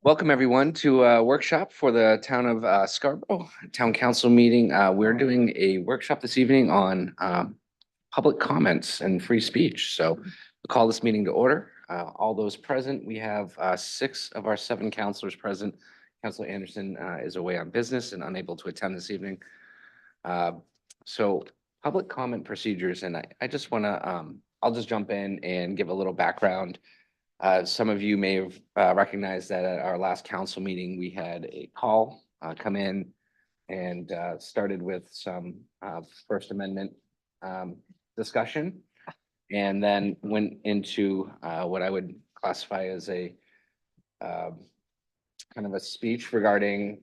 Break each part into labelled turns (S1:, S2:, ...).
S1: Welcome everyone to a workshop for the town of Scarborough Town Council meeting. We're doing a workshop this evening on public comments and free speech. So we'll call this meeting to order. All those present, we have 6 of our 7 councilors present. Councilor Anderson is away on business and unable to attend this evening. So public comment procedures, and I just want to, I'll just jump in and give a little background. Some of you may have recognized that at our last council meeting, we had a call come in and started with some First Amendment discussion, and then went into what I would classify as a kind of a speech regarding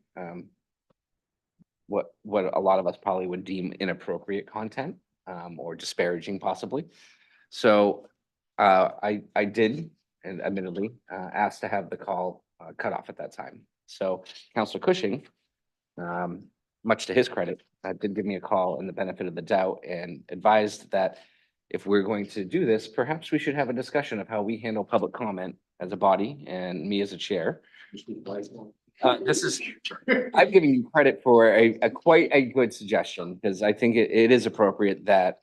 S1: what a lot of us probably would deem inappropriate content or disparaging possibly. So I did, and admittedly, asked to have the call cut off at that time. So Councilor Cushing, much to his credit, did give me a call and the benefit of the doubt and advised that if we're going to do this, perhaps we should have a discussion of how we handle public comment as a body and me as a chair. I'm giving you credit for a quite a good suggestion, because I think it is appropriate that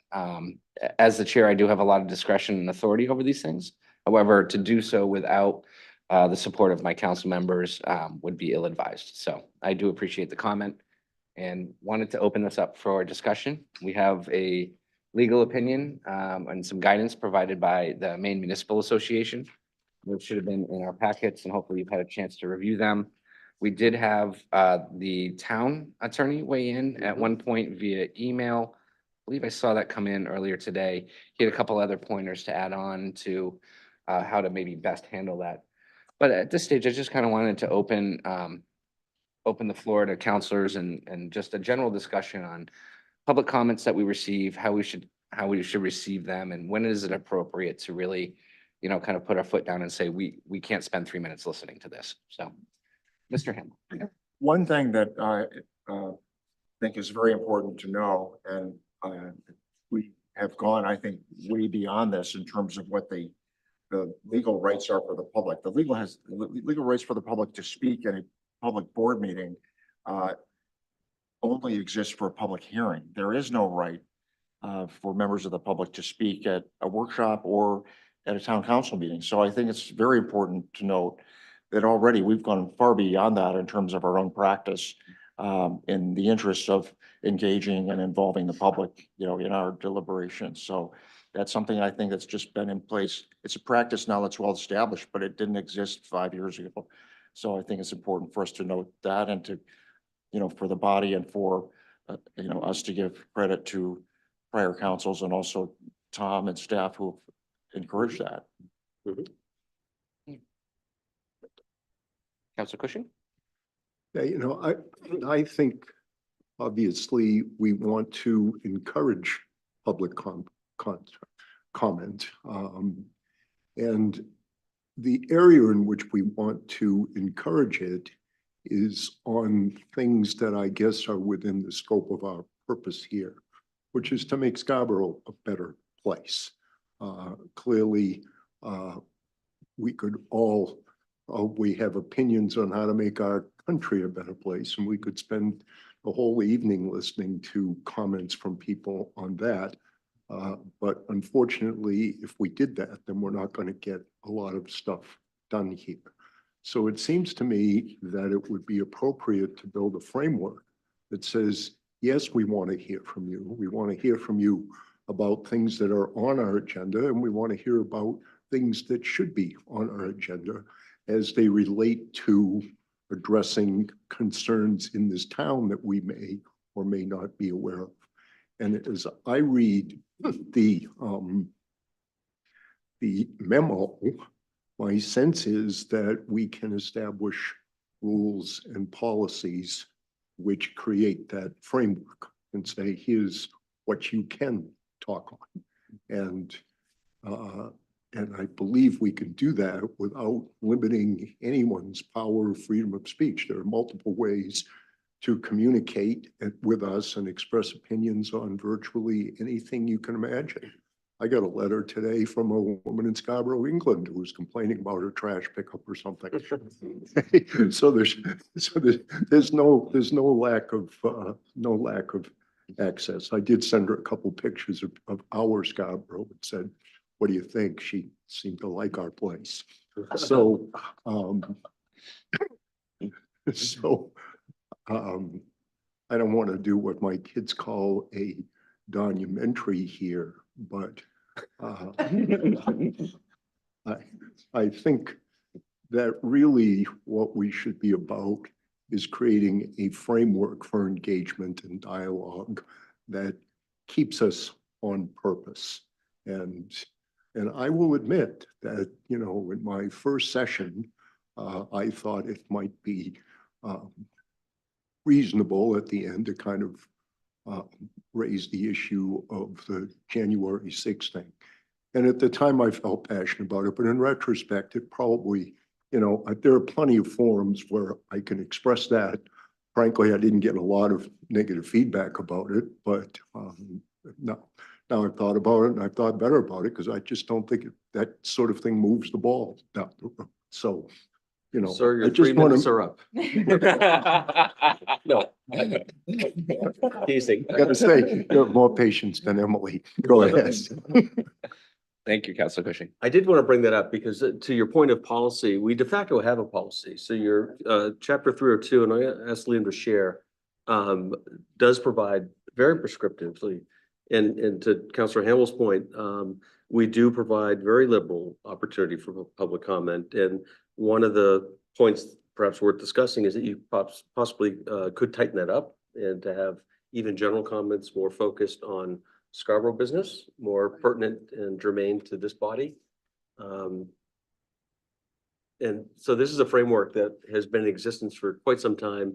S1: as the chair, I do have a lot of discretion and authority over these things. However, to do so without the support of my council members would be ill-advised. So I do appreciate the comment and wanted to open this up for discussion. We have a legal opinion and some guidance provided by the Maine Municipal Association, which should have been in our packets, and hopefully you've had a chance to review them. We did have the town attorney weigh in at one point via email. I believe I saw that come in earlier today. He had a couple other pointers to add on to how to maybe best handle that. But at this stage, I just kind of wanted to open the floor to counselors and just a general discussion on public comments that we receive, how we should receive them, and when is it appropriate to really, kind of put our foot down and say, we can't spend 3 minutes listening to this. So, Mr. Hamel.
S2: One thing that I think is very important to know, and we have gone, I think, way beyond this in terms of what the legal rights are for the public. The legal rights for the public to speak at a public board meeting only exists for a public hearing. There is no right for members of the public to speak at a workshop or at a town council meeting. So I think it's very important to note that already we've gone far beyond that in terms of our own practice in the interest of engaging and involving the public, in our deliberations. So that's something I think that's just been in place. It's a practice now that's well established, but it didn't exist 5 years ago. So I think it's important for us to note that, and to, for the body and for, us to give credit to prior councils and also Tom and staff who encouraged that.
S1: Councilor Cushing?
S3: Yeah, I think obviously we want to encourage public comment. And the area in which we want to encourage it is on things that I guess are within the scope of our purpose here, which is to make Scarborough a better place. Clearly, we could all, we have opinions on how to make our country a better place, and we could spend the whole evening listening to comments from people on that. But unfortunately, if we did that, then we're not going to get a lot of stuff done here. So it seems to me that it would be appropriate to build a framework that says, yes, we want to hear from you. We want to hear from you about things that are on our agenda, and we want to hear about things that should be on our agenda as they relate to addressing concerns in this town that we may or may not be aware of. And as I read the memo, my sense is that we can establish rules and policies which create that framework and say, here's what you can talk on. And I believe we can do that without limiting anyone's power of freedom of speech. There are multiple ways to communicate with us and express opinions on virtually anything you can imagine. I got a letter today from a woman in Scarborough, England, who was complaining about her trash pickup or something. So there's no lack of access. I did send her a couple pictures of our Scarborough and said, what do you think? She seemed to like our place. So, so, I don't want to do what my kids call a documentary here, but I think that really what we should be about is creating a framework for engagement and dialogue that keeps us on purpose. And I will admit that, you know, in my first session, I thought it might be reasonable at the end to kind of raise the issue of the January 6th thing. And at the time I felt passionate about it, but in retrospect, it probably, you know, there are plenty of forums where I can express that. Frankly, I didn't get a lot of negative feedback about it, but now I've thought about it and I've thought better about it because I just don't think that sort of thing moves the ball down the road. So, you know,
S4: Sir,
S3: I
S4: your
S3: just
S4: 3
S3: want
S4: minutes
S3: to,
S4: are up. No. Teasing.
S3: I gotta say, you have more patience than Emily. Go ahead.
S1: Thank you, Councilor Cushing.
S4: I did want to bring that up because to your point of policy, we de facto have a policy. So your chapter 302, and I asked Liam to share, does provide very prescriptively. And to Councilor Hamill's point, we do provide very liberal opportunity for public comment. And one of the points perhaps worth discussing is that you possibly could tighten that up and to have even general comments more focused on Scarborough business, more pertinent and germane to this body. And so this is a framework that has been in existence for quite some time.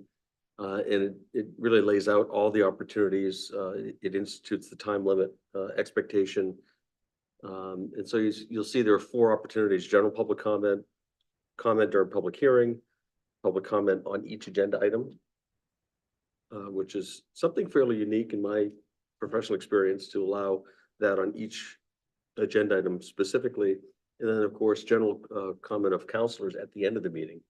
S4: And it really lays out all the opportunities. It institutes the time limit expectation. And so you'll see there are 4 opportunities: general public comment, comment during public hearing, public comment on each agenda item, which is something fairly unique in my professional experience to allow that on each agenda item specifically. And then, of course, general comment of councilors at the end of the meeting.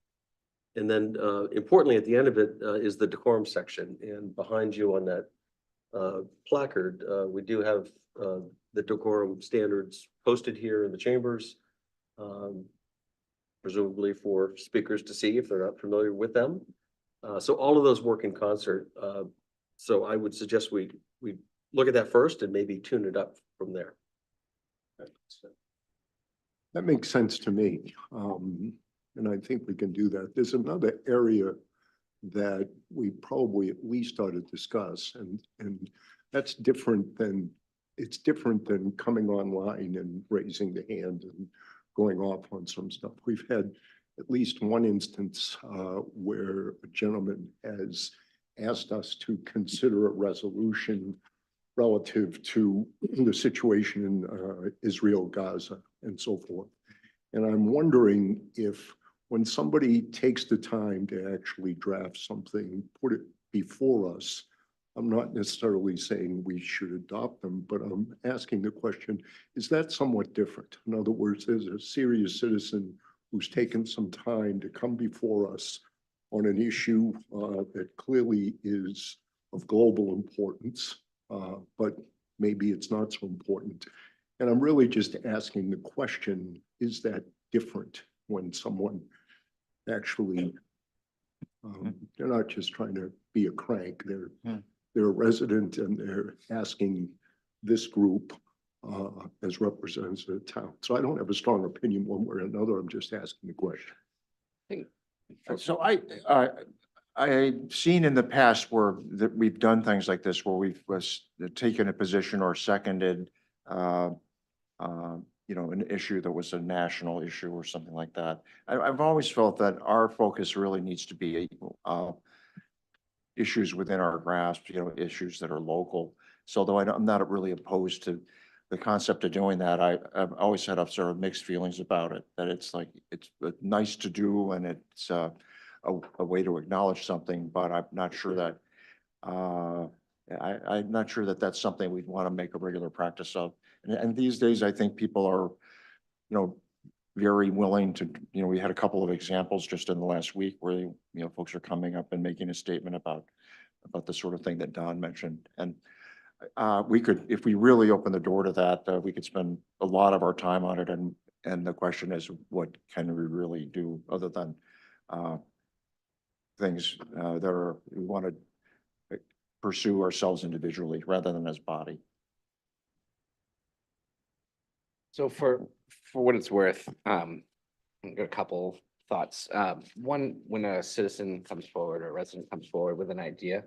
S4: And then importantly, at the end of it is the decorum section. And behind you on that placard, we do have the decorum standards posted here in the chambers, presumably for speakers to see if they're not familiar with them. So all of those work in concert. So I would suggest we look at that first and maybe tune it up from there.
S3: That makes sense to me. And I think we can do that. There's another area that we probably at least ought to discuss, and that's different than, it's different than coming online and raising the hand and going off on some stuff. We've had at least one instance where a gentleman has asked us to consider a resolution relative to the situation in Israel, Gaza, and so forth. And I'm wondering if when somebody takes the time to actually draft something, put it before us, I'm not necessarily saying we should adopt them, but I'm asking the question, is that somewhat different? In other words, there's a serious citizen who's taken some time to come before us on an issue that clearly is of global importance, but maybe it's not so important. And I'm really just asking the question, is that different when someone actually, they're not just trying to be a crank, they're a resident and they're asking this group as representatives of the town. So I don't have a strong opinion one way or another, I'm just asking the question.
S2: So I've seen in the past where that we've done things like this, where we've taken a position or seconded, you know, an issue that was a national issue or something like that. I've always felt that our focus really needs to be issues within our grasp, you know, issues that are local. So though I'm not really opposed to the concept of doing that, I've always had sort of mixed feelings about it, that it's like, it's nice to do and it's a way to acknowledge something, but I'm not sure that, I'm not sure that that's something we'd want to make a regular practice of. And these days, I think people are, very willing to, we had a couple of examples just in the last week where, folks are coming up and making a statement about the sort of thing that Don mentioned. And we could, if we really open the door to that, we could spend a lot of our time on it. And the question is, what can we really do other than things that are, we want to pursue ourselves individually rather than as body.
S1: So for what it's worth, I've got a couple thoughts. One, when a citizen comes forward or a resident comes forward with an idea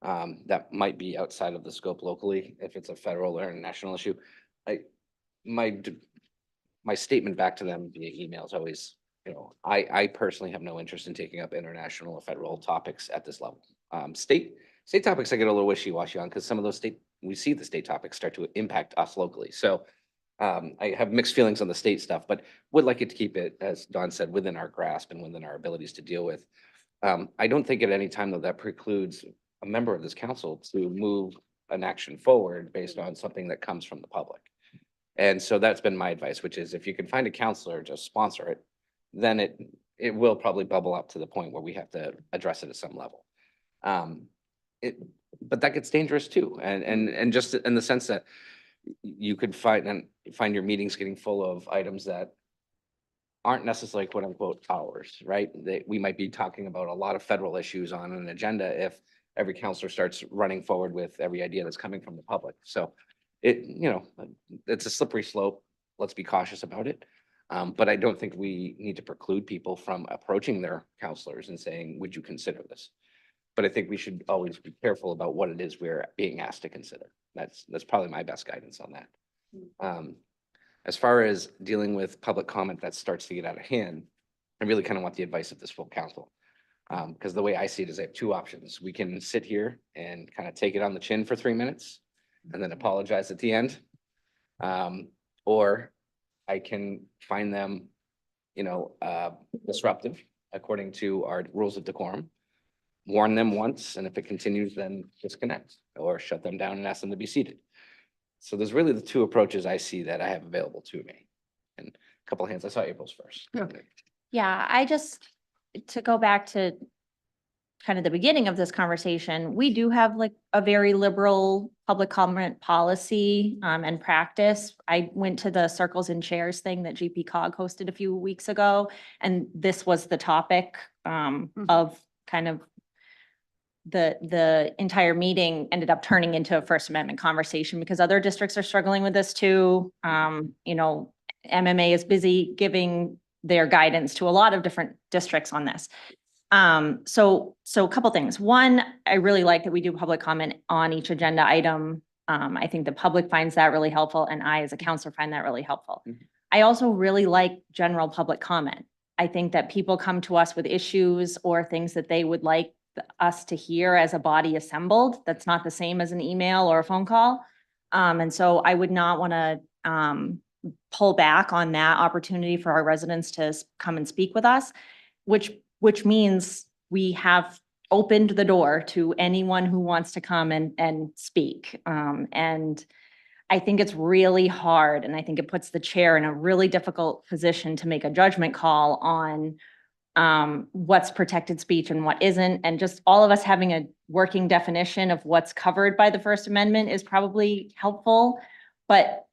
S1: that might be outside of the scope locally, if it's a federal or a national issue, my statement back to them via email is always, I personally have no interest in taking up international or federal topics at this level. State topics I get a little wishy-washy on because some of those we see the state topics start to impact us locally. So I have mixed feelings on the state stuff, but would like it to keep it, as Don said, within our grasp and within our abilities to deal with. I don't think at any time though that precludes a member of this council to move an action forward based on something that comes from the public. And so that's been my advice, which is if you can find a counselor to sponsor it, then it will probably bubble up to the point where we have to address it at some level. But that gets dangerous too. And just in the sense that you could find your meetings getting full of items that aren't necessarily quote unquote ours, right? We might be talking about a lot of federal issues on an agenda if every counselor starts running forward with every idea that's coming from the public. So it's a slippery slope. Let's be cautious about it. But I don't think we need to preclude people from approaching their counselors and saying, would you consider this? But I think we should always be careful about what it is we're being asked to consider. That's probably my best guidance on that. As far as dealing with public comment that starts to get out of hand, I really kind of want the advice of this full council. Because the way I see it is I have two options. We can sit here and kind of take it on the chin for 3 minutes and then apologize at the end. Or I can find them, disruptive according to our rules of decorum, warn them once, and if it continues, then disconnect or shut them down and ask them to be seated. So there's really the two approaches I see that I have available to me. And a couple of hands, I saw April's first.
S5: Yeah, to go back to kind of the beginning of this conversation, we do have like a very liberal public comment policy and practice. I went to the Circles and Chairs thing that GP Cog hosted a few weeks ago, and this was the topic of kind of the entire meeting ended up turning into a First Amendment conversation because other districts are struggling with this too. MMA is busy giving their guidance to a lot of different districts on this. So a couple things. One, I really like that we do public comment on each agenda item. I think the public finds that really helpful, and I, as a counselor, find that really helpful.
S1: Mhm.
S5: I also really like general public comment. I think that people come to us with issues or things that they would like us to hear as a body assembled. That's not the same as an email or a phone call. And so I would not want to pull back on that opportunity for our residents to come and speak with us, which means we have opened the door to anyone who wants to come and speak. And I think it's really hard, and I think it puts the chair in a really difficult position to make a judgment call on what's protected speech and what isn't. And just all of us having a working definition of what's covered by the First Amendment is probably helpful. But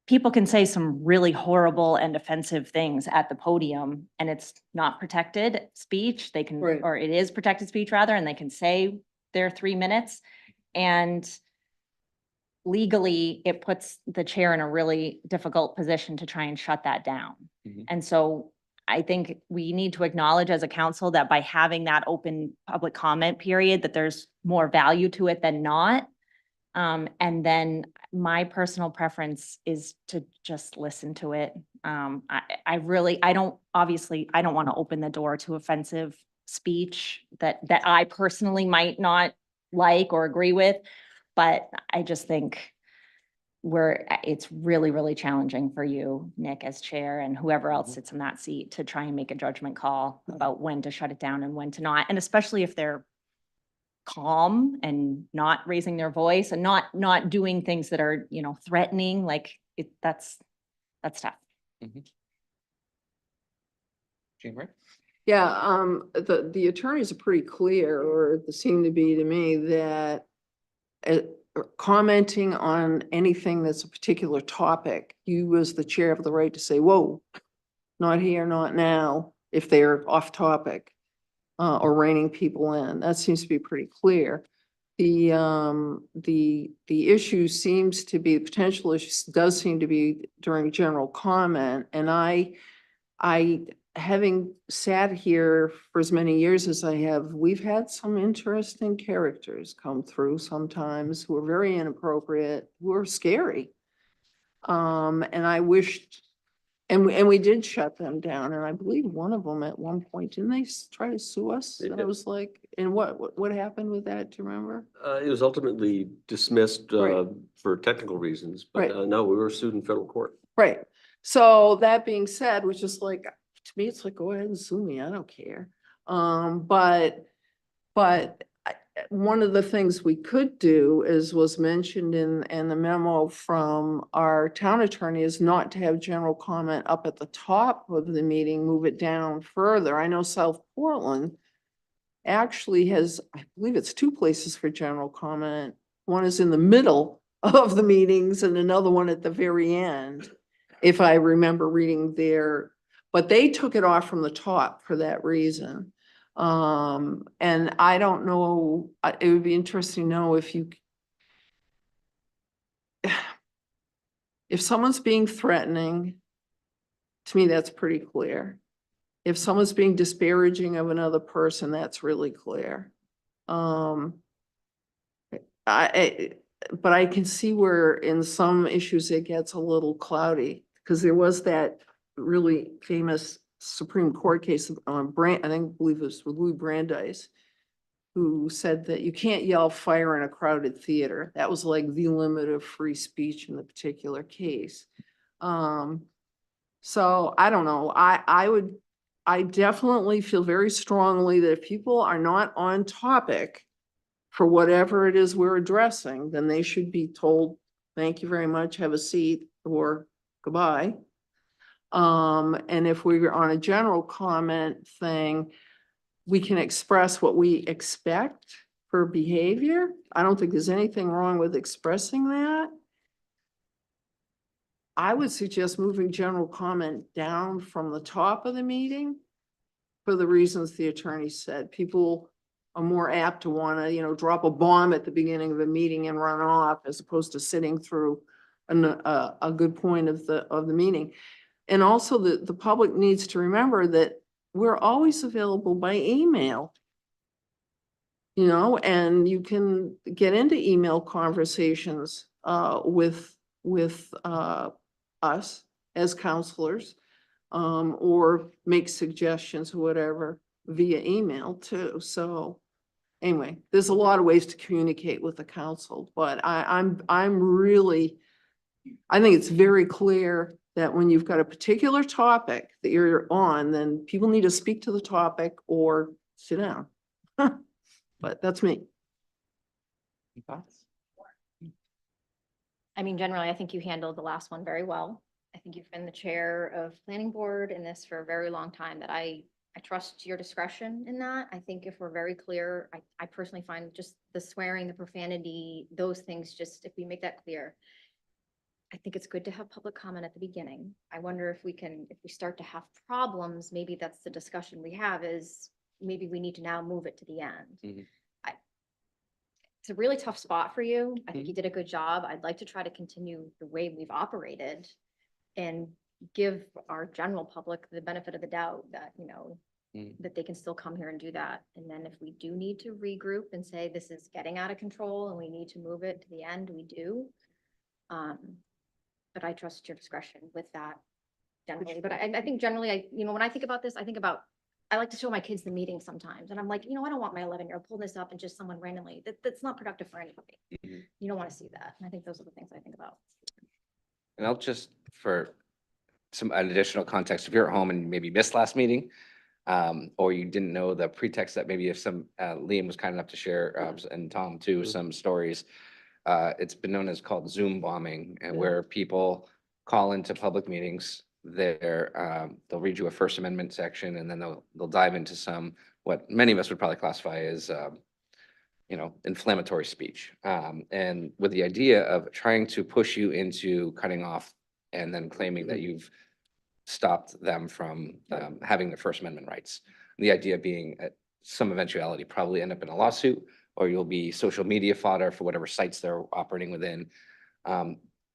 S5: people can say some really horrible and offensive things at the podium, and it's not protected speech. They can,
S6: Right.
S5: or it is protected speech rather, and they can say their 3 minutes. And legally, it puts the chair in a really difficult position to try and shut that down.
S1: Mhm.
S5: And so I think we need to acknowledge as a council that by having that open public comment period, that there's more value to it than not. And then my personal preference is to just listen to it. I don't want to open the door to offensive speech that I personally might not like or agree with. But I just think it's really, really challenging for you, Nick, as chair, and whoever else sits in that seat to try and make a judgment call about when to shut it down and when to not. And especially if they're calm and not raising their voice and not doing things that are, threatening, like that's tough.
S1: Jean Marie?
S6: Yeah, the attorneys are pretty clear, or they seem to be to me, that commenting on anything that's a particular topic, you as the chair have the right to say, whoa, not here, not now, if they're off topic, or reining people in. That seems to be pretty clear. The issue seems to be, the potential issue does seem to be during general comment, and I, having sat here for as many years as I have, we've had some interesting characters come through sometimes who are very inappropriate, who are scary. And I wished, and we did shut them down, and I believe one of them at one point, didn't they try to sue us?
S4: They
S6: And I
S4: did.
S6: was like, and what happened with that? Do you remember?
S4: It was ultimately dismissed,
S6: Right.
S4: for technical reasons, but,
S6: Right.
S4: no, we were sued in federal court.
S6: Right. So that being said, which is like, to me, it's like, go ahead and sue me. I don't care. But one of the things we could do is was mentioned in the memo from our town attorney is not to have general comment up at the top of the meeting, move it down further. I know South Portland actually has, I believe it's 2 places for general comment. One is in the middle of the meetings and another one at the very end, if I remember reading there. But they took it off from the top for that reason. And I don't know, it would be interesting to know if if someone's being threatening, to me, that's pretty clear. If someone's being disparaging of another person, that's really clear. But I can see where in some issues it gets a little cloudy, because there was that really famous Supreme Court case on believe it was Louis Brandeis, who said that you can't yell fire in a crowded theater. That was like the limit of free speech in the particular case. So I don't know. I definitely feel very strongly that if people are not on topic for whatever it is we're addressing, then they should be told, thank you very much, have a seat, or goodbye. And if we're on a general comment thing, we can express what we expect for behavior. I don't think there's anything wrong with expressing that. I would suggest moving general comment down from the top of the meeting for the reasons the attorney said. People are more apt to want to, drop a bomb at the beginning of a meeting and run off, as opposed to sitting through a good point of the meeting. And also the public needs to remember that we're always available by email. And you can get into email conversations with us as counselors, or make suggestions or whatever via email too. So anyway, there's a lot of ways to communicate with the council, but I think it's very clear that when you've got a particular topic that you're on, then people need to speak to the topic or sit down. But that's me.
S1: Any thoughts?
S7: I mean, generally, I think you handled the last one very well. I think you've been the chair of planning board in this for a very long time, that I trust your discretion in that. I think if we're very clear, I personally find just the swearing, the profanity, those things, just if we make that clear, I think it's good to have public comment at the beginning. I wonder if we start to have problems, maybe that's the discussion we have, is maybe we need to now move it to the end.
S1: Mhm.
S7: It's a really tough spot for you. I think you did a good job. I'd like to try to continue the way we've operated and give our general public the benefit of the doubt that, that they can still come here and do that. And then if we do need to regroup and say this is getting out of control and we need to move it to the end, we do. But I trust your discretion with that generally. But I think generally, when I think about this, I like to show my kids the meeting sometimes, and I'm like, I don't want my 11-year-old pulling this up and just someone randomly, that's not productive for anybody.
S1: Mhm.
S7: You don't want to see that. And I think those are the things I think about.
S1: And I'll just, for some additional context, if you're at home and maybe missed last meeting, or you didn't know the pretext that maybe if some, Liam was kind enough to share, and Tom too,
S4: Mhm.
S1: some stories. It's been known as called Zoom bombing, and
S6: Yeah.
S1: where people call into public meetings. They'll read you a First Amendment section, and then they'll dive into some, what many of us would probably classify as, inflammatory speech. And with the idea of trying to push you into cutting off and then claiming that you've stopped them from having their First Amendment rights. The idea being at some eventuality, probably end up in a lawsuit, or you'll be social media fodder for whatever sites they're operating within.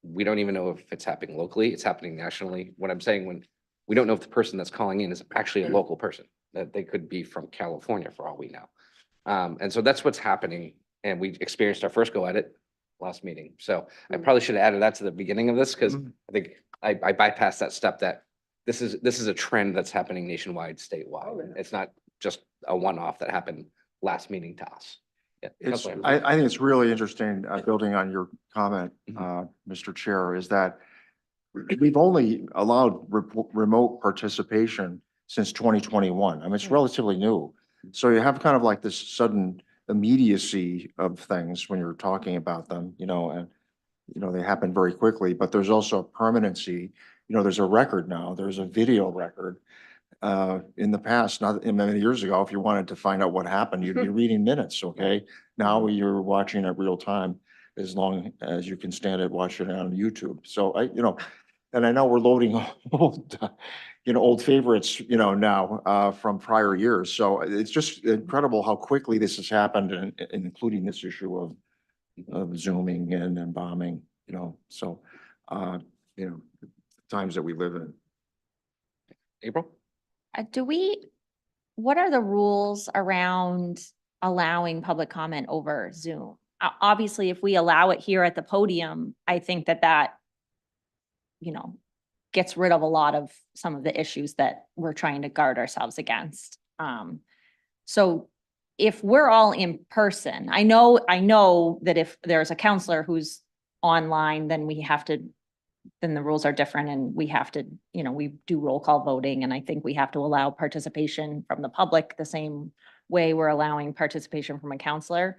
S1: We don't even know if it's happening locally, it's happening nationally. What I'm saying, when we don't know if the person that's calling in is actually a local person, that they could be from California for all we know. And so that's what's happening. And we experienced our first go at it last meeting. So I probably should have added that to the beginning of this, because I think I bypassed that step, that this is a trend that's happening nationwide, statewide. It's not just a one-off that happened last meeting to us. Yeah,
S2: It's,
S1: Councilor
S2: I,
S1: Anderson.
S2: I think it's really interesting, building on your comment,
S1: Mhm.
S2: Mr. Chair, is that we've only allowed remote participation since 2021. I mean, it's relatively new. So you have kind of like this sudden immediacy of things when you're talking about them, and, they happen very quickly, but there's also a permanency. There's a record now, there's a video record. In the past, not many years ago, if you wanted to find out what happened, you'd be reading minutes, okay? Now you're watching it real time, as long as you can stand it, watch it on YouTube. So and I know we're loading old favorites, now, from prior years. So it's just incredible how quickly this has happened, and including this issue of Zooming and bombing, so, times that we live in.
S1: April?
S5: What are the rules around allowing public comment over Zoom? Obviously, if we allow it here at the podium, I think that gets rid of a lot of some of the issues that we're trying to guard ourselves against. So if we're all in person, I know that if there's a counselor who's online, then the rules are different, and we have to, we do roll call voting, and I think we have to allow participation from the public the same way we're allowing participation from a counselor.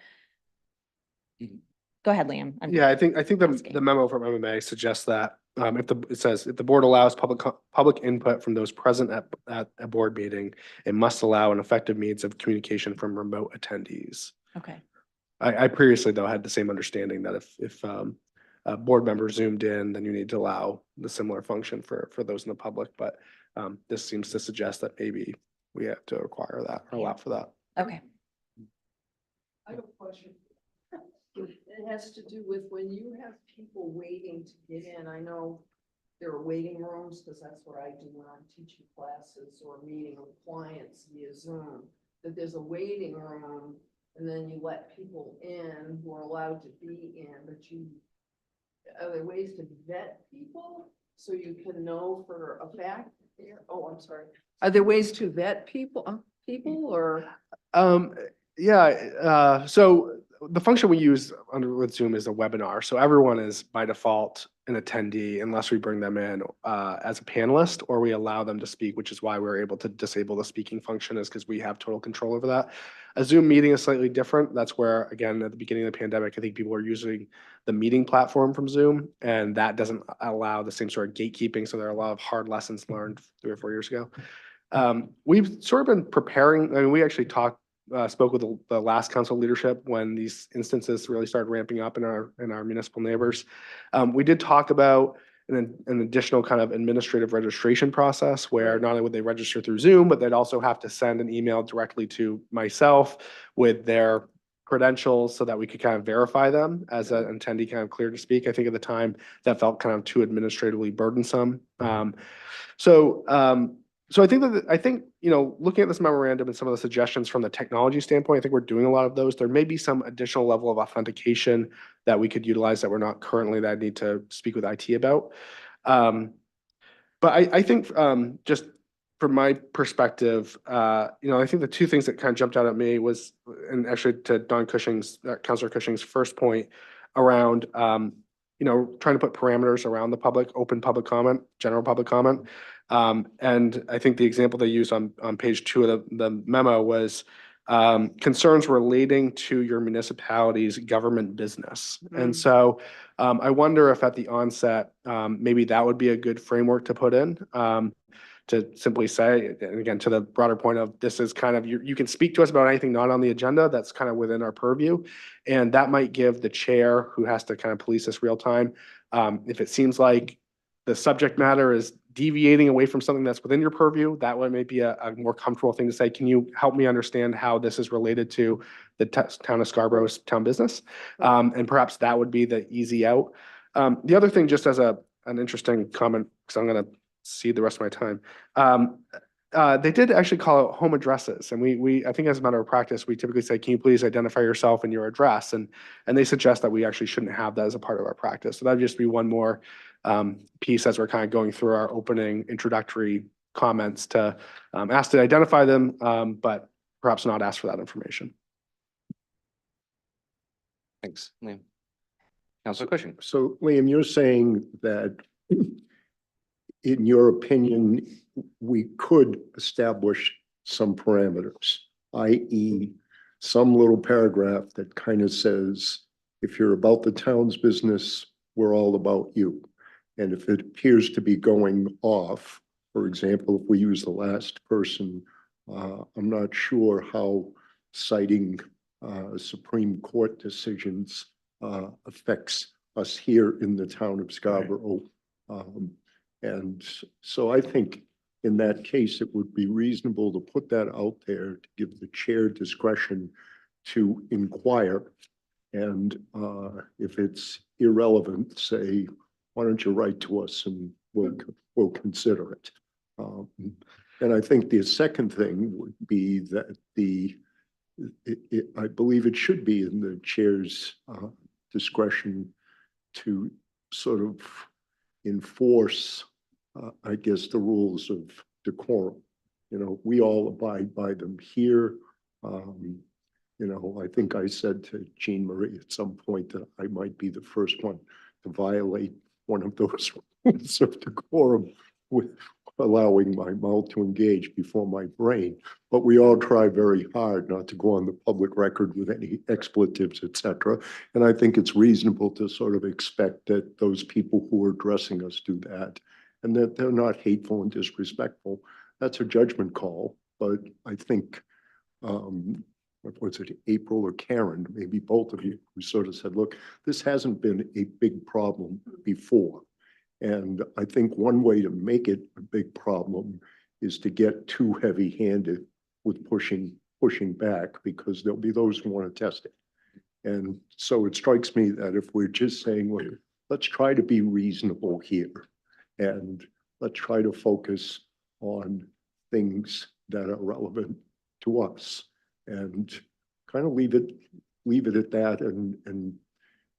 S5: Go ahead, Liam.
S8: Yeah, I think
S5: asking.
S8: the memo from MMA suggests that it says if the board allows public input from those present at a board meeting, it must allow an effective means of communication from remote attendees.
S5: Okay.
S8: I previously, though, had the same understanding that if a board member zoomed in, then you need to allow the similar function for those in the public. But this seems to suggest that maybe we have to require that or allow for that.
S5: Okay.
S6: I have a question. It has to do with when you have people waiting to get in. I know there are waiting rooms, because that's what I do when I'm teaching classes or meeting with clients via Zoom, that there's a waiting room, and then you let people in who are allowed to be in, but are there ways to vet people so you can know for a fact? Oh, I'm sorry. Are there ways to vet people or?
S8: Yeah, so the function we use with Zoom is a webinar. So everyone is by default an attendee unless we bring them in as a panelist, or we allow them to speak, which is why we're able to disable the speaking function, is because we have total control over that. A Zoom meeting is slightly different. That's where, again, at the beginning of the pandemic, I think people were using the meeting platform from Zoom, and that doesn't allow the same sort of gatekeeping. So there are a lot of hard lessons learned 3 or 4 years ago. We've sort of been preparing. I mean, we actually spoke with the last council leadership when these instances really started ramping up in our municipal neighbors. We did talk about an additional kind of administrative registration process where not only would they register through Zoom, but they'd also have to send an email directly to myself with their credentials so that we could kind of verify them as an attendee kind of cleared to speak. I think at the time that felt kind of too administratively burdensome. So I think, looking at this memorandum and some of the suggestions from the technology standpoint, I think we're doing a lot of those. There may be some additional level of authentication that we could utilize that we're not currently, that I need to speak with IT about. But I think just from my perspective, I think the two things that kind of jumped out at me was, and actually to Councilor Cushing's first point around, trying to put parameters around the open public comment, general public comment. And I think the example they used on page 2 of the memo was concerns relating to your municipality's government business. And
S6: Mm.
S8: so I wonder if at the onset, maybe that would be a good framework to put in. To simply say, and again, to the broader point of this is kind of, you can speak to us about anything not on the agenda that's kind of within our purview. And that might give the chair, who has to kind of police this real time, if it seems like the subject matter is deviating away from something that's within your purview, that one may be a more comfortable thing to say, can you help me understand how this is related to the town of Scarborough's town business? And perhaps that would be the easy out. The other thing, just as an interesting comment, because I'm going to see the rest of my time. They did actually call out home addresses, and I think as a matter of practice, we typically say, can you please identify yourself and your address? And they suggest that we actually shouldn't have that as a part of our practice. So that'd just be one more piece as we're kind of going through our opening introductory comments to ask to identify them, but perhaps not ask for that information.
S1: Thanks, Liam. Councilor Cushing.
S3: So Liam, you're saying that in your opinion, we could establish some parameters, i.e. some little paragraph that kind of says, if you're about the town's business, we're all about you. And if it appears to be going off, for example, if we use the last person, I'm not sure how citing Supreme Court decisions affects us here in the town of Scarborough. And so I think in that case, it would be reasonable to put that out there to give the chair discretion to inquire. And if it's irrelevant, say, why don't you write to us and we'll consider it. And I think the second thing would be that I believe it should be in the chair's discretion to sort of enforce, I guess, the rules of decorum. You know, we all abide by them here. You know, I think I said to Jean Marie at some point that I might be the first one to violate one of those rules of decorum with allowing my mouth to engage before my brain. But we all try very hard not to go on the public record with any expletives, etc. And I think it's reasonable to sort of expect that those people who are addressing us do that, and that they're not hateful and disrespectful. That's a judgment call. But I think, what was it, April or Karen, maybe both of you, who sort of said, look, this hasn't been a big problem before. And I think one way to make it a big problem is to get too heavy-handed with pushing back, because there'll be those who want to test it. And so it strikes me that if we're just saying, well, let's try to be reasonable here, and let's try to focus on things that are relevant to us, and kind of leave it at that,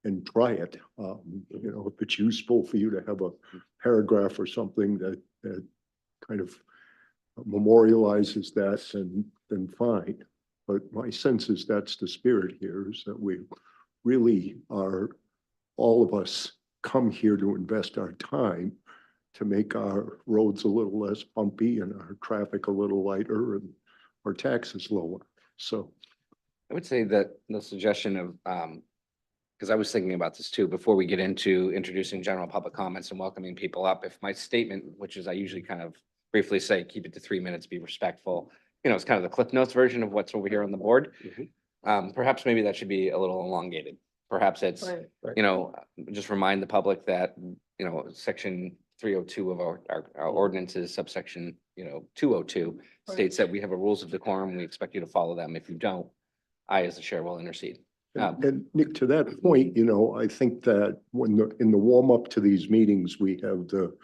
S3: and try it. You know, if it's useful for you to have a paragraph or something that kind of memorializes that, then fine. But my sense is that's the spirit here, is that we really are, all of us come here to invest our time to make our roads a little less bumpy and our traffic a little lighter and our taxes lower. So
S1: I would say that the suggestion of, because I was thinking about this too, before we get into introducing general public comments and welcoming people up, if my statement, which is I usually kind of briefly say, keep it to 3 minutes, be respectful, you know, it's kind of the Cliff Notes version of what's over here on the board. Perhaps maybe that should be a little elongated. Perhaps it's, you know, just remind the public that, you know, section 302 of our ordinances, subsection, you know, 202 states that we have a rules of decorum. We expect you to follow them. If you don't, I, as the chair, will intercede.
S3: and Nick, to that point, you know, I think that in the warm up to these meetings, we have the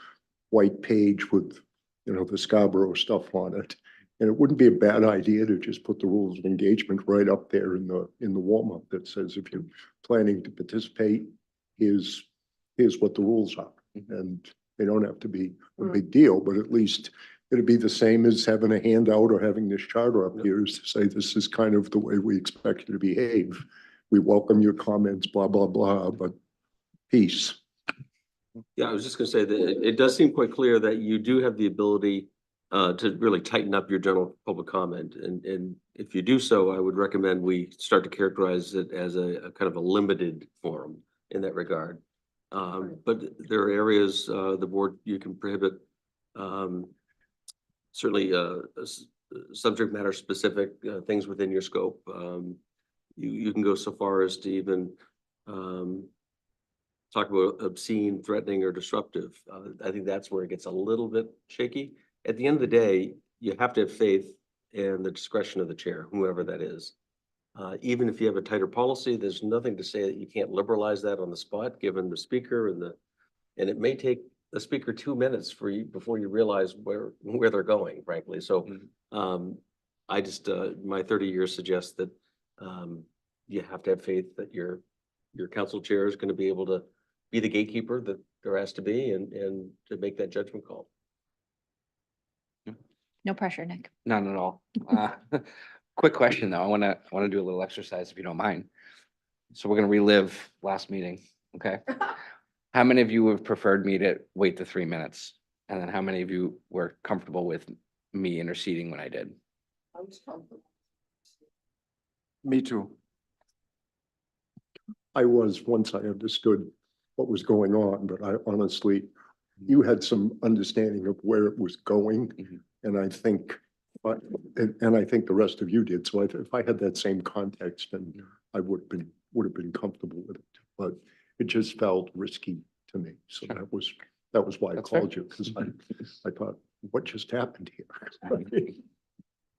S3: white page with, you know, the Scarborough stuff on it. And it wouldn't be a bad idea to just put the rules of engagement right up there in the warm up that says, if you're planning to participate, here's what the rules are. And they don't have to be a big deal, but at least it'd be the same as having a handout or having this charter up here, is to say, this is kind of the way we expect you to behave. We welcome your comments, blah, blah, blah, but peace.
S4: Yeah, I was just gonna say that it does seem quite clear that you do have the ability to really tighten up your general public comment. And if you do so, I would recommend we start to characterize it as a kind of a limited forum in that regard. But there are areas, the board, you can prohibit, certainly, subject matter specific, things within your scope. You can go so far as to even, talk about obscene, threatening, or disruptive. I think that's where it gets a little bit shaky. At the end of the day, you have to have faith in the discretion of the chair, whoever that is. Even if you have a tighter policy, there's nothing to say that you can't liberalize that on the spot, given the speaker and it may take the speaker 2 minutes for you before you realize where they're going, frankly. So, I just, my 30 years suggests that, you have to have faith that your council chair is going to be able to be the gatekeeper that there has to be and to make that judgment call.
S5: No pressure, Nick.
S1: None at all. Quick question, though. I wanna do a little exercise, if you don't mind. So we're gonna relive last meeting, okay? How many of you would have preferred me to wait the 3 minutes? And then how many of you were comfortable with me interceding when I did?
S6: I was comfortable.
S2: Me too.
S3: I was, once I understood what was going on, but I honestly, you had some understanding of where it was going.
S1: Mhm.
S3: And I think, and I think the rest of you did. So if I had that same context, then I would have been comfortable with it. But it just felt risky to me. So that was why I
S1: That's fair.
S3: called you, because I thought, what just happened here?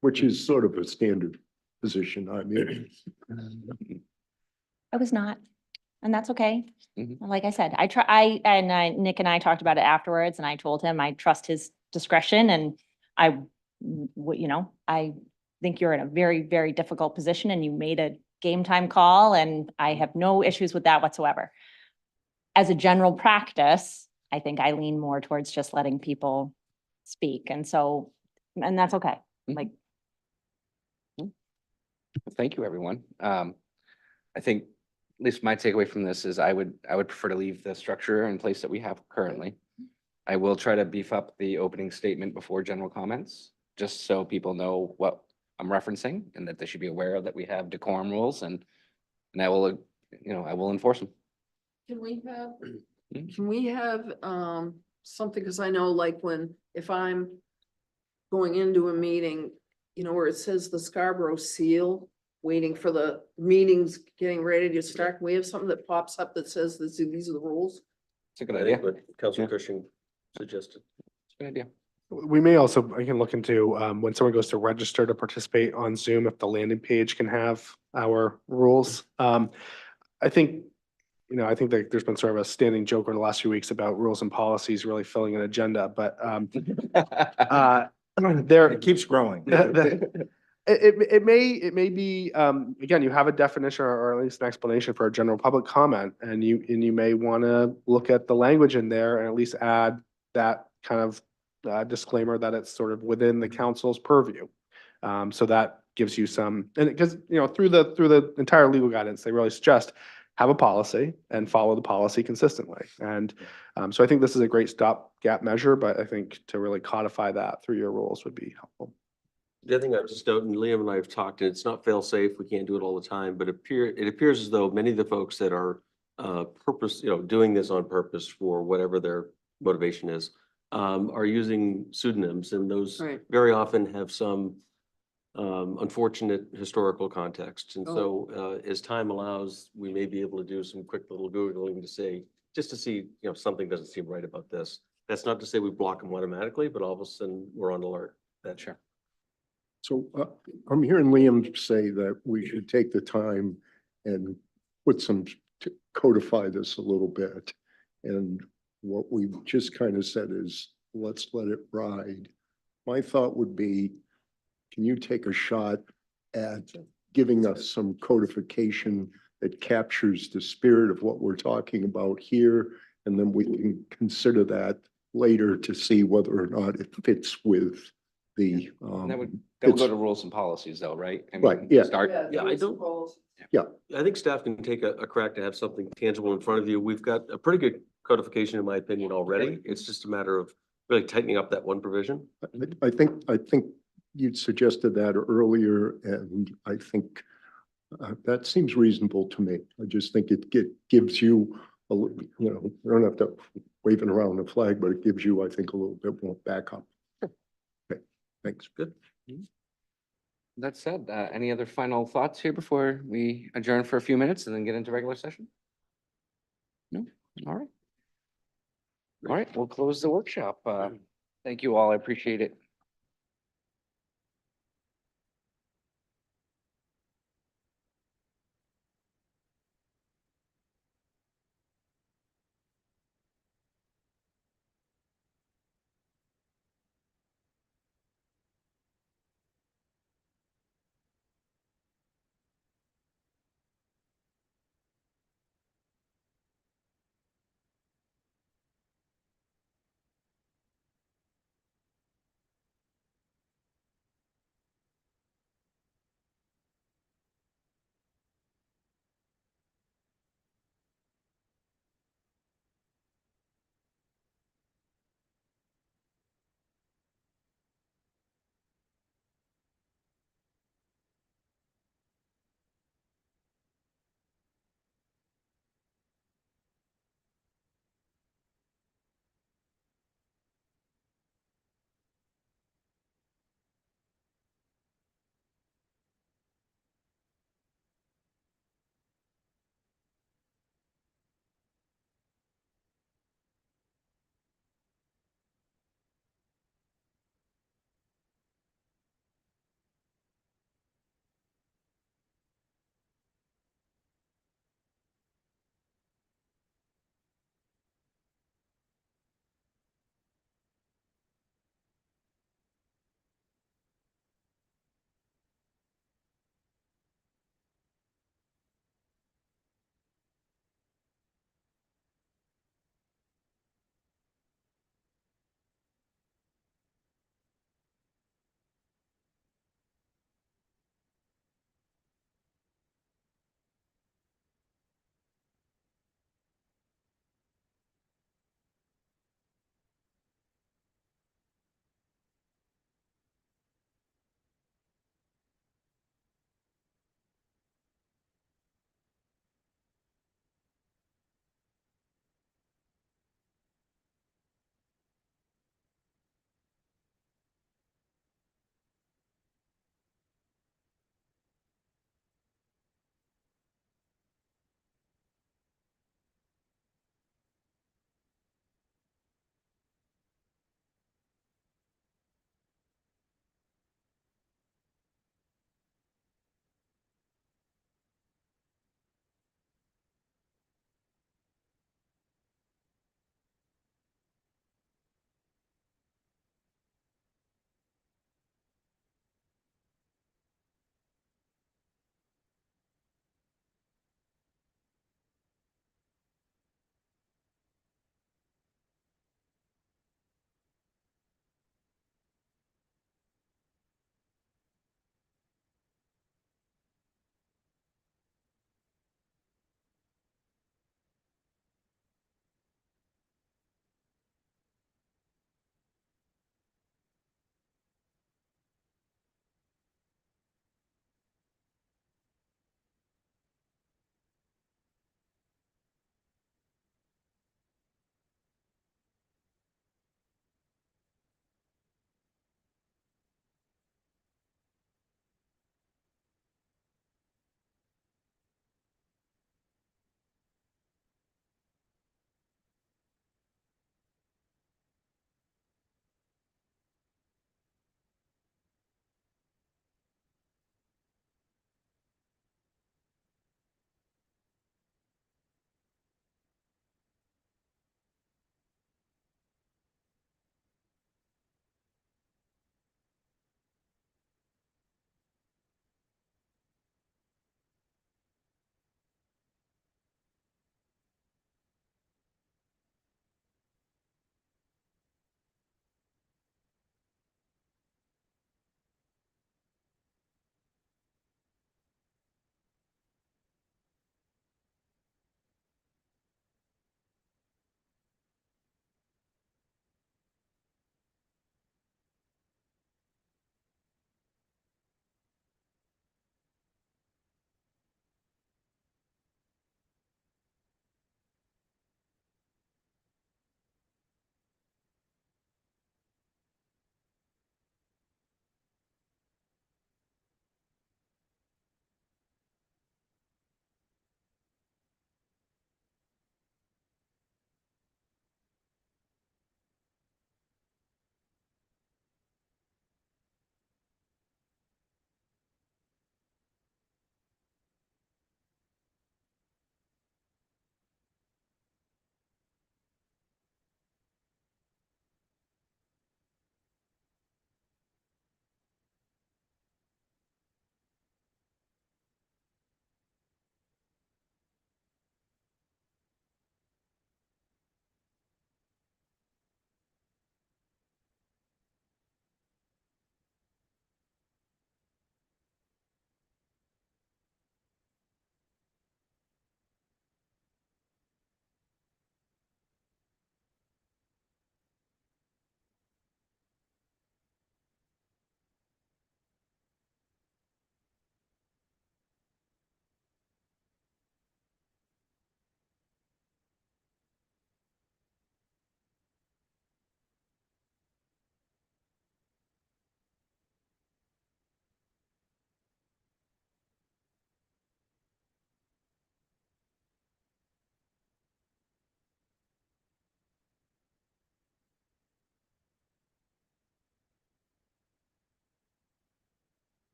S3: Which is sort of a standard position I'm in.
S5: I was not, and that's okay.
S1: Mhm.
S5: Like I said, Nick and I talked about it afterwards and I told him I trust his discretion and I think you're in a very, very difficult position and you made a game time call and I have no issues with that whatsoever. As a general practice, I think I lean more towards just letting people speak. And that's okay.
S1: Mhm.
S5: Like,
S1: Thank you, everyone. I think at least my takeaway from this is I would prefer to leave the structure in place that we have currently. I will try to beef up the opening statement before general comments, just so people know what I'm referencing and that they should be aware that we have decorum rules and I will, I will enforce them.
S6: Can we have,
S1: Mhm.
S6: can we have, something, because I know like if I'm going into a meeting, where it says the Scarborough seal, waiting for the meetings, getting ready to start, can we have something that pops up that says these are the rules?
S1: It's a good
S4: I
S1: idea.
S4: think what Councilor
S1: Yeah.
S4: Cushing suggested.
S1: It's a good idea.
S8: We may also, I can look into, when someone goes to register to participate on Zoom, if the landing page can have our rules. I think, I think that there's been sort of a standing joke over the last few weeks about rules and policies really filling an agenda, but, there,
S2: It keeps growing.
S8: it may be, again, you have a definition or at least an explanation for a general public comment, and you may want to look at the language in there and at least add that kind of disclaimer that it's sort of within the council's purview. So that gives you some, and because, through the entire legal guidance, they really suggest have a policy and follow the policy consistently. And so I think this is a great stopgap measure, but I think to really codify that through your rules would be helpful.
S4: The other thing I just note, and Liam and I have talked, and it's not fail safe, we can't do it all the time, but it appears as though many of the folks that are doing this on purpose for whatever their motivation is, are using pseudonyms, and those
S6: Right.
S4: very often have some unfortunate historical context. And so as time allows, we may be able to do some quick little Googling just to see, something doesn't seem right about this. That's not to say we block them automatically, but all of a sudden we're on alert. That's
S1: Sure.
S3: So I'm hearing Liam say that we should take the time and to codify this a little bit. And what we just kind of said is, let's let it ride. My thought would be, can you take a shot at giving us some codification that captures the spirit of what we're talking about here? And then we can consider that later to see whether or not it fits with the,
S1: That would go
S3: it's-
S1: to rules and policies though, right? I
S3: Right,
S1: mean,
S3: yeah.
S1: Start,
S4: Yeah, I don't- I think staff can take a crack to have something tangible in front of you. We've got a pretty good codification, in my opinion, already. It's just a matter of really tightening up that one provision.
S3: I think you'd suggested that earlier, and I think that seems reasonable to me. I just think it gives you a little, you know, you don't have to wave it around the flag, but it gives you, I think, a little bit more backup. Okay, thanks.
S4: Good.
S1: That said, any other final thoughts here before we adjourn for a few minutes and then get into regular session? No? All right. All right, we'll close the workshop. Thank you all. I appreciate it.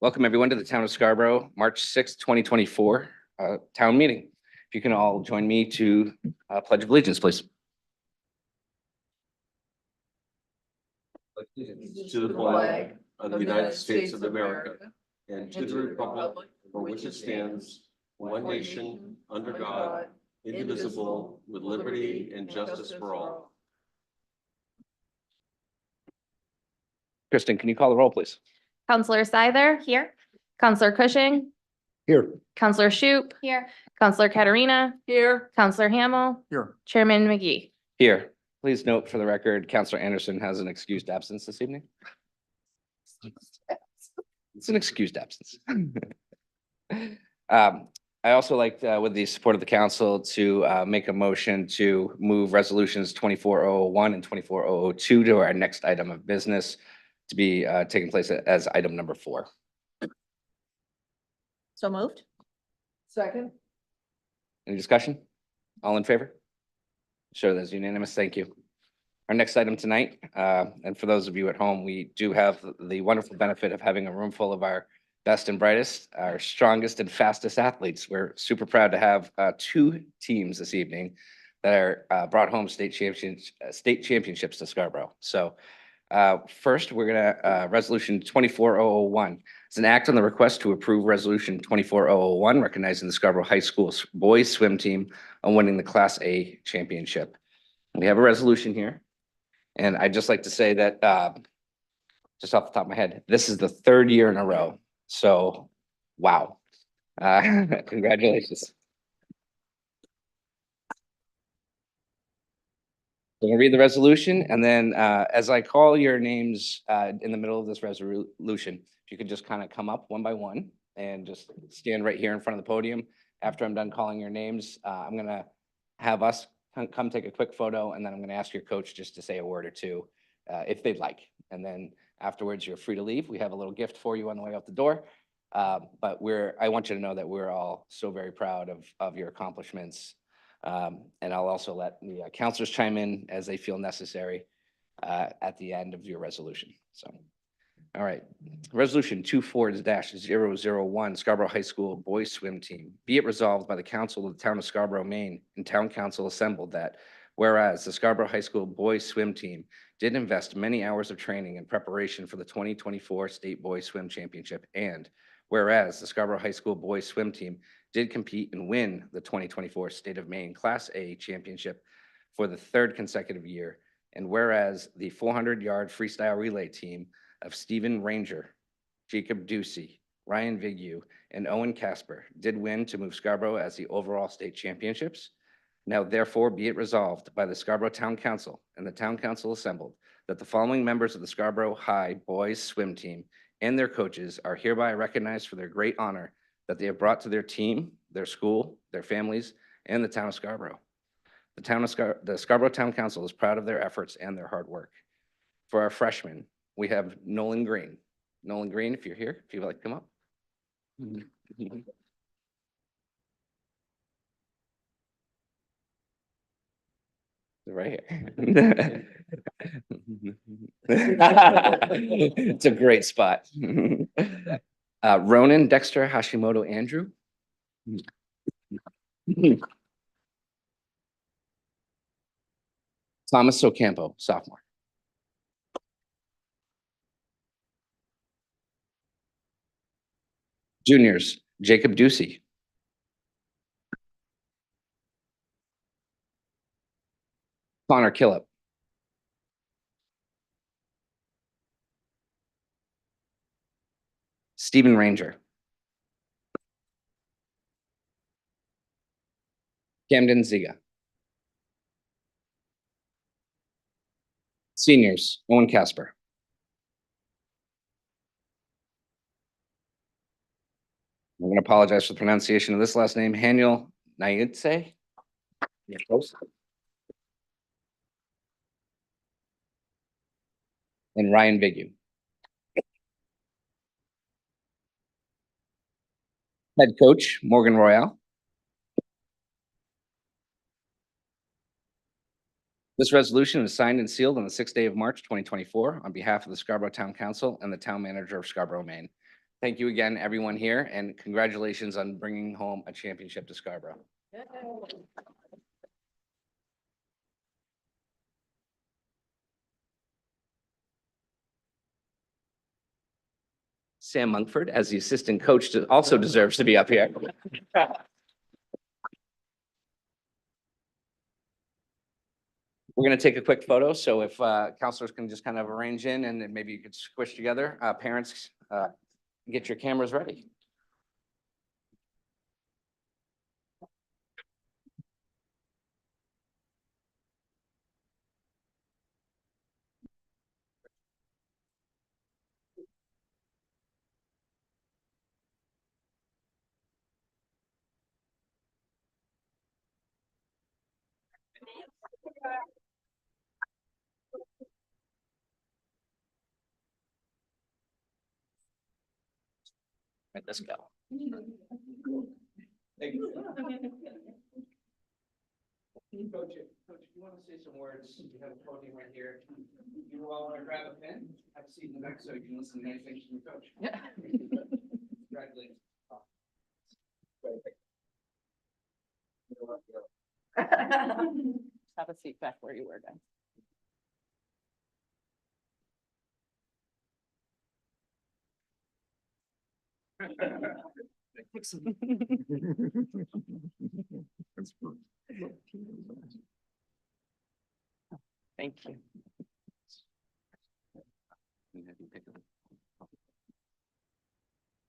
S1: Welcome everyone to the Town of Scarborough, March sixth, 2024, town meeting. If you can all join me to pledge of allegiance, please.
S4: To the flag of the United States of America and to the republic for which it stands, one nation, under God, indivisible, with liberty and justice for all.
S1: Kristen, can you call the roll, please?
S9: Counselor Seither? Here. Counselor Cushing?
S3: Here.
S9: Counselor Shoup?
S7: Here.
S9: Counselor Katarina?
S6: Here.
S9: Counselor Hamel?
S2: Here.
S9: Chairman McGee?
S1: Here. Please note for the record, Counselor Anderson has an excused absence this evening. It's an excused absence. I also like, with the support of the council, to make a motion to move resolutions 24001 and 24002 to our next item of business to be taking place as item number 4.
S5: So moved?
S6: Second?
S1: Any discussion? All in favor? Sure, that's unanimous. Thank you. Our next item tonight, and for those of you at home, we do have the wonderful benefit of having a room full of our best and brightest, our strongest and fastest athletes. We're super proud to have 2 teams this evening that are brought home state championships to Scarborough. So first, we're gonna resolution 24001. It's an act on the request to approve resolution 24001, recognizing the Scarborough High School boys swim team on winning the Class A championship. We have a resolution here. And I'd just like to say that, just off the top of my head, this is the 3rd year in a row. So, wow. Congratulations. I'm gonna read the resolution, and then as I call your names in the middle of this resolution, if you could just kind of come up one by one and just stand right here in front of the podium. After I'm done calling your names, I'm gonna have us come take a quick photo, and then I'm gonna ask your coach just to say a word or two if they'd like. And then afterwards, you're free to leave. We have a little gift for you on the way out the door. But I want you to know that we're all so very proud of your accomplishments. And I'll also let the counselors chime in as they feel necessary at the end of your resolution. So, all right. Resolution 24-001, Scarborough High School Boys Swim Team. Be it resolved by the Council of the Town of Scarborough, Maine, and Town Council assembled that, whereas the Scarborough High School Boys Swim Team did invest many hours of training in preparation for the 2024 State Boys Swim Championship, and whereas the Scarborough High School Boys Swim Team did compete and win the 2024 State of Maine Class A Championship for the 3rd consecutive year, and whereas the 400-yard freestyle relay team of Stephen Ranger, Jacob Ducey, Ryan Vigu, and Owen Casper did win to move Scarborough as the overall state championships. Now therefore be it resolved by the Scarborough Town Council and the Town Council assembled that the following members of the Scarborough High Boys Swim Team and their coaches are hereby recognized for their great honor that they have brought to their team, their school, their families, and the town of Scarborough. The Scarborough Town Council is proud of their efforts and their hard work. For our freshmen, we have Nolan Green. Nolan Green, if you're here, if you'd like to come up. Right here. It's a great spot. Ronan Dexter Hashimoto Andrew. Thomas Ocampo, sophomore. Juniors, Jacob Ducey. Connor Killip. Stephen Ranger. Camden Ziga. Seniors, Owen Casper. I'm going to apologize for the pronunciation of this last name, Haniel Nayidse. Yeah, close. And Ryan Vigu. Head coach, Morgan Royale. This resolution is signed and sealed on the 6th day of March, 2024 on behalf of the Scarborough Town Council and the Town Manager of Scarborough, Maine. Thank you again, everyone here, and congratulations on bringing home a championship to Scarborough. Sam Monkford, as the assistant coach, also deserves to be up here. We're going to take a quick photo, so if counselors can just kind of arrange in and then maybe you could squish together. Parents, get your cameras ready. Right, let's go. Coach, you want to say some words? You have a podium right here. You all want to grab a pen, have a seat in the back so you can listen to nice things from the coach. Congratulations.
S10: Have a seat back where you were, guys. Thank you.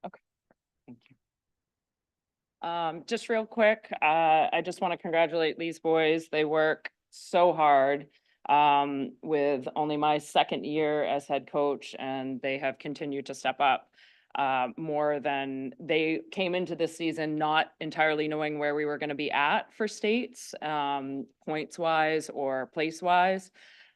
S10: Okay, thank you. Just real quick, I just want to congratulate these boys. They work so hard with only my second year as head coach, and they have continued to step up more than they came into this season, not entirely knowing where we were going to be at for states, points wise or place wise.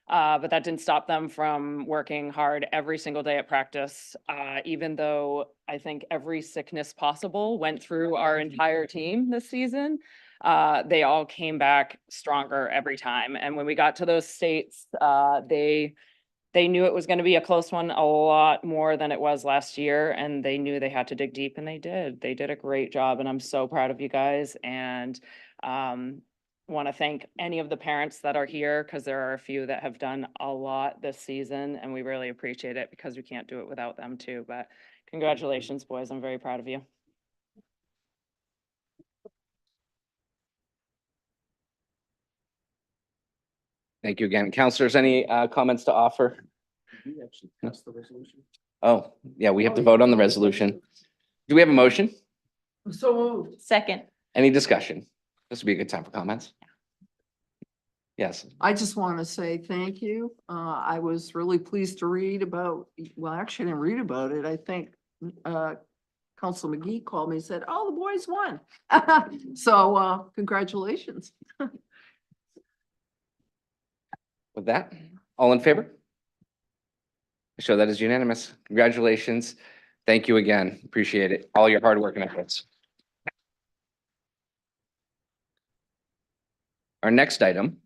S10: But that didn't stop them from working hard every single day at practice, even though I think every sickness possible went through our entire team this season. They all came back stronger every time. And when we got to those states, they knew it was going to be a close one, a lot more than it was last year. And they knew they had to dig deep, and they did. They did a great job, and I'm so proud of you guys. And want to thank any of the parents that are here, because there are a few that have done a lot this season, and we really appreciate it because we can't do it without them too. But congratulations, boys. I'm very proud of you.
S1: Thank you again. Counselors, any comments to offer? Oh, yeah, we have to vote on the resolution. Do we have a motion?
S6: So moved.
S5: Second.
S1: Any discussion? This would be a good time for comments. Yes.
S6: I just want to say thank you. I was really pleased to read about, well, actually I didn't read about it. I think Council McGee called me and said, oh, the boys won. So congratulations.
S1: With that, all in favor? I show that is unanimous. Congratulations. Thank you again. Appreciate it. All your hard work and efforts. Our next item,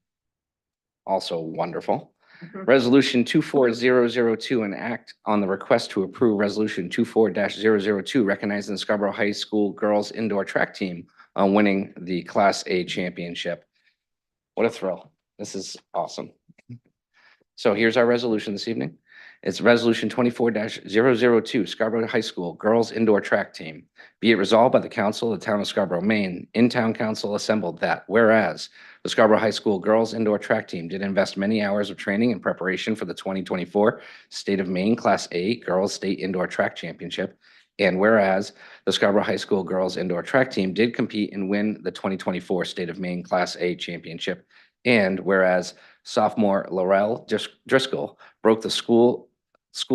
S1: also wonderful. Resolution 24002, an act on the request to approve Resolution 24-002, recognizing the Scarborough High School girls indoor track team on winning the Class A championship. What a thrill. This is awesome. So here's our resolution this evening. It's Resolution 24-002, Scarborough High School Girls Indoor Track Team. Be it resolved by the Council of the Town of Scarborough, Maine, in-town council assembled that, whereas the Scarborough High School Girls Indoor Track Team did invest many hours of training in preparation for the 2024 State of Maine Class A Girls State Indoor Track Championship. And whereas the Scarborough High School Girls Indoor Track Team did compete and win the 2024 State of Maine Class A Championship. And whereas sophomore Laurel Driscoll broke the school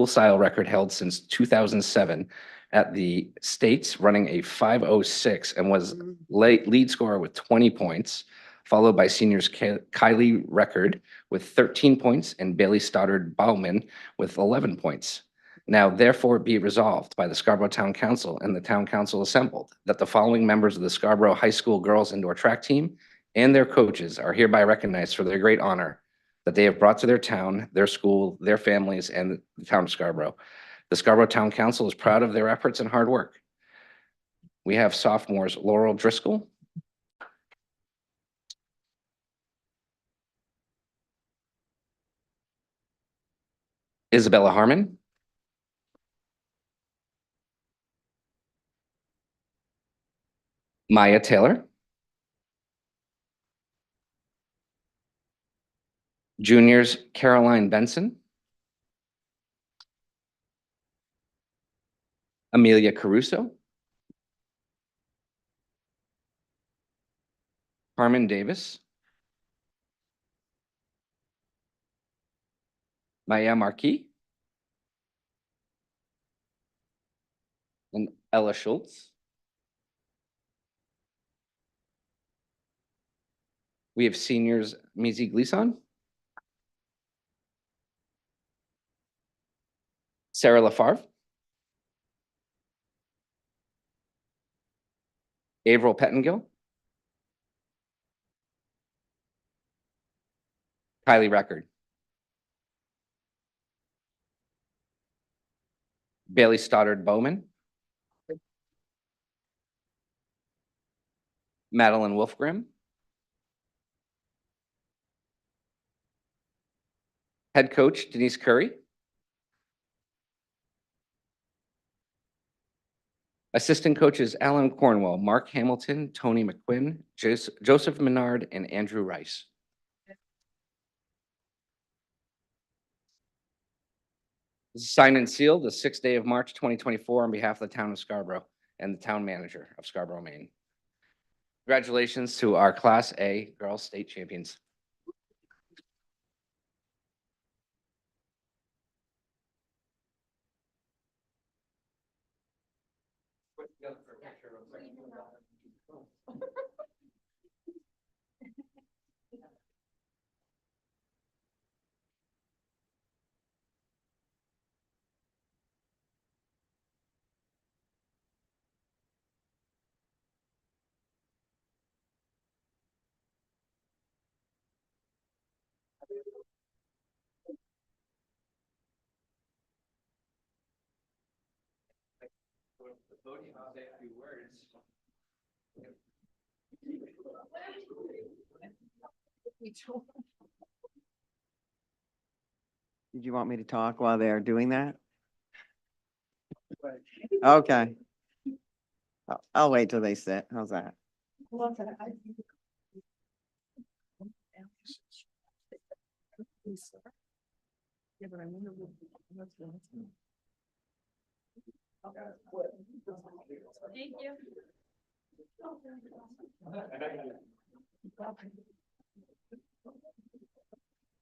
S1: style record held since 2007 at the States, running a 5:06, and was lead scorer with 20 points, followed by seniors Kylie Record with 13 points and Bailey Stoddard Bauman with 11 points. Now therefore be resolved by the Scarborough Town Council and the Town Council assembled that the following members of the Scarborough High School Girls Indoor Track Team and their coaches are hereby recognized for their great honor that they have brought to their town, their school, their families, and the town of Scarborough. The Scarborough Town Council is proud of their efforts and hard work. We have sophomores Laurel Driscoll, Isabella Harmon, Maya Taylor, juniors Caroline Benson, Amelia Caruso, Carmen Davis, Maya Marquis, and Ella Schultz. We have seniors Maisie Gleason, Sarah LaFarve, Avril Pettingill, Kylie Record, Bailey Stoddard Bowman, Madeline Wolfgram, head coach Denise Curry, assistant coaches Alan Cornwell, Mark Hamilton, Tony McQuinn, Joseph Menard, and Andrew Rice. This is signed and sealed the 6th day of March, 2024 on behalf of the town of Scarborough and the town manager of Scarborough, Maine. Congratulations to our Class A girls state champions.
S11: Did you want me to talk while they're doing that? Okay. I'll wait till they sit. How's that?
S5: Thank you.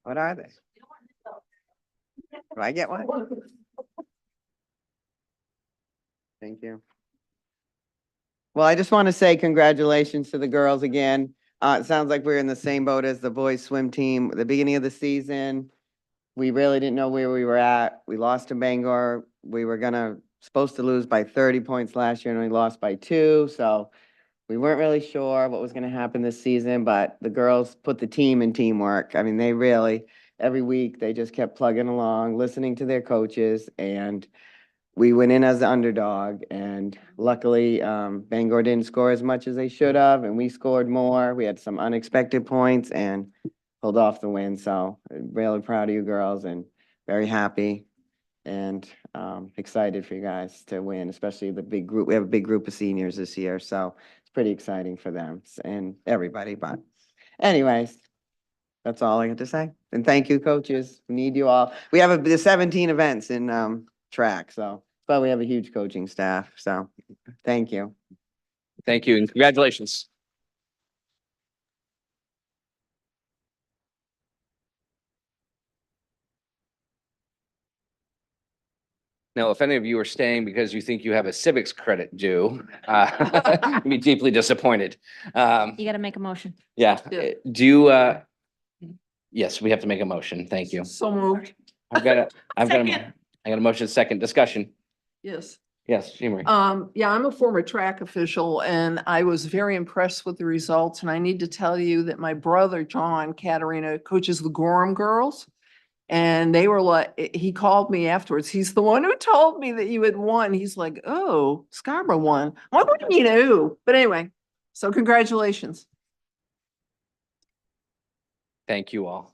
S11: What are they? Do I get one? Thank you. Well, I just want to say congratulations to the girls again. It sounds like we're in the same boat as the boys swim team. At the beginning of the season, we really didn't know where we were at. We lost to Bangor. We were supposed to lose by 30 points last year and we lost by 2. So we weren't really sure what was going to happen this season, but the girls put the team in teamwork. I mean, they really, every week, they just kept plugging along, listening to their coaches, and we went in as the underdog. And luckily, Bangor didn't score as much as they should have, and we scored more. We had some unexpected points and pulled off the win. So really proud of you girls and very happy and excited for you guys to win, especially the big group. We have a big group of seniors this year, so it's pretty exciting for them and everybody. But anyways, that's all I got to say. And thank you, coaches. We need you all. We have the 17 events in track, but we have a huge coaching staff. So thank you.
S1: Thank you and congratulations. Now, if any of you are staying because you think you have a civics credit due, you'd be deeply disappointed.
S5: You gotta make a motion.
S1: Yeah,
S6: Yeah.
S1: do you, yes, we have to make a motion. Thank you.
S6: So moved.
S1: I've got a,
S5: Second.
S1: I got a motion, second discussion.
S6: Yes.
S1: Yes, Jean Marie.
S6: Yeah, I'm a former track official and I was very impressed with the results. And I need to tell you that my brother, John Katarina, coaches the Gorham girls. And they were like, he called me afterwards. He's the one who told me that you had won. He's like, oh, Scarborough won. I'm like, what do you mean, ooh? But anyway, so congratulations.
S1: Thank you all.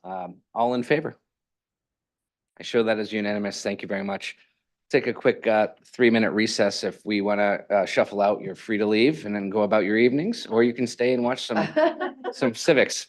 S1: All in favor? I show that as unanimous. Thank you very much. Take a quick 3-minute recess. If we want to shuffle out, you're free to leave and then go about your evenings, or you can stay and watch some civics.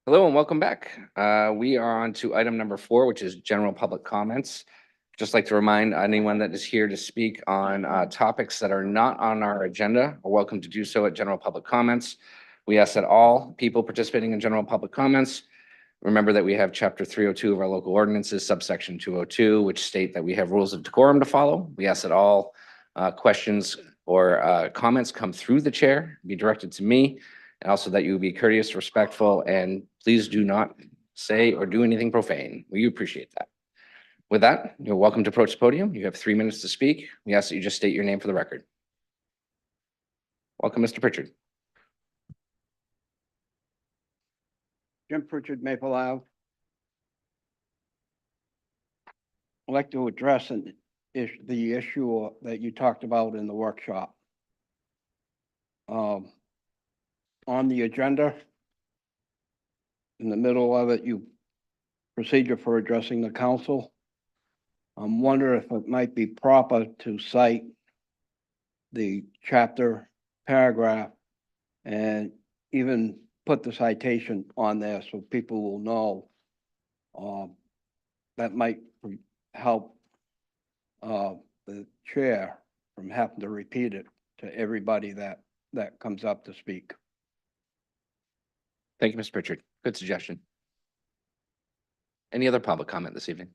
S1: Hello and welcome back. We are on to item number 4, which is general public comments. Just like to remind anyone that is here to speak on topics that are not on our agenda are welcome to do so at general public comments. We ask that all people participating in general public comments remember that we have chapter 302 of our local ordinances, subsection 202, which state that we have rules of decorum to follow. We ask that all questions or comments come through the chair, be directed to me, and also that you be courteous, respectful, and please do not say or do anything profane. We appreciate that. With that, you're welcome to approach the podium. You have 3 minutes to speak. We ask that you just state your name for the record. Welcome, Mr. Pritchard.
S12: Jim Pritchard, Maple Ave. I'd like to address the issue that you talked about in the workshop. On the agenda, in the middle of it, you procedure for addressing the council. I'm wondering if it might be proper to cite the chapter, paragraph, and even put the citation on there so people will know. That might help the chair from having to repeat it to everybody that comes up to speak.
S1: Thank you, Mr. Pritchard. Good suggestion. Any other public comment this evening?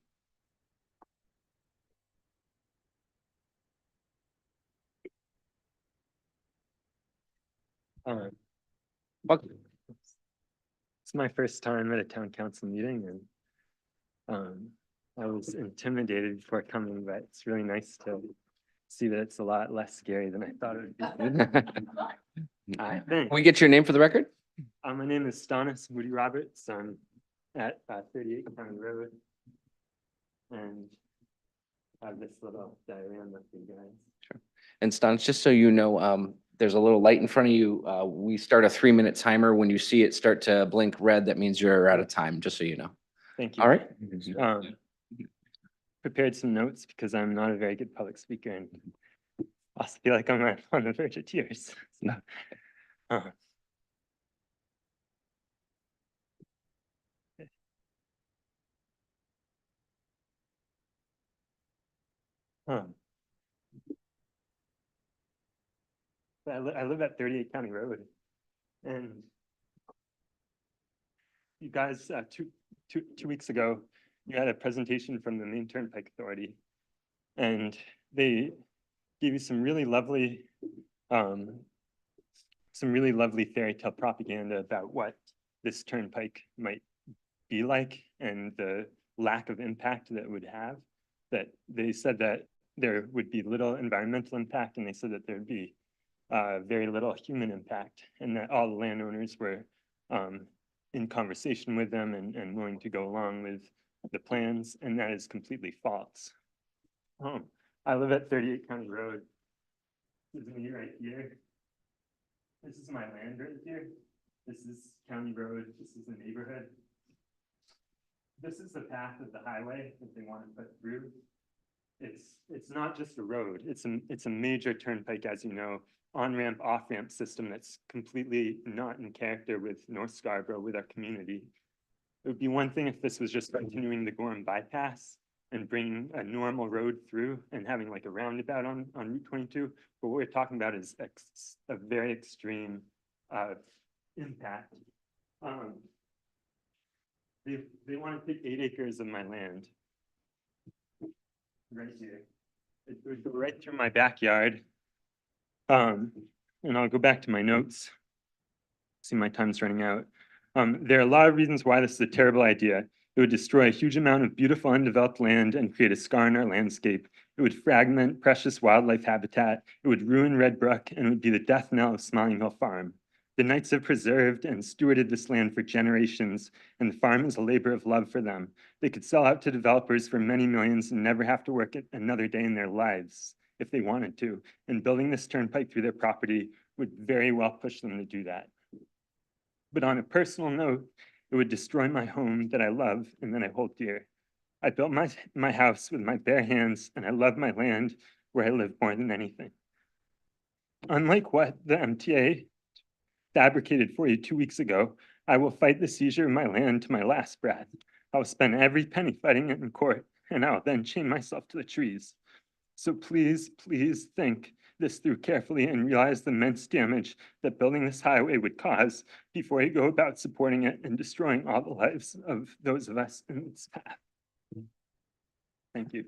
S1: Welcome.
S13: It's my first time at a town council meeting and I was intimidated before coming, but it's really nice to see that it's a lot less scary than I thought it would be. I think.
S1: Can we get your name for the record?
S13: My name is Stonis Moody Roberts. I'm at 38 County Road. And I have this little diagram for you guys.
S1: Sure. And Stan, just so you know, there's a little light in front of you. We start a 3-minute timer. When you see it start to blink red, that means you're out of time, just so you know.
S13: Thank you.
S1: All right.
S13: Prepared some notes because I'm not a very good public speaker and also feel like I'm on the verge of tears. So, I live at 38 County Road, and you guys, two weeks ago, you had a presentation from the Maine Turnpike Authority, And they gave you some really lovely fairy tale propaganda about what this turnpike might be like and the lack of impact that it would have. That they said that there would be little environmental impact, and they said that there'd be very little human impact, and that all the landowners were in conversation with them and willing to go along with the plans, and that is completely false. I live at 38 County Road. This is me right here. This is my land right here. This is County Road. This is the neighborhood. This is the path of the highway that they want to put through. It's not just a road. It's a major turnpike, as you know, on-ramp, off-ramp system that's completely not in character with North Scarborough, with our community. It would be one thing if this was just continuing the Gorham bypass and bringing a normal road through and having like a roundabout on Route 22. But what we're talking about is a very extreme impact. They want to take 8 acres of my land right here. It would go right through my backyard. And I'll go back to my notes. See, my time's running out. There are a lot of reasons why this is a terrible idea. It would destroy a huge amount of beautiful undeveloped land and create a scar in our landscape. It would fragment precious wildlife habitat. It would ruin Red Brook, and it would be the death knell of Smiling Hill Farm. The Knights have preserved and stewarded this land for generations, and the farm is a labor of love for them. They could sell out to developers for many millions and never have to work another day in their lives if they wanted to. And building this turnpike through their property would very well push them to do that. But on a personal note, it would destroy my home that I love and that I hold dear. I built my house with my bare hands, and I love my land where I live more than anything. Unlike what the MTA fabricated for you 2 weeks ago, I will fight the seizure of my land to my last breath. I will spend every penny fighting it in court, and I will then chain myself to the trees. So please, please think this through carefully and realize the immense damage that building this highway would cause before you go about supporting it and destroying all the lives of those of us in its path. Thank you.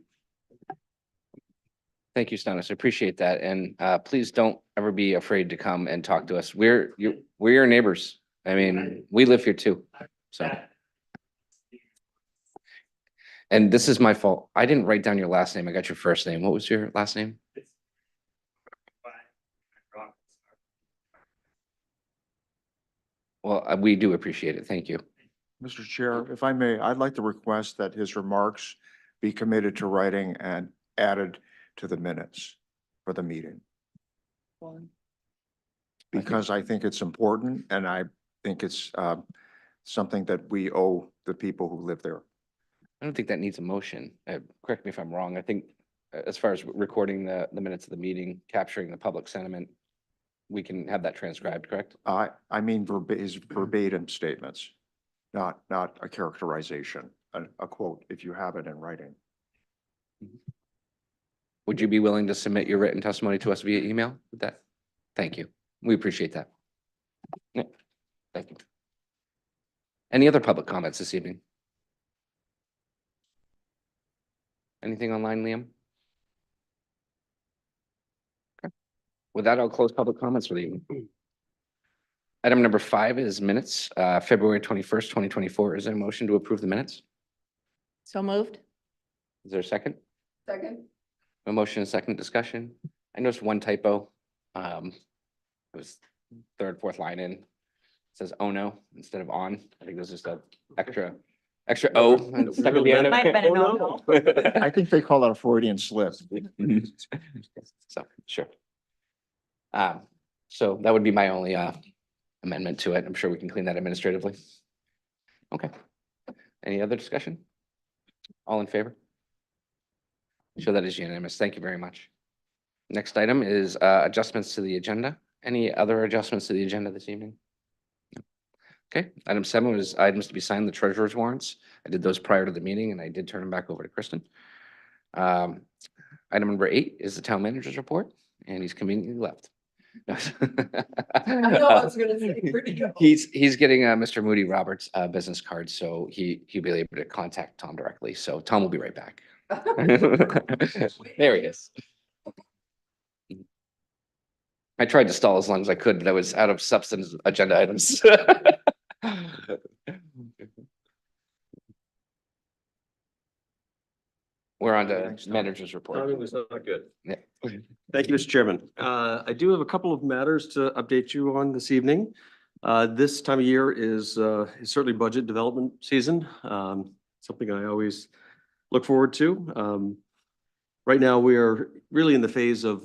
S1: Thank you, Stanis. I appreciate that. And please don't ever be afraid to come and talk to us. We're your neighbors. I mean, we live here too. So. And this is my fault. I didn't write down your last name. I got your first name. What was your last name? Well, we do appreciate it. Thank you.
S2: Mr. Chair, if I may, I'd like to request that his remarks be committed to writing and added to the minutes for the meeting. Because I think it's important, and I think it's something that we owe the people who live there.
S1: I don't think that needs a motion. Correct me if I'm wrong. I think as far as recording the minutes of the meeting, capturing the public sentiment, we can have that transcribed, correct?
S2: I mean his verbatim statements, not a characterization, a quote, if you have it in writing.
S1: Would you be willing to submit your written testimony to us via email with that? Thank you. We appreciate that. Yeah, thank you. Any other public comments this evening? Anything online, Liam? Okay. With that, I'll close public comments for the evening. Item number 5 is minutes, February 21st, 2024. Is there a motion to approve the minutes?
S5: So moved.
S1: Is there a second?
S6: Second.
S1: A motion and second discussion. I noticed one typo. It was third, fourth line in. It says oh no instead of on. I think there's just a extra O stuck at the end of
S5: Might have been a
S1: it.
S5: no-no.
S2: I think they call that a Freudian slip.
S1: So, sure. So that would be my only amendment to it. I'm sure we can clean that administratively. Okay. Any other discussion? All in favor? Show that is unanimous. Thank you very much. Next item is adjustments to the agenda. Any other adjustments to the agenda this evening? No. Okay, item 7 was items to be signed, the treasurer's warrants. I did those prior to the meeting and I did turn them back over to Kristen. Item number 8 is the town manager's report, and he's conveniently left.
S6: I know, I was gonna say, where'd he go?
S1: He's getting Mr. Moody Roberts' business card, so he'll be able to contact Tom directly. So Tom will be right back. There he is. I tried to stall as long as I could, but I was out of substance agenda items. We're on to
S2: Thanks, Tom.
S1: manager's report.
S4: Timing was not good.
S1: Yeah.
S4: Thank you, Mr. Chairman. I do have a couple of matters to update you on this evening. This time of year is certainly budget development season, something I always look forward to. Right now, we are really in the phase of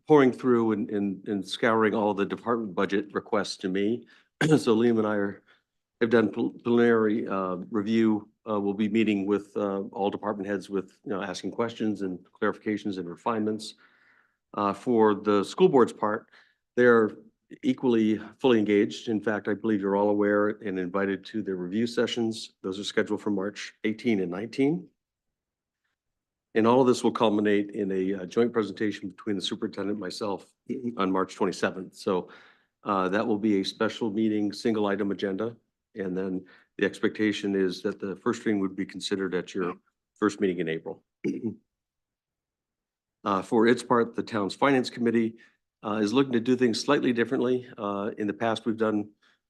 S4: pouring through and scouring all the department budget requests to me. So Liam and I have done preliminary review. We'll be meeting with all department heads with, asking questions and clarifications and refinements. For the school board's part, they're equally fully engaged. In fact, I believe you're all aware and invited to their review sessions. Those are scheduled for March 18 and 19. And all of this will culminate in a joint presentation between the superintendent and myself on March 27th. So that will be a special meeting, single item agenda. And then the expectation is that the first reading would be considered at your first meeting in April. For its part, the town's finance committee is looking to do things slightly differently. In the past, we've done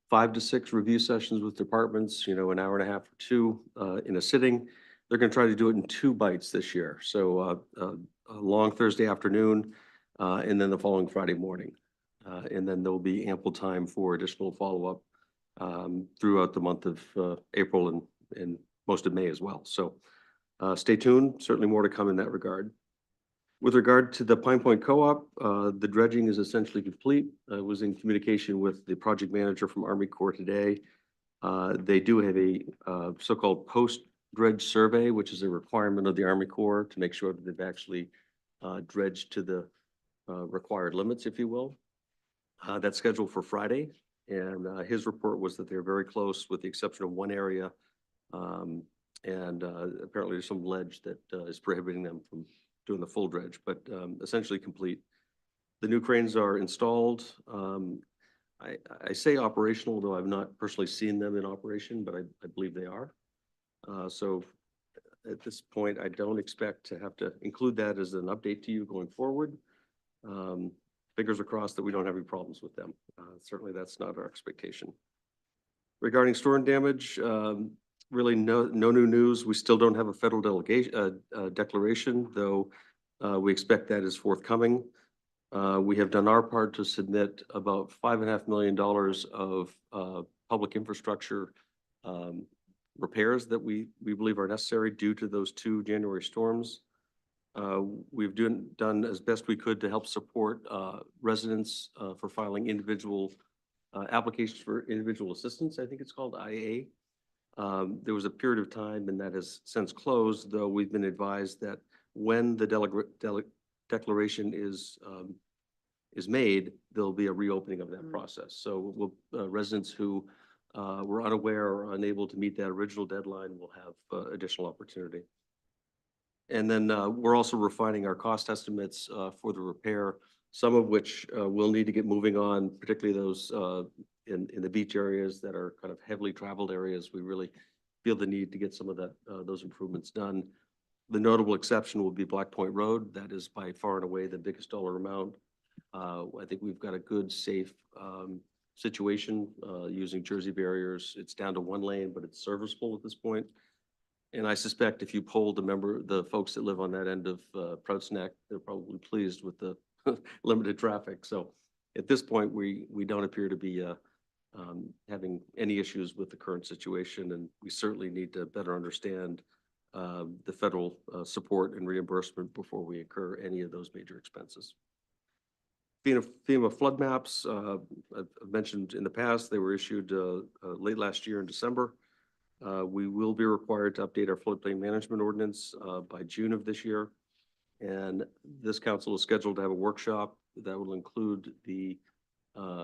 S4: 5 to 6 review sessions with departments, an hour and a half or 2 in a sitting. They're going to try to do it in 2 bites this year. So a long Thursday afternoon and then the following Friday morning. And then there'll be ample time for additional follow-up throughout the month of April and most of May as well. So stay tuned. Certainly more to come in that regard. With regard to the Pine Point Co-op, the dredging is essentially complete. I was in communication with the project manager from Army Corps today. They do have a so-called post-dredge survey, which is a requirement of the Army Corps to make sure that they've actually dredged to the required limits, if you will. That's scheduled for Friday. And his report was that they're very close with the exception of one area. And apparently there's some ledge that is prohibiting them from doing the full dredge, but essentially complete. The new cranes are installed. I say operational, though I've not personally seen them in operation, but I believe they are. So at this point, I don't expect to have to include that as an update to you going forward. Fingers are crossed that we don't have any problems with them. Certainly that's not our expectation. Regarding storm damage, really no new news. We still don't have a federal declaration, though we expect that is forthcoming. We have done our part to submit about $5.5 million of public infrastructure repairs that we believe are necessary due to those 2 January storms. We've done as best we could to help support residents for filing individual applications for individual assistance. I think it's called IA. There was a period of time and that has since closed, though we've been advised that when the declaration is made, there'll be a reopening of that process. So residents who were unaware or unable to meet that original deadline will have additional opportunity. And then we're also refining our cost estimates for the repair, some of which we'll need to get moving on, particularly those in the beach areas that are kind of heavily traveled areas. We really feel the need to get some of that those improvements done. The notable exception will be Black Point Road. That is by far and away the biggest dollar amount. I think we've got a good, safe situation using Jersey barriers. It's down to 1 lane, but it's serviceable at this point. And I suspect if you polled the folks that live on that end of Prouts Neck, they're probably pleased with the limited traffic. So at this point, we don't appear to be having any issues with the current situation, and we certainly need to better understand the federal support and reimbursement before we incur any of those major expenses. FEMA flood maps, I've mentioned in the past, they were issued late last year in December. We will be required to update our floodplain management ordinance by June of this year. And this council is scheduled to have a workshop that will include the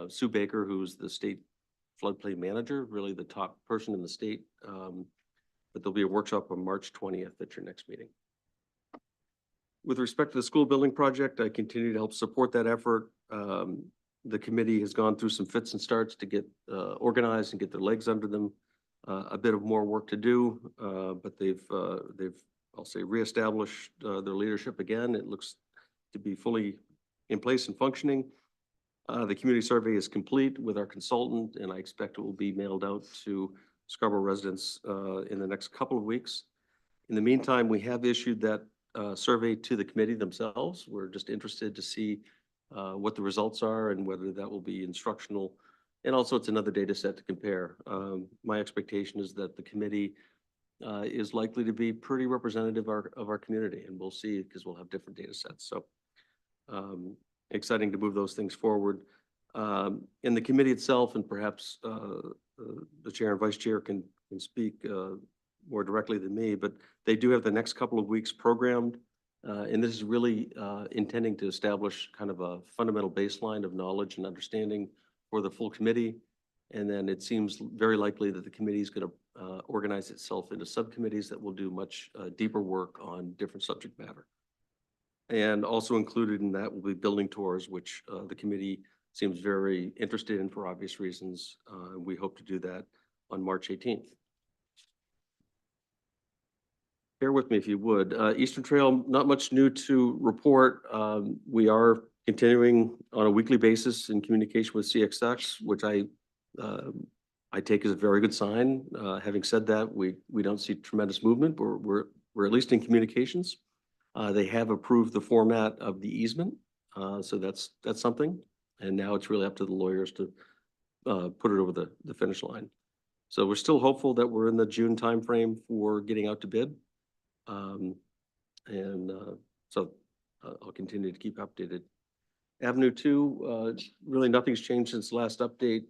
S4: Sue Baker, who's the state floodplain manager, really the top person in the state. But there'll be a workshop on March 20th at your next meeting. With respect to the school building project, I continue to help support that effort. The committee has gone through some fits and starts to get organized and get their legs under them. A bit of more work to do, but they've I'll say, reestablished their leadership again. It looks to be fully in place and functioning. The community survey is complete with our consultant, and I expect it will be mailed out to Scarborough residents in the next couple of weeks. In the meantime, we have issued that survey to the committee themselves. We're just interested to see what the results are and whether that will be instructional. And also, it's another data set to compare. My expectation is that the committee is likely to be pretty representative of our community, and we'll see because we'll have different data sets. So exciting to move those things forward. In the committee itself, and perhaps the chair and vice chair can speak more directly than me, but they do have the next couple of weeks programmed. And this is really intending to establish kind of a fundamental baseline of knowledge and understanding for the full committee. And then it seems very likely that the committee is going to organize itself into subcommittees that will do much deeper work on different subject matter. And also included in that will be building tours, which the committee seems very interested in for obvious reasons. We hope to do that on March 18th. Bear with me if you would. Eastern Trail, not much new to report. We are continuing on a weekly basis in communication with CXX, which I take as a very good sign. Having said that, we don't see tremendous movement. We're at least in communications. They have approved the format of the easement, so that's something. And now it's really up to the lawyers to put it over the finish line. So we're still hopeful that we're in the June timeframe for getting out to bid. So I'll continue to keep updated. Avenue 2, really nothing's changed since the last update.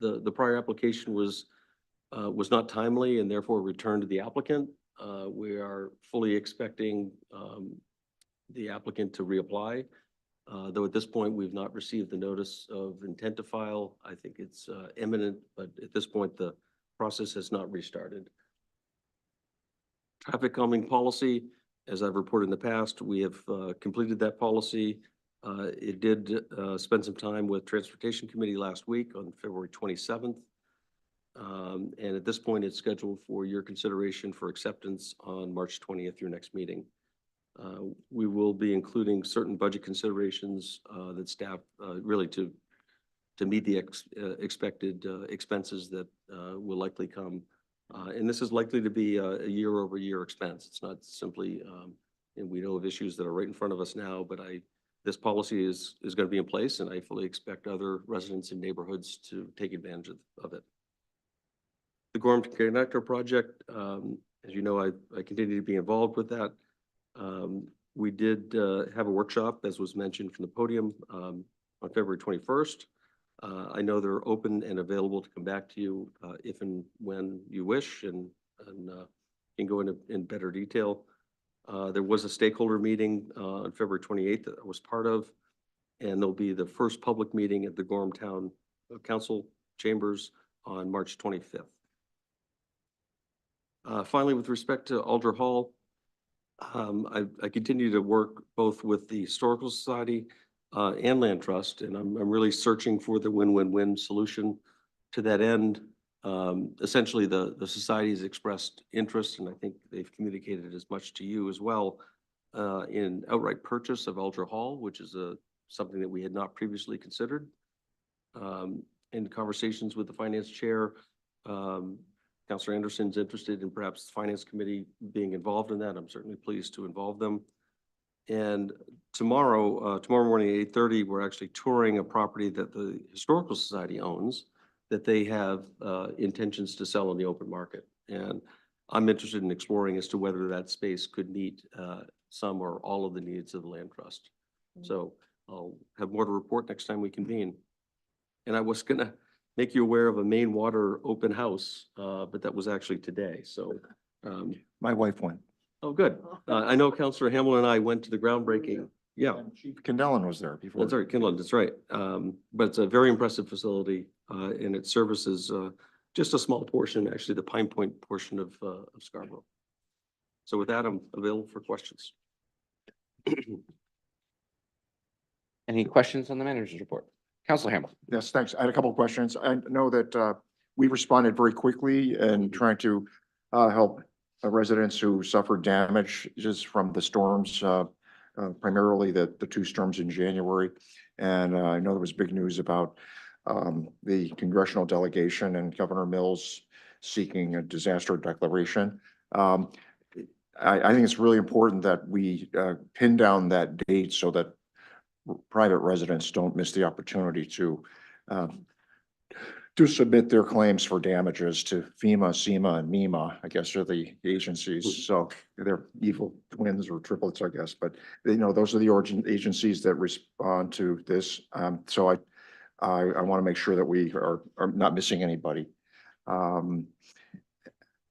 S4: The prior application was not timely and therefore returned to the applicant. We are fully expecting the applicant to reapply, though at this point we've not received the notice of intent to file. I think it's imminent, but at this point the process has not restarted. Traffic calming policy, as I've reported in the past, we have completed that policy. It did spend some time with Transportation Committee last week on February 27th. And at this point, it's scheduled for your consideration for acceptance on March 20th, your next meeting. We will be including certain budget considerations that staff really to meet the expected expenses that will likely come. And this is likely to be a year-over-year expense. It's not simply, and we know of issues that are right in front of us now, but this policy is going to be in place, and I fully expect other residents in neighborhoods to take advantage of it. The Gorham Connector project, as you know, I continue to be involved with that. We did have a workshop, as was mentioned from the podium, on February 21st. I know they're open and available to come back to you if and when you wish, and can go into in better detail. There was a stakeholder meeting on February 28th that I was part of, and there'll be the first public meeting at the Gorham Town Council chambers on March 25th. Finally, with respect to Alder Hall, I continue to work both with the Historical Society and Land Trust, and I'm really searching for the win-win-win solution to that end. Essentially, the society has expressed interest, and I think they've communicated as much to you as well, in outright purchase of Alder Hall, which is something that we had not previously considered. In conversations with the finance chair, Councilor Anderson's interested in perhaps the Finance Committee being involved in that. I'm certainly pleased to involve them. And tomorrow morning at 8:30, we're actually touring a property that the Historical Society owns that they have intentions to sell in the open market. And I'm interested in exploring as to whether that space could meet some or all of the needs of the Land Trust. So I'll have more to report next time we convene. And I was gonna make you aware of a Maine Water open house, but that was actually today. So
S2: My wife went.
S4: oh, good. I know Councilor Hamlin and I went to the groundbreaking. Yeah.
S2: And Chief Kindellan was there before.
S4: That's right, Kinlan, that's right. But it's a very impressive facility, and it services just a small portion, actually the Pine Point portion of Scarborough. So with that, I'm available for questions.
S1: Any questions on the manager's report? Councilor Hamlin.
S2: Yes, thanks. I had a couple of questions. I know that we responded very quickly in trying to help residents who suffered damages from the storms, primarily the two storms in January. And I know there was big news about the congressional delegation and Governor Mills seeking a disaster declaration. I think it's really important that we pin down that date so that private residents don't miss the opportunity to submit their claims for damages to FEMA, SEMA, and MEMA, I guess are the agencies. So they're evil twins or triplets, I guess, but those are the origin agencies that respond to this. So I want to make sure that we are not missing anybody. And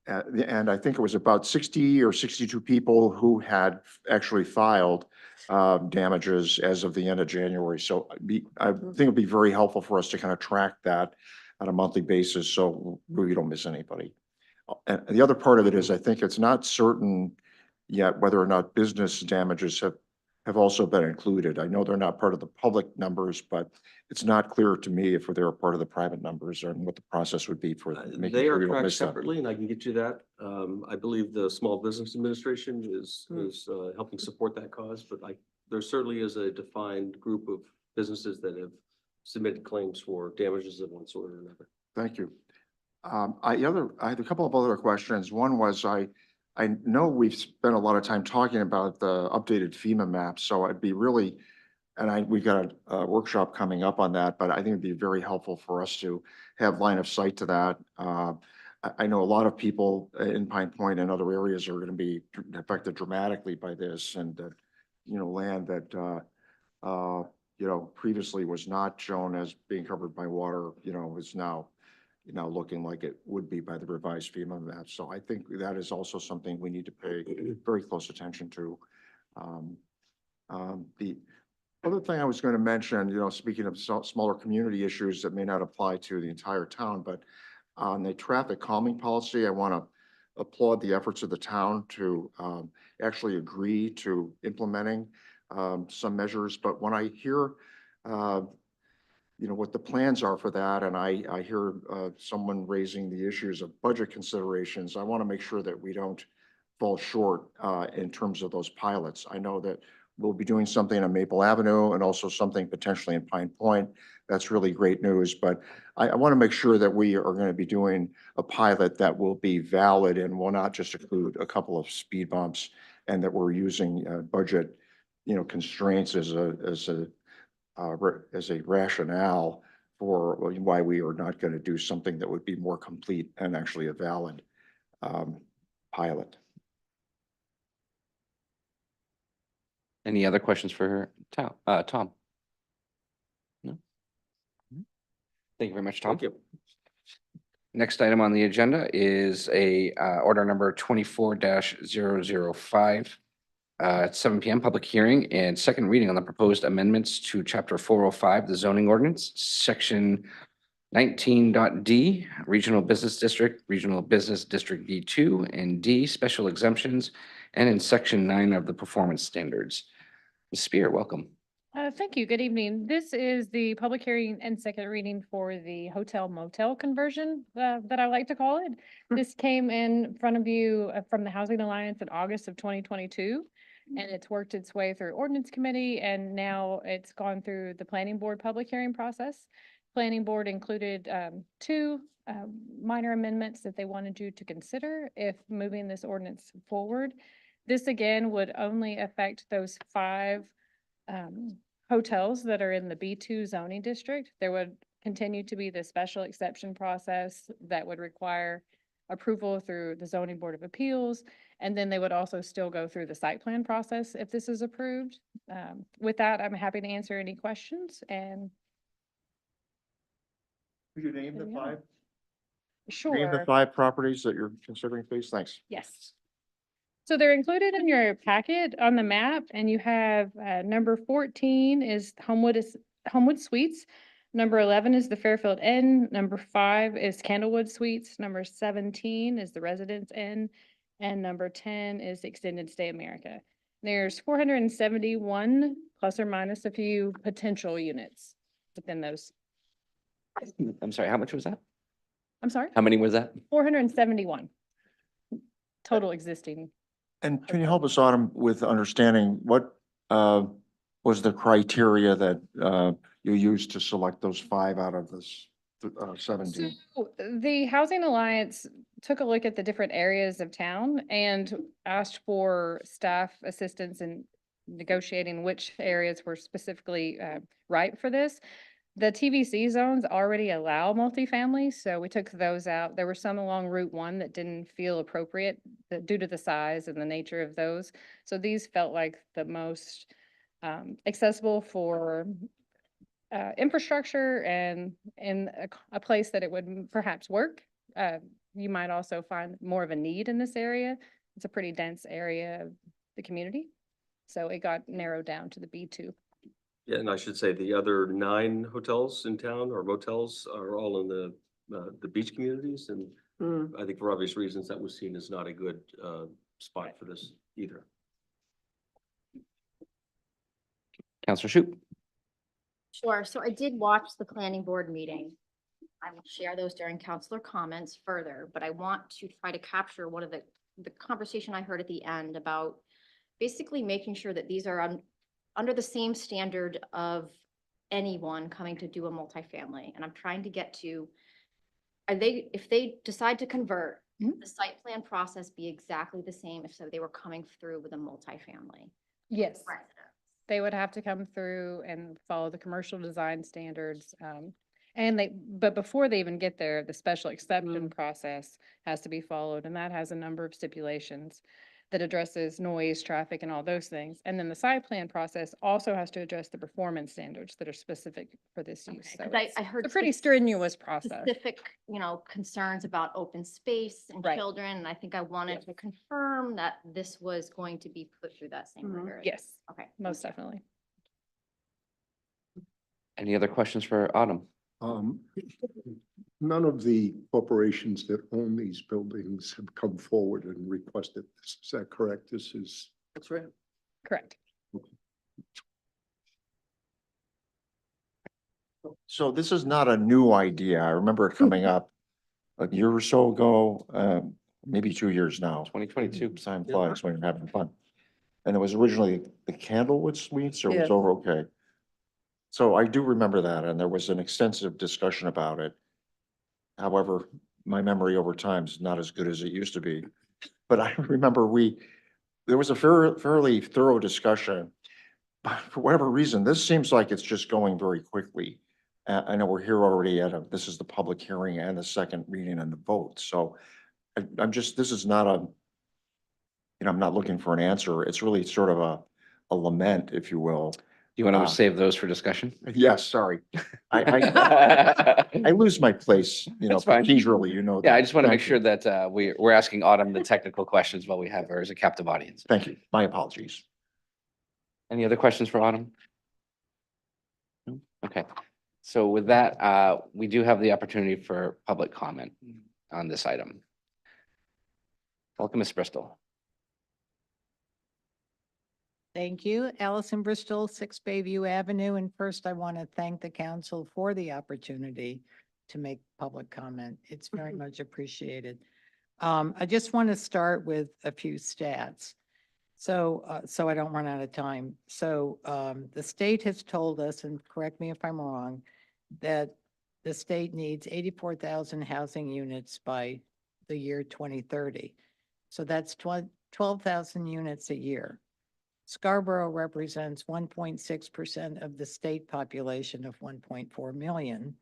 S2: I think it was about 60 or 62 people who had actually filed damages as of the end of January. So I think it'd be very helpful for us to kind of track that on a monthly basis so we don't miss anybody. And the other part of it is I think it's not certain yet whether or not business damages have also been included. I know they're not part of the public numbers, but it's not clear to me if they're a part of the private numbers and what the process would be for making
S4: They
S2: sure
S4: are
S2: we don't
S4: tracked
S2: miss them.
S4: separately, and I can get you that. I believe the Small Business Administration is helping support that cause, but there certainly is a defined group of businesses that have submitted claims for damages of one sort or another.
S2: Thank you. I had a couple of other questions. One was I know we've spent a lot of time talking about the updated FEMA map, so I'd be really, and we've got a workshop coming up on that, but I think it'd be very helpful for us to have line of sight to that. I know a lot of people in Pine Point and other areas are going to be affected dramatically by this, and land that previously was not shown as being covered by water, is now looking like it would be by the revised FEMA map. So I think that is also something we need to pay very close attention to. The other thing I was going to mention, speaking of smaller community issues that may not apply to the entire town, but on the traffic calming policy, I want to applaud the efforts of the town to actually agree to implementing some measures. But when I hear what the plans are for that, and I hear someone raising the issues of budget considerations, I want to make sure that we don't fall short in terms of those pilots. I know that we'll be doing something on Maple Avenue and also something potentially in Pine Point. That's really great news, but I want to make sure that we are going to be doing a pilot that will be valid and will not just include a couple of speed bumps, and that we're using budget constraints as a rationale for why we are not going to do something that would be more complete and actually a valid pilot.
S1: Any other questions for Tom? No? Thank you very much, Tom.
S4: Thank you.
S1: Next item on the agenda is order number 24-005. At 7 p.m., public hearing and second reading on the proposed amendments to Chapter 405, the zoning ordinance, Section 19.d, Regional Business District, Regional Business District B2, and D, Special Exemptions, and in Section 9 of the Performance Standards. Ms. Spear, welcome.
S14: Thank you. Good evening. This is the public hearing and second reading for the hotel motel conversion that I like to call it. This came in front of you from the Housing Alliance in August of 2022. And it's worked its way through ordinance committee, and now it's gone through the planning board public hearing process. Planning board included two minor amendments that they wanted you to consider if moving this ordinance forward. This again would only affect those 5 hotels that are in the B2 zoning district. There would continue to be the special exception process that would require approval through the zoning board of appeals. And then they would also still go through the site plan process if this is approved. With that, I'm happy to answer any questions and.
S2: Could you name the
S14: Yeah.
S2: 5?
S14: Sure.
S2: Name the 5 properties that you're considering, please. Thanks.
S14: Yes. So they're included in your packet on the map, and you have number 14 is Homewood Suites. Number 11 is the Fairfield Inn. Number 5 is Candlewood Suites. Number 17 is the Residence Inn. And number 10 is Extended Stay America. There's 471 plus or minus a few potential units within those.
S1: I'm sorry, how much was that?
S14: I'm sorry,
S1: How many was that?
S14: 471. total existing.
S2: And can you help us, Autumn, with understanding what was the criteria that you used to select those 5 out of this 17?
S14: So the Housing Alliance took a look at the different areas of town and asked for staff assistance in negotiating which areas were specifically ripe for this. The TVC zones already allow multifamily, so we took those out. There were some along Route 1 that didn't feel appropriate due to the size and the nature of those. So these felt like the most accessible for infrastructure and in a place that it would perhaps work. You might also find more of a need in this area. It's a pretty dense area of the community. So it got narrowed down to the B2.
S4: Yeah, and I should say the other 9 hotels in town or motels are all in the beach communities. And I think for obvious reasons that was seen as not a good spot for this either.
S1: Counselor Shoup.
S7: Sure. So I did watch the planning board meeting. I will share those during counselor comments further, but I want to try to capture one of the conversation I heard at the end about basically making sure that these are under the same standard of anyone coming to do a multifamily. And I'm trying to get to, if they decide to convert, the site plan process be exactly the same if so they were coming through with a multifamily
S14: Yes.
S7: residence?
S14: They would have to come through and follow the commercial design standards. But before they even get there, the special exception process has to be followed, and that has a number of stipulations that addresses noise, traffic, and all those things. And then the site plan process also has to address the performance standards that are specific for this use. So
S7: Because
S14: it's
S7: I heard
S14: a pretty strenuous process.
S7: specific, concerns about open space and
S14: Right.
S7: children. And I think I wanted to confirm that this was going to be put through that same rigor.
S14: Yes,
S7: Okay.
S14: most definitely.
S1: Any other questions for Autumn?
S3: None of the corporations that own these buildings have come forward and requested this. Is that correct? This is.
S2: That's right.
S14: Correct.
S2: So this is not a new idea. I remember it coming up a year or so ago, maybe 2 years now.
S1: 2022.
S2: Time flies when you're having fun. And it was originally the Candlewood Suites, or it was
S6: Yes.
S2: over, okay. So I do remember that, and there was an extensive discussion about it. However, my memory over time is not as good as it used to be. But I remember there was a fairly thorough discussion. But for whatever reason, this seems like it's just going very quickly. I know we're here already this is the public hearing and the second reading and the vote. So this is not I'm not looking for an answer. It's really sort of a lament, if you will.
S1: Do you want to save those for discussion?
S2: Yes, sorry. I lose my place,
S1: That's fine.
S2: procedurally,
S1: Yeah, I just want to make
S2: Thank
S1: sure
S2: you.
S1: that we're asking Autumn the technical questions while we have her as a captive audience.
S2: Thank you. My apologies.
S1: Any other questions for Autumn? No? Okay, so with that, we do have the opportunity for public comment on this item. Welcome, Ms. Bristol.
S15: Thank you. Allison Bristol, 6 Bayview Avenue. And first, I want to thank the council for the opportunity to make public comment. It's very much appreciated. I just want to start with a few stats. So I don't run out of time. So the state has told us, and correct me if I'm wrong, that the state needs 84,000 housing units by the year 2030. So that's 12,000 units a year. Scarborough represents 1.6% of the state population of 1.4 million.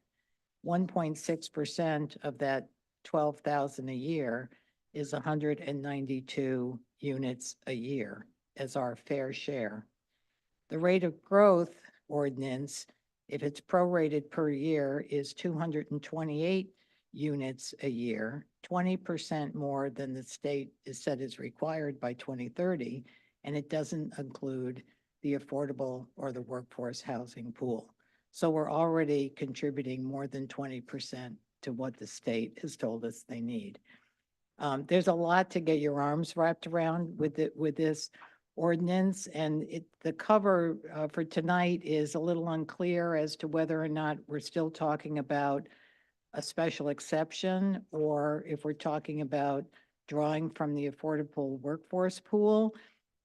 S15: 1.6% of that 12,000 a year is 192 units a year as our fair share. The rate of growth ordinance, if it's prorated per year, is 228 units a year, 20% more than the state is said is required by 2030. And it doesn't include the affordable or the workforce housing pool. So we're already contributing more than 20% to what the state has told us they need. There's a lot to get your arms wrapped around with this ordinance, and the cover for tonight is a little unclear as to whether or not we're still talking about a special exception or if we're talking about drawing from the affordable workforce pool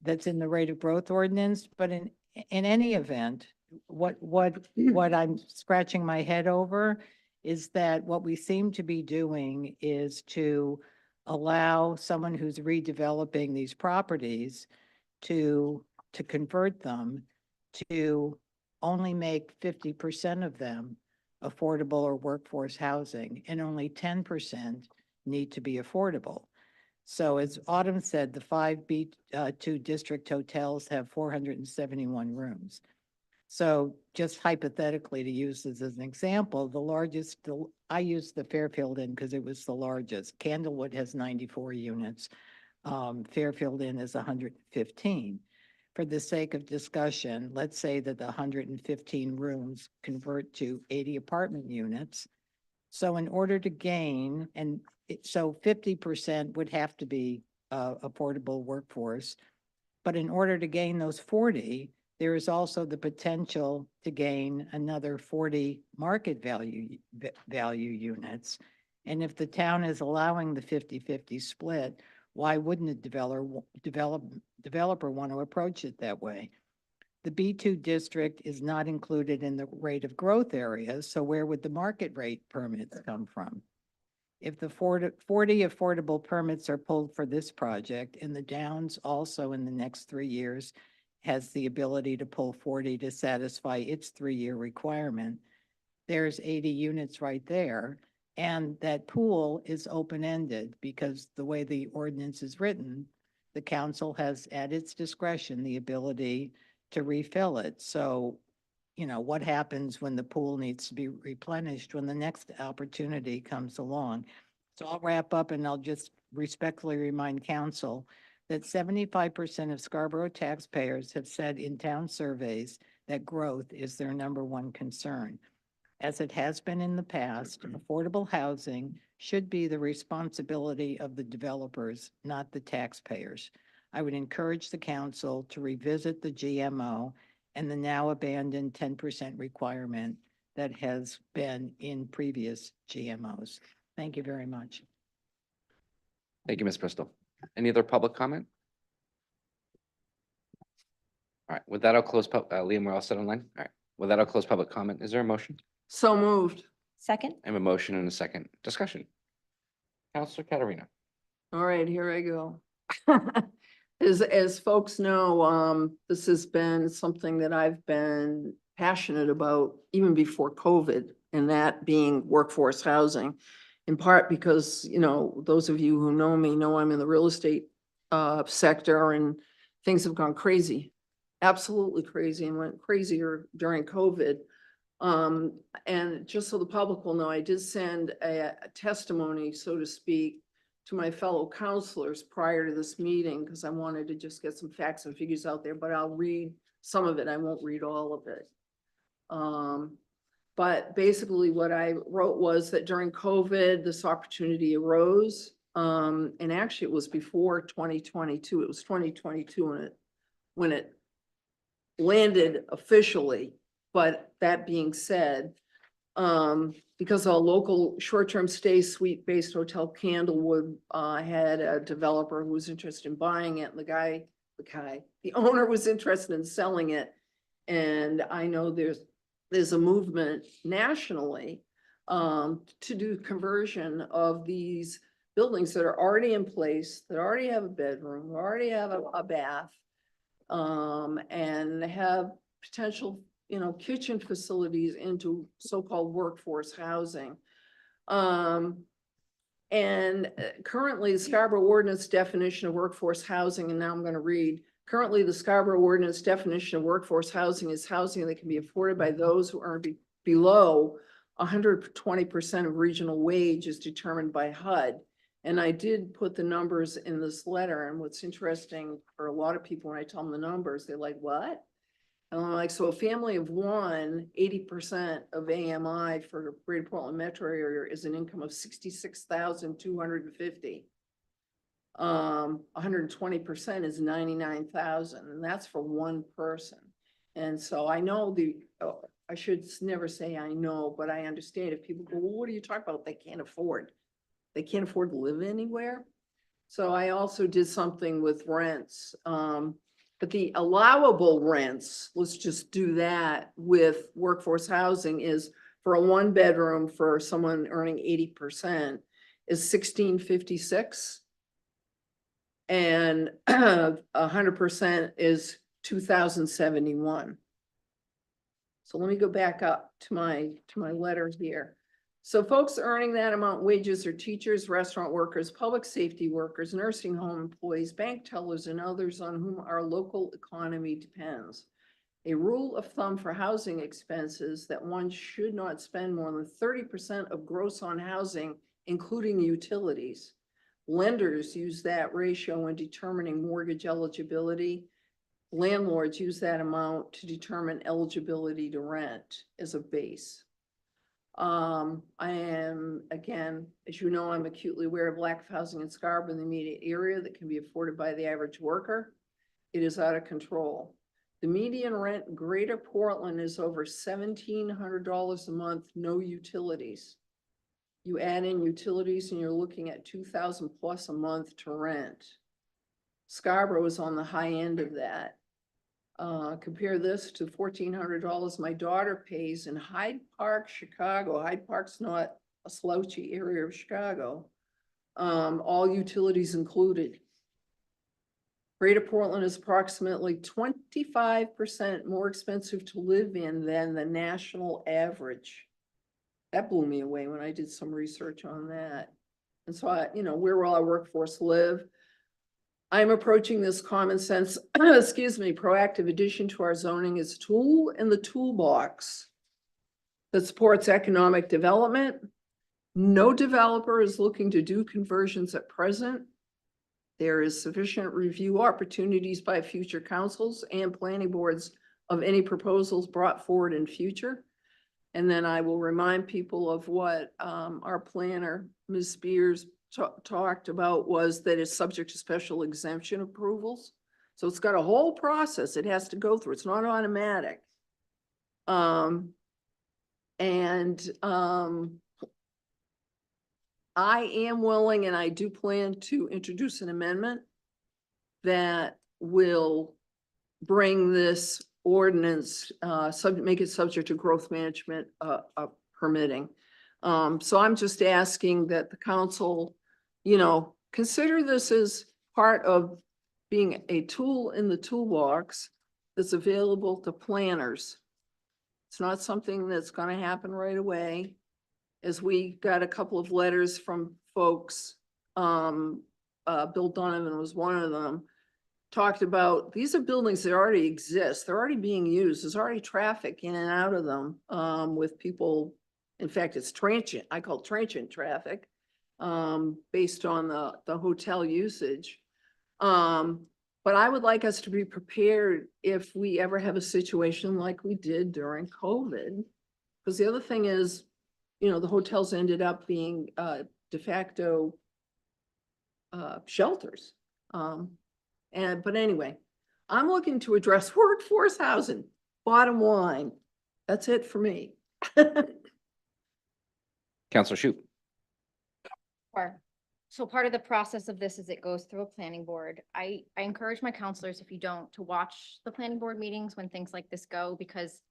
S15: that's in the rate of growth ordinance, but in any event, what I'm scratching my head over is that what we seem to be doing is to allow someone who's redeveloping these properties to convert them, to only make 50% of them affordable or workforce housing, and only 10% need to be affordable. So as Autumn said, the 5 B2 district hotels have 471 rooms. So just hypothetically, to use this as an example, the largest, I used the Fairfield Inn because it was the largest. Candlewood has 94 units. Fairfield Inn is 115. For the sake of discussion, let's say that the 115 rooms convert to 80 apartment units. So in order to gain, so 50% would have to be affordable workforce. But in order to gain those 40, there is also the potential to gain another 40 market value units. And if the town is allowing the 50-50 split, why wouldn't a developer want to approach it that way? The B2 district is not included in the rate of growth areas, so where would the market rate permits come from? If the 40 affordable permits are pulled for this project, and the Downs also in the next 3 years has the ability to pull 40 to satisfy its 3-year requirement, there's 80 units right there. And that pool is open-ended because the way the ordinance is written, the council has at its discretion the ability to refill it. So, you know, what happens when the pool needs to be replenished when the next opportunity comes along? So I'll wrap up and I'll just respectfully remind council that 75% of Scarborough taxpayers have said in town surveys that growth is their #1 concern. As it has been in the past, affordable housing should be the responsibility of the developers, not the taxpayers. I would encourage the council to revisit the GMO and the now abandoned 10% requirement that has been in previous GMOs. Thank you very much.
S1: Thank you, Ms. Bristol. Any other public comment? All right, with that, I'll close, Liam, we're all set online? All right, with that, I'll close public comment. Is there a motion?
S6: So moved.
S5: Second?
S1: I have a motion and a second. Discussion. Counselor Katarina.
S6: All right, here I go. As folks know, this has been something that I've been passionate about even before COVID, and that being workforce housing. In part because, you know, those of you who know me know I'm in the real estate sector, and things have gone crazy, absolutely crazy, and went crazier during COVID. And just so the public will know, I did send a testimony, so to speak, to my fellow counselors prior to this meeting, because I wanted to just get some facts and figures out there, but I'll read some of it. I won't read all of it. But basically what I wrote was that during COVID, this opportunity arose. And actually it was before 2022. It was 2022 when it landed officially. But that being said, because a local short-term stay suite-based hotel, Candlewood, had a developer who was interested in buying it, and the owner was interested in selling it. And I know there's a movement nationally to do conversion of these buildings that are already in place, that already have a bedroom, already have a bath, and have potential, you know, kitchen facilities into so-called workforce housing. And currently the Scarborough Ordinance definition of workforce housing, and now I'm going to read, currently the Scarborough Ordinance definition of workforce housing is housing that can be afforded by those who earn below 120% of regional wage as determined by HUD. And I did put the numbers in this letter, and what's interesting for a lot of people, when I tell them the numbers, they're like, what? And I'm like, so a family of one, 80% of AMI for Greater Portland metro area is an income of $66,250. 120% is 99,000, and that's for one person. And so I know I should never say I know, but I understand if people go, well, what are you talking about? They can't afford to live anywhere. So I also did something with rents. But the allowable rents, let's just do that with workforce housing, is for a one bedroom for someone earning 80% is 1656. And 100% is 2071. So let me go back up to my letter here. So folks earning that amount wages are teachers, restaurant workers, public safety workers, nursing home employees, bank tellers, and others on whom our local economy depends. A rule of thumb for housing expenses that one should not spend more than 30% of gross on housing, including utilities. Lenders use that ratio when determining mortgage eligibility. Landlords use that amount to determine eligibility to rent as a base. I am, again, as you know, I'm acutely aware of lack of housing in Scarborough in the immediate area that can be afforded by the average worker. It is out of control. The median rent in Greater Portland is over $1,700 a month, no utilities. You add in utilities and you're looking at 2,000 plus a month to rent. Scarborough is on the high end of that. Compare this to $1,400 my daughter pays in Hyde Park, Chicago. Hyde Park's not a slouchy area of Chicago. All utilities included. Greater Portland is approximately 25% more expensive to live in than the national average. That blew me away when I did some research on that. And so where will our workforce live? I'm approaching this common sense, excuse me, proactive addition to our zoning as a tool in the toolbox that supports economic development. No developer is looking to do conversions at present. There is sufficient review opportunities by future councils and planning boards of any proposals brought forward in future. And then I will remind people of what our planner, Ms. Spears, talked about, was that it's subject to special exemption approvals. So it's got a whole process it has to go through. It's not automatic. I am willing, and I do plan to introduce an amendment that will bring this ordinance, make it subject to growth management permitting. So I'm just asking that the council, consider this as part of being a tool in the toolbox that's available to planners. It's not something that's going to happen right away. As we got a couple of letters from folks, Bill Donovan was one of them, talked about, these are buildings that already exist. They're already being used. There's already traffic in and out of them with people. In fact, it's transient. I call it transient traffic based on the hotel usage. But I would like us to be prepared if we ever have a situation like we did during COVID. Because the other thing is, the hotels ended up being de facto shelters. But anyway, I'm looking to address workforce housing, bottom line. That's it for me.
S1: Counselor Shute.
S7: Or, so part of the process of this is it goes through a planning board. I encourage my counselors, if you don't, to watch the planning board meetings when things like this go, because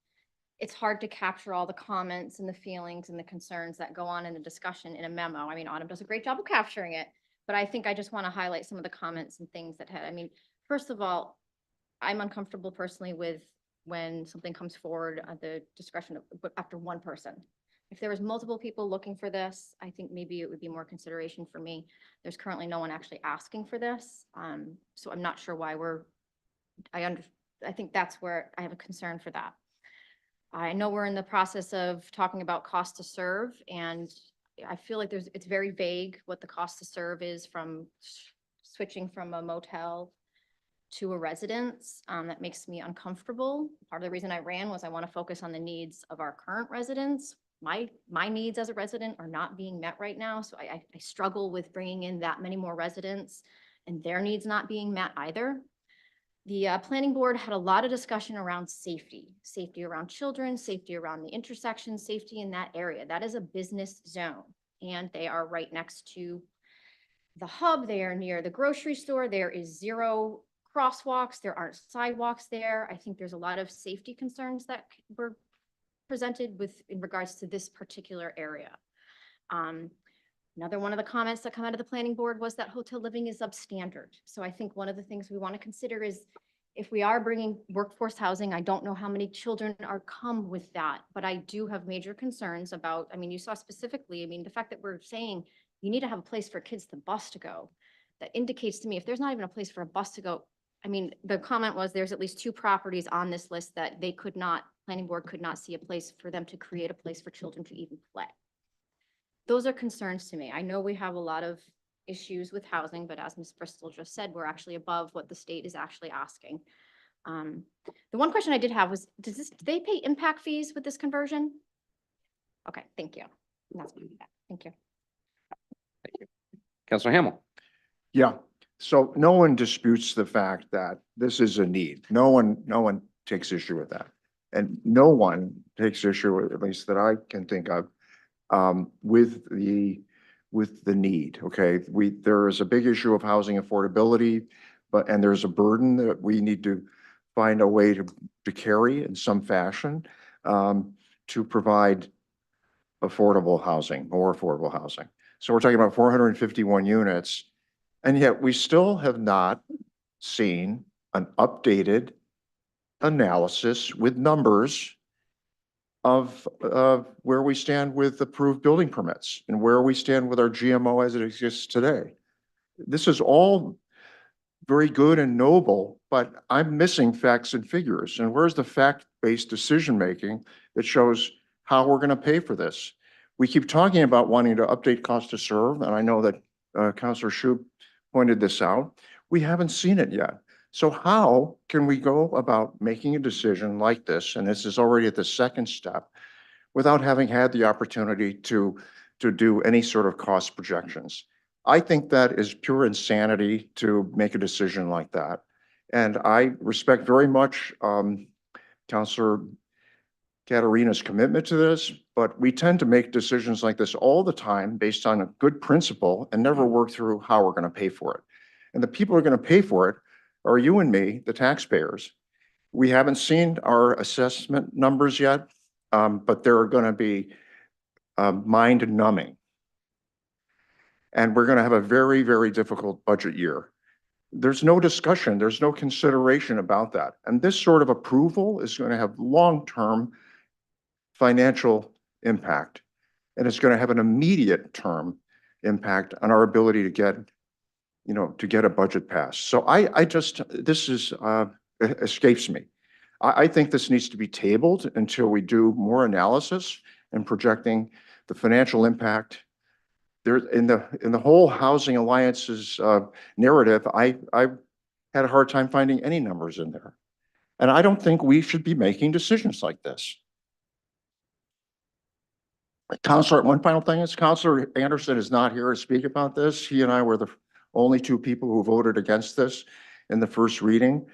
S7: it's hard to capture all the comments and the feelings and the concerns that go on in the discussion in a memo. I mean, Autumn does a great job of capturing it, but I think I just want to highlight some of the comments and things that first of all, I'm uncomfortable personally with when something comes forward at the discretion of, after one person. If there was multiple people looking for this, I think maybe it would be more consideration for me. There's currently no one actually asking for this. So I'm not sure why I think that's where I have a concern for that. I know we're in the process of talking about cost to serve, and I feel like it's very vague what the cost to serve is from switching from a motel to a residence. That makes me uncomfortable. Part of the reason I ran was I want to focus on the needs of our current residents. My needs as a resident are not being met right now, so I struggle with bringing in that many more residents and their needs not being met either. The planning board had a lot of discussion around safety around children, safety around the intersection, safety in that area. That is a business zone, and they are right next to the hub, they are near the grocery store. There is zero crosswalks. There aren't sidewalks there. I think there's a lot of safety concerns that were presented with in regards to this particular area. Another one of the comments that come out of the planning board was that hotel living is substandard. So I think one of the things we want to consider is if we are bringing workforce housing, I don't know how many children are come with that, but I do have major concerns about, I mean, you saw specifically, I mean, the fact that we're saying you need to have a place for kids to bus to go. That indicates to me if there's not even a place for a bus to go, I mean, the comment was there's at least 2 properties on this list that they could not, planning board could not see a place for them to create a place for children to even play. Those are concerns to me. I know we have a lot of issues with housing, but as Ms. Bristol just said, we're actually above what the state is actually asking. The one question I did have was, do they pay impact fees with this conversion? Okay, thank you. That's my feedback. Thank you.
S1: Counselor Hamel.
S2: Yeah, so no one disputes the fact that this is a need. No one takes issue with that. And no one takes issue with, at least that I can think of, with the need, okay? There is a big issue of housing affordability, and there's a burden that we need to find a way to carry in some fashion, to provide affordable housing, more affordable housing. So we're talking about 451 units, and yet we still have not seen an updated analysis with numbers of where we stand with approved building permits and where we stand with our GMO as it exists today. This is all very good and noble, but I'm missing facts and figures. And where's the fact-based decision-making that shows how we're going to pay for this? We keep talking about wanting to update cost to serve, and I know that Councilor Shoup pointed this out. We haven't seen it yet. So how can we go about making a decision like this, and this is already at the second step, without having had the opportunity to do any sort of cost projections? I think that is pure insanity to make a decision like that. And I respect very much Councilor Katarina's commitment to this, but we tend to make decisions like this all the time based on a good principle and never work through how we're going to pay for it. And the people who are going to pay for it are you and me, the taxpayers. We haven't seen our assessment numbers yet, but they're going to be mind numbing. And we're going to have a very, very difficult budget year. There's no discussion, there's no consideration about that. And this sort of approval is going to have long-term financial impact. And it's going to have an immediate term impact on our ability to get, to get a budget passed. So this escapes me. I think this needs to be tabled until we do more analysis and projecting the financial impact. There in the whole Housing Alliance's narrative, I had a hard time finding any numbers in there. And I don't think we should be making decisions like this. Councilor, one final thing is Councilor Anderson is not here to speak about this. He and I were the only 2 people who voted against this in the first reading.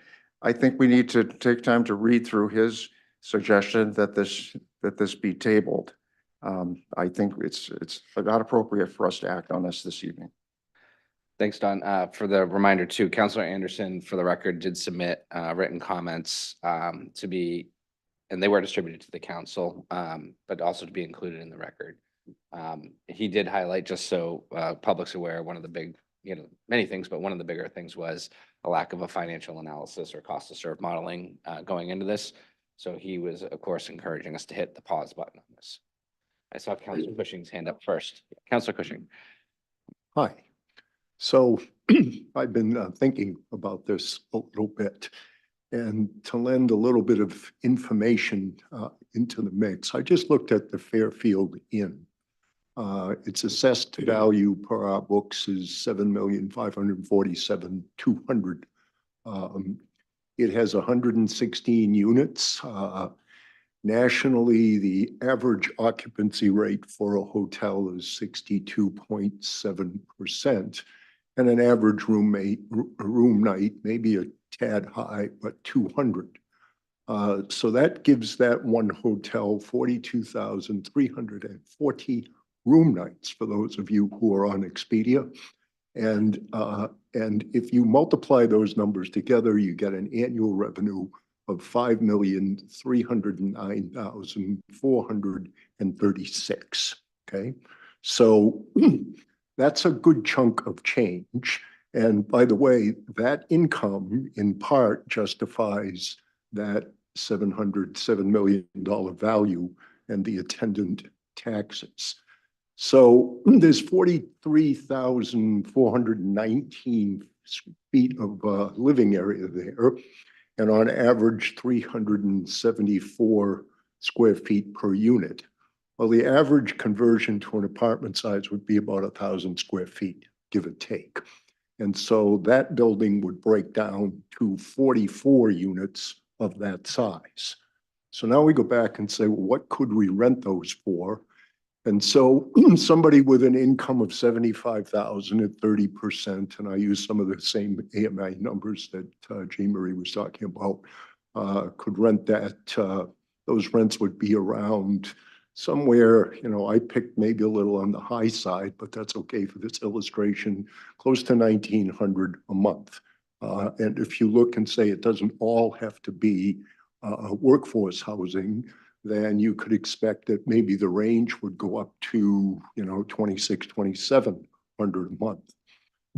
S2: I think we need to take time to read through his suggestion that this be tabled. I think it's not appropriate for us to act on this evening.
S1: Thanks, Don. For the reminder too, Councilor Anderson, for the record, did submit written comments to be, and they were distributed to the council, but also to be included in the record. He did highlight, just so public's aware, one of the big, many things, but one of the bigger things was a lack of a financial analysis or cost to serve modeling going into this. So he was, of course, encouraging us to hit the pause button on this. I saw Councilor Cushing's hand up first. Councilor Cushing.
S3: Hi. So I've been thinking about this a little bit, and to lend a little bit of information into the mix, I just looked at the Fairfield Inn. Its assessed value per our books is $7,547,200. It has 116 units. Nationally, the average occupancy rate for a hotel is 62.7%, and an average room night, maybe a tad high, but 200. So that gives that one hotel 42,340 room nights for those of you who are on Expedia. And if you multiply those numbers together, you get an annual revenue of $5,309,436. Okay, so that's a good chunk of change. And by the way, that income in part justifies that $707 million value and the attendant taxes. So there's 43,419 feet of living area there, and on average 374 square feet per unit. Well, the average conversion to an apartment size would be about 1,000 square feet, give or take. And so that building would break down to 44 units of that size. So now we go back and say, well, what could we rent those for? And so somebody with an income of 75,000 at 30%, and I use some of the same AMI numbers that Jean Marie was talking about, could rent that. Those rents would be around somewhere, I picked maybe a little on the high side, but that's okay for this illustration, close to 1,900 a month. And if you look and say it doesn't all have to be workforce housing, then you could expect that maybe the range would go up to, 2,600, 2,700 a month.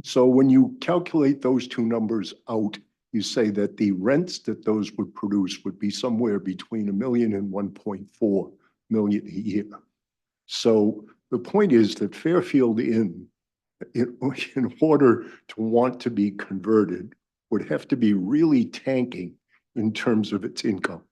S3: So when you calculate those two numbers out, you say that the rents that those would produce would be somewhere between $1 million and $1.4 million a year. So the point is that Fairfield Inn, in order to want to be converted, would have to be really tanking in terms of its income.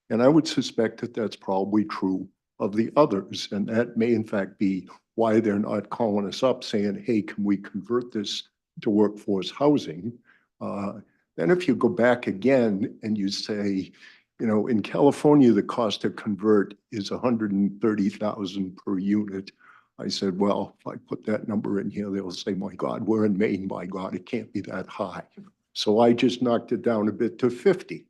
S3: And I would suspect that that's probably true of the others. And that may in fact be why they're not calling us up saying, hey, can we convert this to workforce housing? Then if you go back again and you say, in California, the cost to convert is $130,000 per unit. I said, well, if I put that number in here, they'll say, my God, we're in Maine, by God, it can't be that high. So I just knocked it down a bit to 50.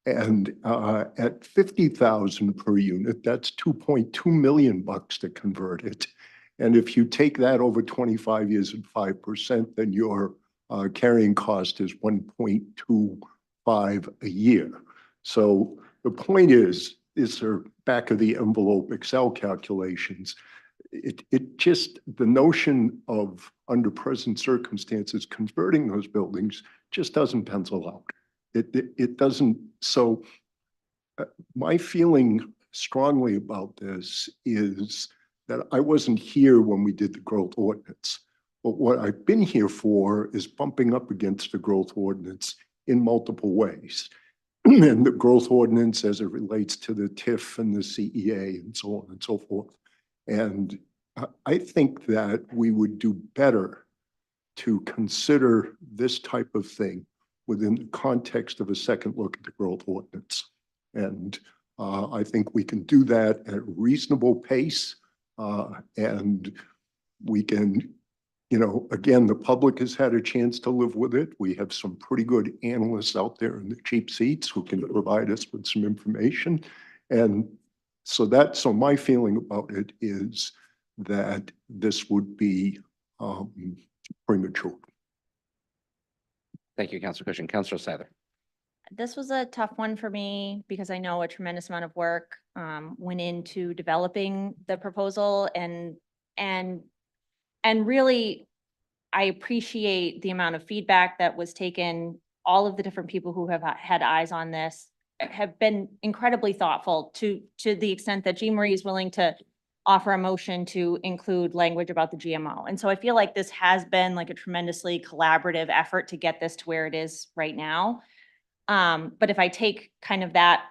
S3: And at 50,000 per unit, that's 2.2 million bucks to convert it. And if you take that over 25 years at 5%, then your carrying cost is 1.25 a year. So the point is there back of the envelope Excel calculations. It just, the notion of under present circumstances, converting those buildings just doesn't pencil out. It doesn't. So my feeling strongly about this is that I wasn't here when we did the growth ordinance, but what I've been here for is bumping up against the growth ordinance in multiple ways. And the growth ordinance as it relates to the TIF and the CEA and so on and so forth. And I think that we would do better to consider this type of thing within the context of a second look at the growth ordinance. And I think we can do that at a reasonable pace. And we can, again, the public has had a chance to live with it. We have some pretty good analysts out there in the cheap seats who can provide us with some information. And so my feeling about it is that this would be premature.
S1: Thank you, Councilor Cushing. Councilor Sather.
S5: This was a tough one for me because I know a tremendous amount of work went into developing the proposal and really I appreciate the amount of feedback that was taken. All of the different people who have had eyes on this have been incredibly thoughtful to the extent that Jean Marie is willing to offer a motion to include language about the GMO. And so I feel like this has been like a tremendously collaborative effort to get this to where it is right now. But if I take kind of that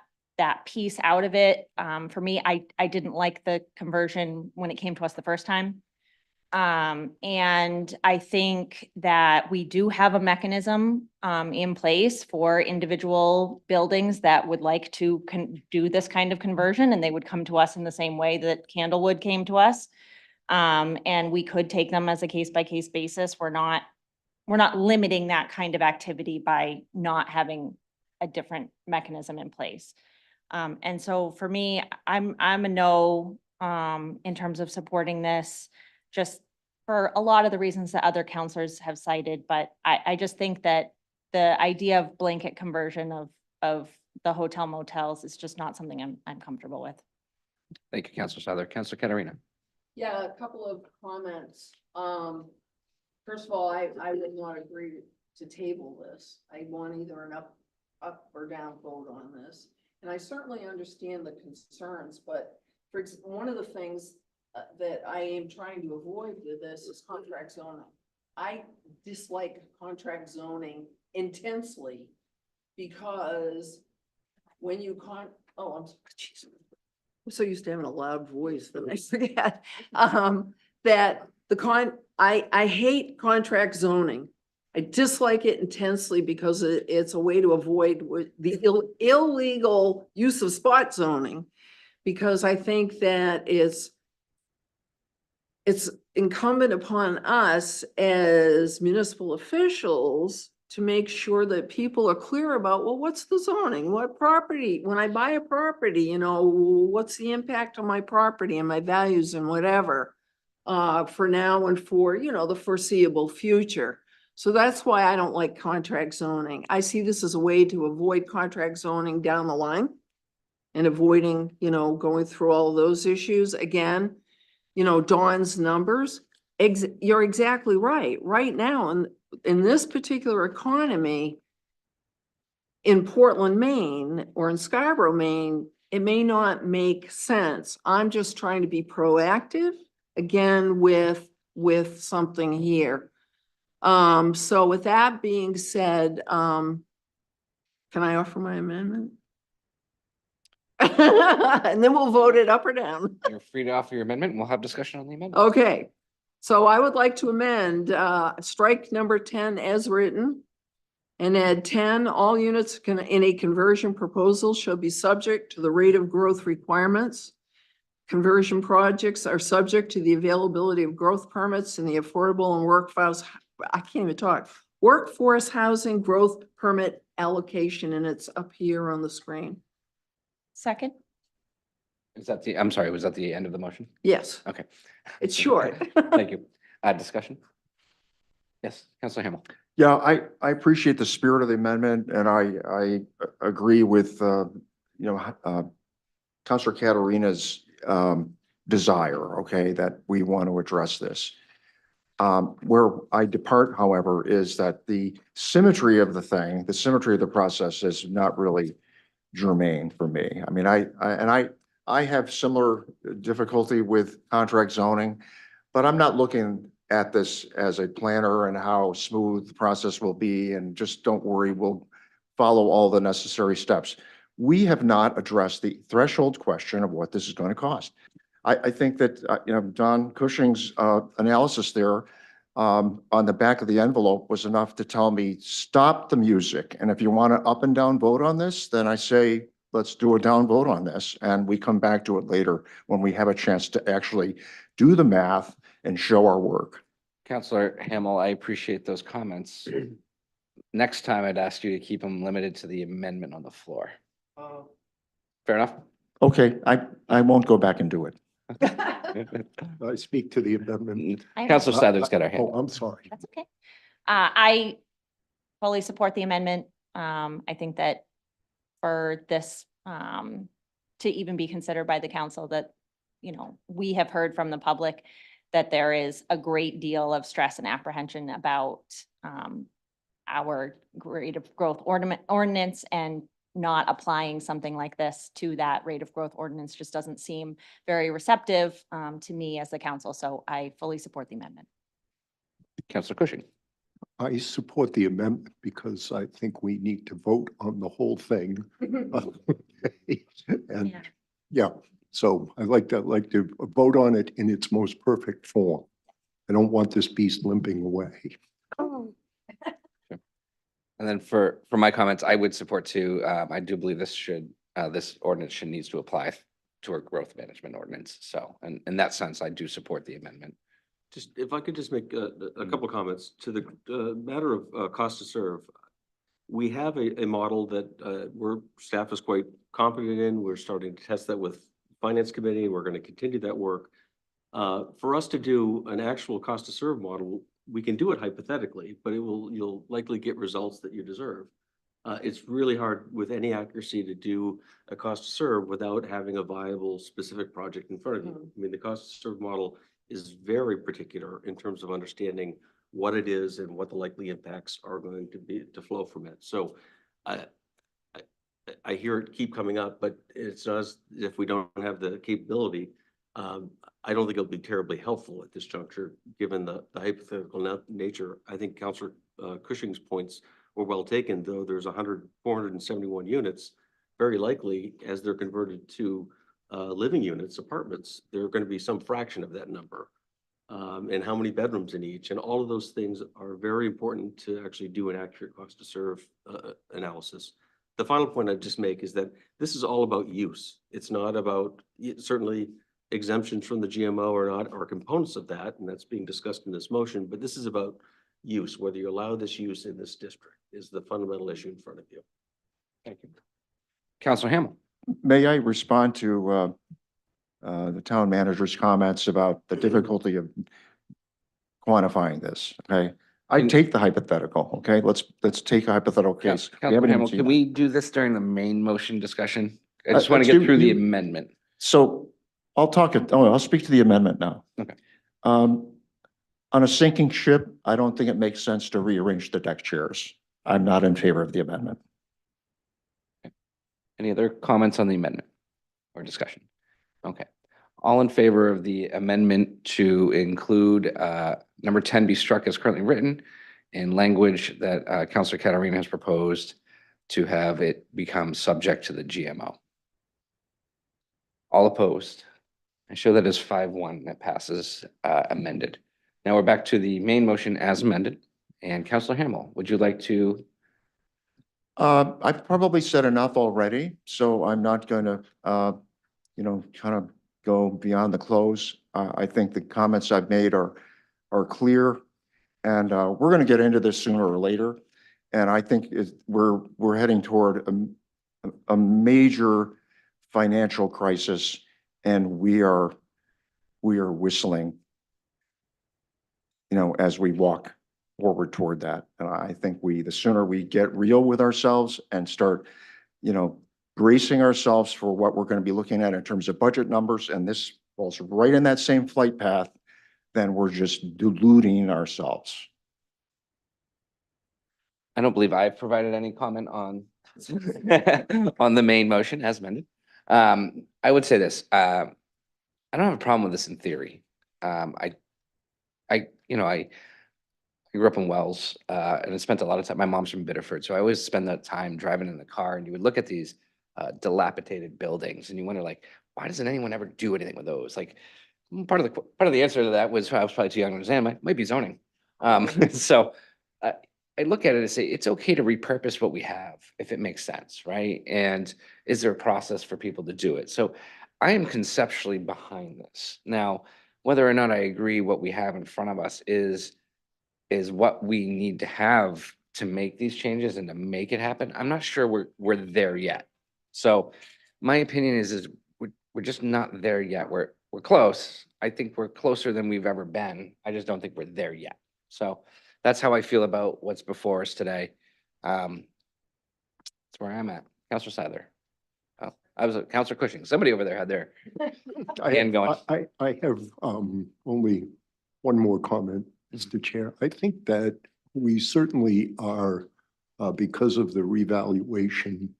S5: piece out of it, for me, I didn't like the conversion when it came to us the first time. And I think that we do have a mechanism in place for individual buildings that would like to do this kind of conversion, and they would come to us in the same way that Candlewood came to us. And we could take them as a case-by-case basis. We're not limiting that kind of activity by not having a different mechanism in place. And so for me, I'm a no in terms of supporting this. Just for a lot of the reasons that other counselors have cited, but I just think that the idea of blanket conversion of the hotel motels is just not something I'm comfortable with.
S1: Thank you, Counselor Souther. Counselor Katarina.
S6: Yeah, a couple of comments. First of all, I would not agree to table this. I want either an up or down vote on this. And I certainly understand the concerns, but one of the things that I am trying to avoid with this is contract zoning. I dislike contract zoning intensely because when you I'm so used to having a loud voice that I forget, that I hate contract zoning. I dislike it intensely because it's a way to avoid the illegal use of spot zoning. Because I think that it's incumbent upon us as municipal officials to make sure that people are clear about, well, what's the zoning? What property, when I buy a property, you know, what's the impact on my property and my values and whatever, for now and for, you know, the foreseeable future. So that's why I don't like contract zoning. I see this as a way to avoid contract zoning down the line and avoiding, you know, going through all of those issues again. You know, Dawn's numbers, you're exactly right. Right now, in this particular economy, in Portland, Maine, or in Scarborough, Maine, it may not make sense. I'm just trying to be proactive, again, with something here. So with that being said, can I offer my amendment? And then we'll vote it up or down.
S1: You're free to offer your amendment and we'll have discussion on the amendment.
S6: Okay, so I would like to amend, strike number 10 as written and add 10, all units in a conversion proposal shall be subject to the rate of growth requirements. Conversion projects are subject to the availability of growth permits and the affordable and workforce housing growth permit allocation, and it's up here on the screen.
S5: Second?
S1: Is that I'm sorry, was that the end of the motion?
S6: Yes,
S1: Okay.
S6: it's short.
S1: Thank you. Discussion? Yes, Counselor Hamel.
S2: Yeah, I appreciate the spirit of the amendment and I agree with, Counselor Katarina's, desire, okay, that we want to address this. Where I depart, however, is that the symmetry of the thing, the symmetry of the process is not really germane for me. I mean, I have similar difficulty with contract zoning, but I'm not looking at this as a planner and how smooth the process will be, and just don't worry, we'll follow all the necessary steps. We have not addressed the threshold question of what this is going to cost. I think that, Don Cushing's analysis there on the back of the envelope was enough to tell me, stop the music. And if you want to up and down vote on this, then I say, let's do a down vote on this. And we come back to it later when we have a chance to actually do the math and show our work.
S1: Counselor Hamel, I appreciate those comments. Next time I'd ask you to keep them limited to the amendment on the floor. Fair enough?
S2: Okay, I won't go back and do it.
S3: I speak to the amendment.
S1: Counselor Souther's got her hand.
S3: Oh, I'm sorry.
S5: That's okay. I fully support the amendment. I think that for this, to even be considered by the council, that, you know, we have heard from the public that there is a great deal of stress and apprehension about our rate of growth ordinance, and not applying something like this to that rate of growth ordinance just doesn't seem very receptive to me as the council. So I fully support the amendment.
S1: Counselor Cushing.
S3: I support the amendment because I think we need to vote on the whole thing. And yeah, so I'd like to vote on it in its most perfect form. I don't want this beast limping away.
S5: Oh.
S1: And then for my comments, I would support too. I do believe this ordinance needs to apply to our growth management ordinance. So, and in that sense, I do support the amendment.
S4: Just, if I could just make a couple of comments to the matter of cost to serve. We have a model that staff is quite confident in. We're starting to test that with finance committee. We're going to continue that work. For us to do an actual cost to serve model, we can do it hypothetically, but you'll likely get results that you deserve. It's really hard with any accuracy to do a cost to serve without having a viable specific project in front of you. I mean, the cost to serve model is very particular in terms of understanding what it is and what the likely impacts are going to be to flow from it. So I hear it keep coming up, but it's not as if we don't have the capability. I don't think it'll be terribly helpful at this juncture, given the hypothetical nature. I think Councillor Cushing's points were well taken, though there's 471 units. Very likely, as they're converted to living units, apartments, there are going to be some fraction of that number. And how many bedrooms in each, and all of those things are very important to actually do an accurate cost to serve analysis. The final point I'd just make is that this is all about use. It's not about, certainly exemptions from the GMO or not are components of that, and that's being discussed in this motion, but this is about use, whether you allow this use in this district is the fundamental issue in front of you.
S1: Thank you. Councillor Hamel.
S2: May I respond to the town manager's comments about the difficulty of quantifying this? Okay, I take the hypothetical. Okay, let's take a hypothetical case. We
S1: Councillor
S2: haven't even
S1: Hamel,
S2: seen
S1: can
S2: that.
S1: we do this during the main motion discussion? I just want to
S2: let's
S1: get through the
S2: you-
S1: amendment.
S2: So I'll speak to the amendment now.
S1: Okay.
S2: On a sinking ship, I don't think it makes sense to rearrange the deck chairs. I'm not in favor of the amendment.
S1: Any other comments on the amendment or discussion? Okay. All in favor of the amendment to include number 10 be struck as currently written and language that Councillor Catarina has proposed to have it become subject to the GMO? All opposed? I show that as 5-1 that passes amended. Now we're back to the main motion as amended. And Councillor Hamel, would you like to?
S2: I've probably said enough already, so I'm not going to, kind of go beyond the close. I think the comments I've made are clear, and we're going to get into this sooner or later. And I think we're heading toward a major financial crisis, and we are whistling, as we walk forward toward that. And I think the sooner we get real with ourselves and start, bracing ourselves for what we're going to be looking at in terms of budget numbers, and this falls right in that same flight path, then we're just deluding ourselves.
S1: I don't believe I've provided any comment on on the main motion as amended. I would say this, I don't have a problem with this in theory. I grew up in Wells, and I spent a lot of time, my mom's from Biddeford, so I always spend that time driving in the car, and you would look at these dilapidated buildings and you wonder, like, why doesn't anyone ever do anything with those? Like, part of the answer to that was I was probably too young to understand, might be zoning. So I look at it and say, it's okay to repurpose what we have if it makes sense, right? And is there a process for people to do it? So I am conceptually behind this. Now, whether or not I agree what we have in front of us is what we need to have to make these changes and to make it happen. I'm not sure we're there yet. So my opinion is we're just not there yet. We're close. I think we're closer than we've ever been. I just don't think we're there yet. So that's how I feel about what's before us today. That's where I'm at. Councillor Sadler. Oh, I was Councillor Cushing. Somebody over there had their hand going.
S3: I have only one more comment, Mr. Chair. I think that we certainly are, because of the revaluation,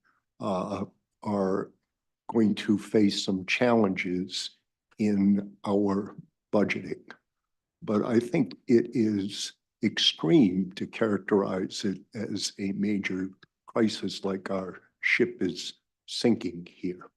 S3: are going to face some challenges in our budgeting. But I think it is extreme to characterize it as a major crisis, like our ship is sinking here.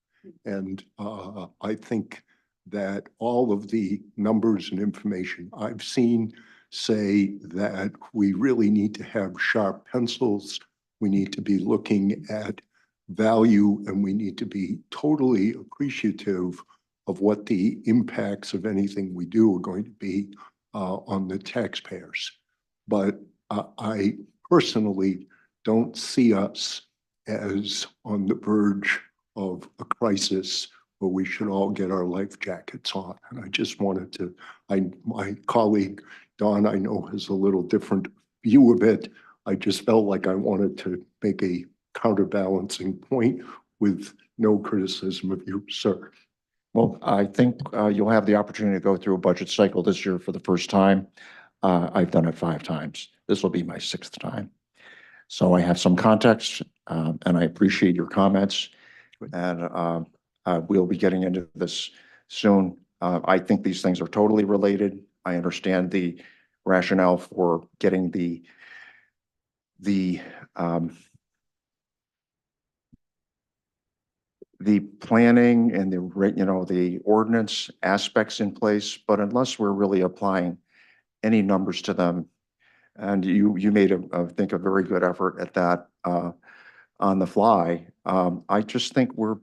S3: And I think that all of the numbers and information I've seen say that we really need to have sharp pencils. We need to be looking at value, and we need to be totally appreciative of what the impacts of anything we do are going to be on the taxpayers. But I personally don't see us as on the verge of a crisis but we should all get our life jackets on. And I just wanted to, my colleague, Don, I know has a little different view of it. I just felt like I wanted to make a counterbalancing point with no criticism of you, sir.
S2: Well, I think you'll have the opportunity to go through a budget cycle this year for the first time. I've done it 5 times. This will be my 6th time. So I have some context, and I appreciate your comments. And we'll be getting into this soon. I think these things are totally related. I understand the rationale for getting the planning and the ordinance aspects in place, but unless we're really applying any numbers to them, and you made I think a very good effort at that on the fly. I just think we're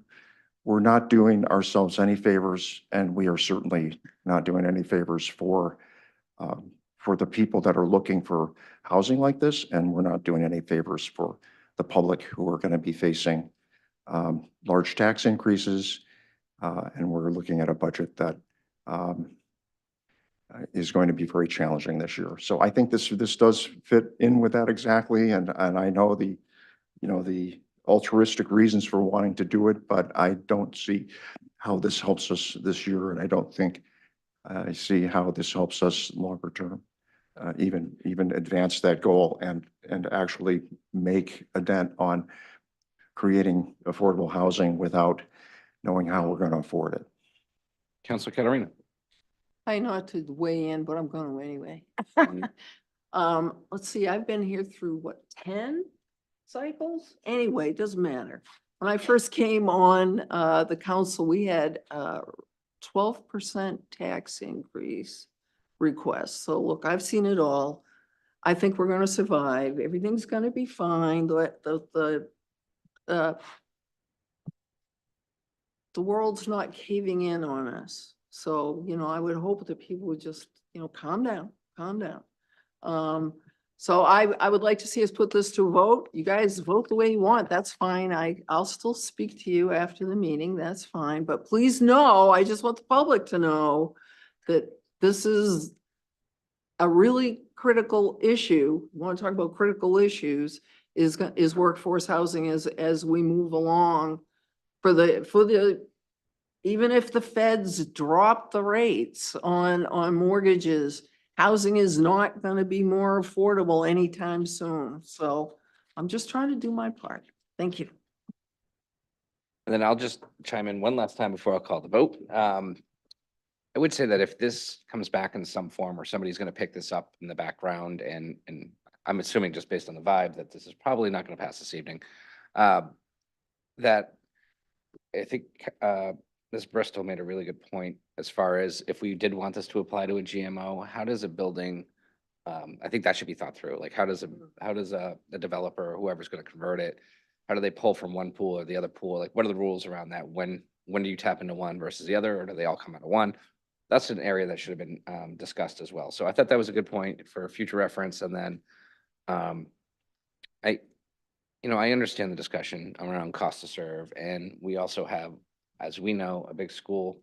S2: not doing ourselves any favors, and we are certainly not doing any favors for the people that are looking for housing like this, and we're not doing any favors for the public who are going to be facing large tax increases, and we're looking at a budget that is going to be very challenging this year. So I think this does fit in with that exactly, and I know the altruistic reasons for wanting to do it, but I don't see how this helps us this year, and I don't think I see how this helps us longer term, even advance that goal and actually make a dent on creating affordable housing without knowing how we're going to afford it.
S1: Councilor Caterina.
S6: I know to weigh in, but I'm going to anyway. Let's see, I've been here through what, 10 cycles? Anyway, it doesn't matter. When I first came on the council, we had 12% tax increase request. So look, I've seen it all. I think we're going to survive. Everything's going to be fine. The world's not caving in on us. So, I would hope that people would just, calm down, calm down. So I would like to see us put this to a vote. You guys vote the way you want. That's fine. I'll still speak to you after the meeting. That's fine. But please know, I just want the public to know that this is a really critical issue. We want to talk about critical issues is workforce housing as we move along for the even if the feds drop the rates on mortgages, housing is not going to be more affordable anytime soon. So I'm just trying to do my part. Thank you.
S1: And then I'll just chime in one last time before I'll call the vote. I would say that if this comes back in some form or somebody's going to pick this up in the background, and I'm assuming just based on the vibe that this is probably not going to pass this evening, that I think Ms. Bristol made a really good point as far as if we did want this to apply to a GMO, how does a building, I think that should be thought through. Like how does a developer or whoever's going to convert it, how do they pull from one pool or the other pool? Like what are the rules around that? When do you tap into one versus the other, or do they all come out of one? That's an area that should have been discussed as well. So I thought that was a good point for future reference. And then I understand the discussion around cost to serve, and we also have, as we know, a big school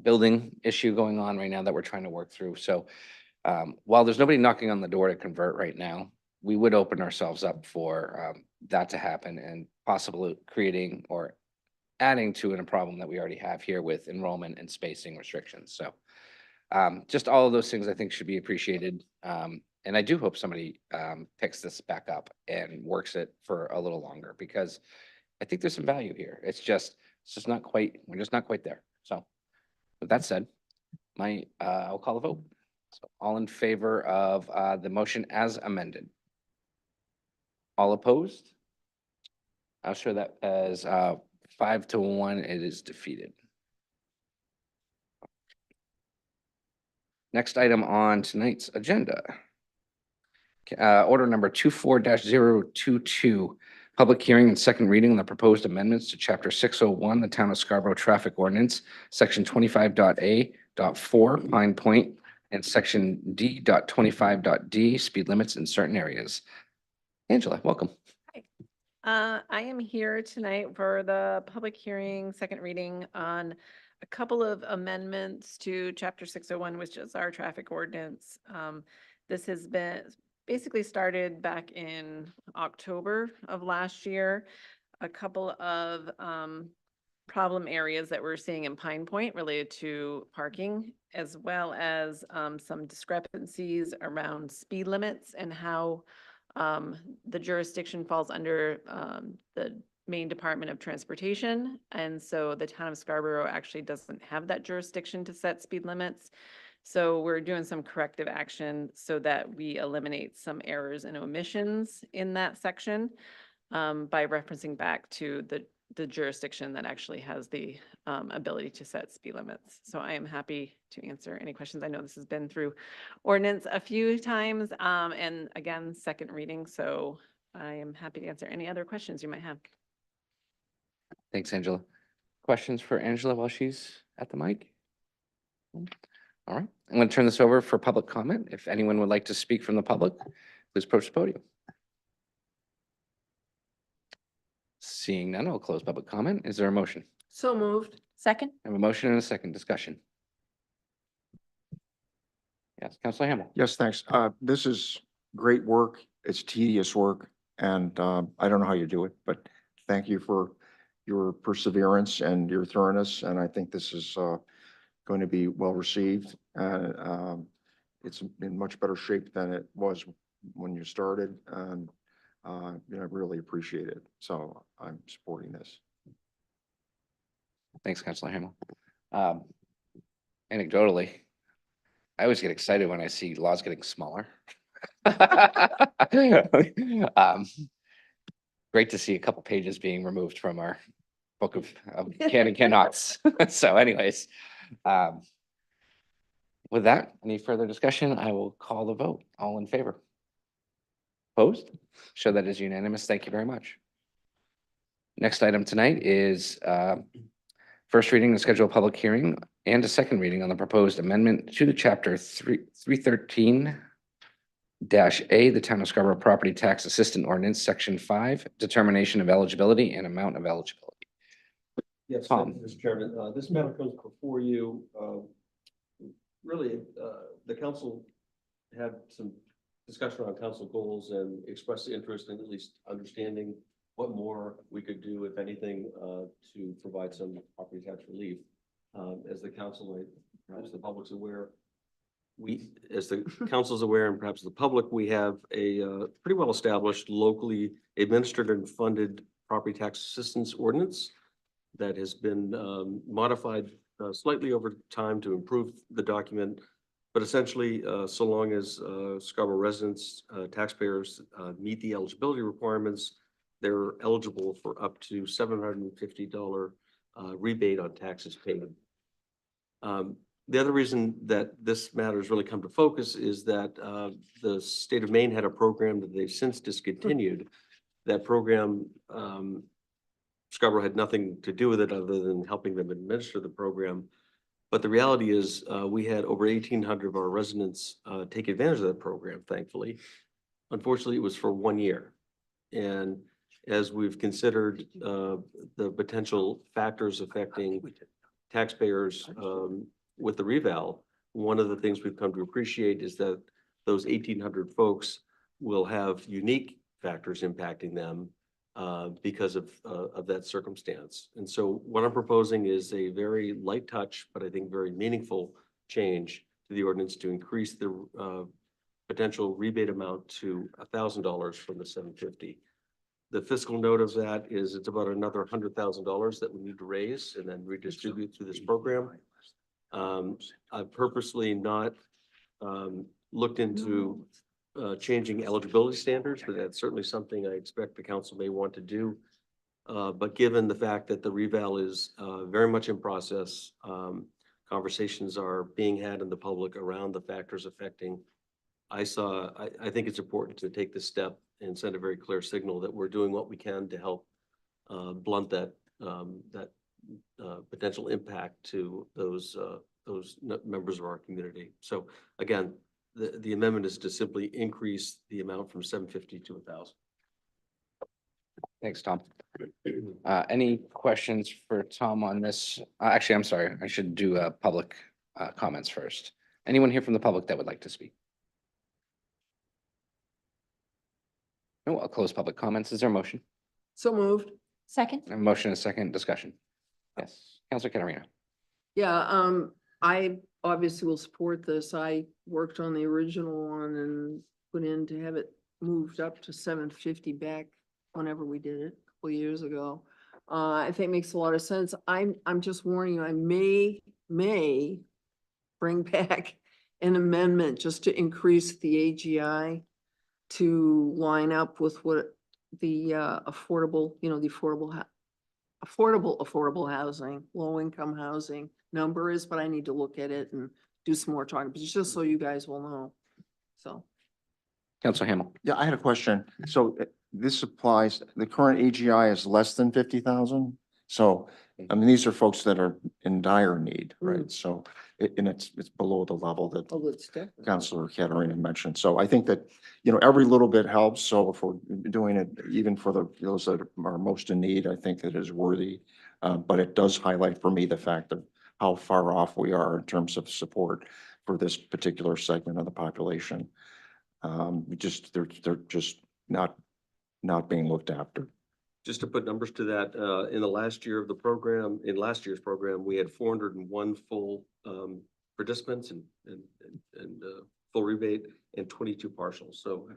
S1: building issue going on right now that we're trying to work through. So while there's nobody knocking on the door to convert right now, we would open ourselves up for that to happen and possibly creating or adding to a problem that we already have here with enrollment and spacing restrictions. So just all of those things I think should be appreciated. And I do hope somebody picks this back up and works it for a little longer, because I think there's some value here. It's just not quite, we're just not quite there. So with that said, I'll call a vote. So all in favor of the motion as amended? All opposed? I'll show that as 5-1, it is defeated. Next item on tonight's agenda. Order number 24-022, public hearing and second reading on the proposed amendments to Chapter 601, the Town of Scarborough Traffic Ordinance, Section 25.A.4, Pine Point, and Section D.25.D, speed limits in certain areas. Angela, welcome.
S16: I am here tonight for the public hearing, second reading on a couple of amendments to chapter 601, which is our traffic ordinance. This has been basically started back in October of last year. A couple of problem areas that we're seeing in Pine Point related to parking, as well as some discrepancies around speed limits and how the jurisdiction falls under the Maine Department of Transportation. And so the town of Scarborough actually doesn't have that jurisdiction to set speed limits. So we're doing some corrective action so that we eliminate some errors and omissions in that section by referencing back to the jurisdiction that actually has the ability to set speed limits. So I am happy to answer any questions. I know this has been through ordinance a few times, and again, second reading, so I am happy to answer any other questions you might have.
S1: Thanks, Angela. Questions for Angela while she's at the mic? All right, I'm going to turn this over for public comment. If anyone would like to speak from the public, please approach the podium. Seeing none, I'll close public comment. Is there a motion?
S6: So moved.
S5: Second?
S1: I have a motion and a second discussion. Yes, Councilor Hamel.
S2: Yes, thanks. This is great work. It's tedious work, and I don't know how you do it, but thank you for your perseverance and your thoroughness, and I think this is going to be well received. It's in much better shape than it was when you started, and I really appreciate it. So I'm supporting this.
S1: Thanks, Councilor Hamel. Anecdotally, I always get excited when I see laws getting smaller. Great to see a couple pages being removed from our book of can and cannots. So anyways, with that, any further discussion, I will call the vote. All in favor? Opposed? Show that is unanimous. Thank you very much. Next item tonight is first reading and schedule a public hearing and a second reading on the proposed amendment to the chapter 313-A, the Town of Scarborough Property Tax Assistant Ordinance, Section 5, determination of eligibility and amount of eligibility.
S4: Yes,
S1: Tom.
S4: Mr. Chairman, this matter comes before you. Really, the council had some discussion around council goals and expressed interest in at least understanding what more we could do, if anything, to provide some property tax relief. As the council, perhaps the public's aware, as the council's aware, and perhaps the public, we have a pretty well-established locally administered and funded property tax assistance ordinance that has been modified slightly over time to improve the document. But essentially, so long as Scarborough residents, taxpayers meet the eligibility requirements, they're eligible for up to $750 rebate on taxes paid. The other reason that this matter has really come to focus is that the state of Maine had a program that they've since discontinued. That program, Scarborough had nothing to do with it other than helping them administer the program. But the reality is we had over 1,800 of our residents take advantage of that program, thankfully. Unfortunately, it was for 1 year. And as we've considered the potential factors affecting taxpayers with the reval, one of the things we've come to appreciate is that those 1,800 folks will have unique factors impacting them because of that circumstance. And so what I'm proposing is a very light touch, but I think very meaningful change to the ordinance to increase the potential rebate amount to $1,000 from the $750. The fiscal note of that is it's about another $100,000 that we need to raise and then redistribute through this program. I've purposely not looked into changing eligibility standards, but that's certainly something I expect the council may want to do. But given the fact that the reval is very much in process, conversations are being had in the public around the factors affecting. I think it's important to take this step and send a very clear signal that we're doing what we can to help blunt that potential impact to those members of our community. So again, the amendment is to simply increase the amount from $750 to $1,000.
S1: Thanks, Tom. Any questions for Tom on this? Actually, I'm sorry, I should do public comments first. Anyone here from the public that would like to speak? No, I'll close public comments. Is there a motion?
S6: So moved.
S5: Second?
S1: A motion and a second discussion. Yes, Counselor Catarina.
S6: Yeah, I obviously will support this. I worked on the original one and put in to have it moved up to 750 back whenever we did it a couple years ago. I think it makes a lot of sense. I'm just warning you, I may bring back an amendment just to increase the AGI to line up with what the affordable, the affordable housing, low income housing number is, but I need to look at it and do some more talking, but it's just so you guys will know. So.
S1: Counselor Hamel.
S2: Yeah, I had a question. So this applies, the current AGI is less than 50,000? So, I mean, these are folks that are in dire need, right? So, and it's below the level that
S6: Oh, it's different.
S2: Councilor Catarina mentioned. So I think that, every little bit helps. So if we're doing it even for those that are most in need, I think that is worthy. But it does highlight for me the fact of how far off we are in terms of support for this particular segment of the population. They're just not being looked after.
S4: Just to put numbers to that, in the last year of the program, in last year's program, we had 401 full participants and full rebate and 22 partials. So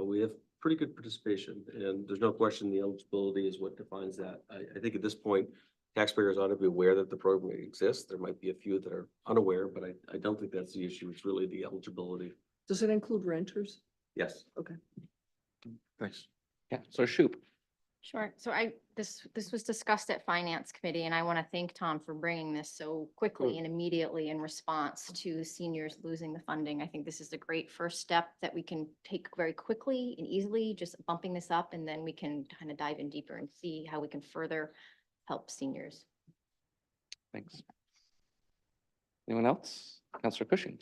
S4: we have pretty good participation, and there's no question the eligibility is what defines that. I think at this point, taxpayers ought to be aware that the program exists. There might be a few that are unaware, but I don't think that's the issue. It's really the eligibility.
S6: Does it include renters?
S4: Yes.
S6: Okay.
S2: Thanks.
S1: Yeah, so Shoop.
S7: Sure. So this was discussed at Finance Committee, and I want to thank Tom for bringing this so quickly and immediately in response to seniors losing the funding. I think this is a great first step that we can take very quickly and easily, just bumping this up, and then we can kind of dive in deeper and see how we can further help seniors.
S1: Thanks. Anyone else? Counselor Cushing.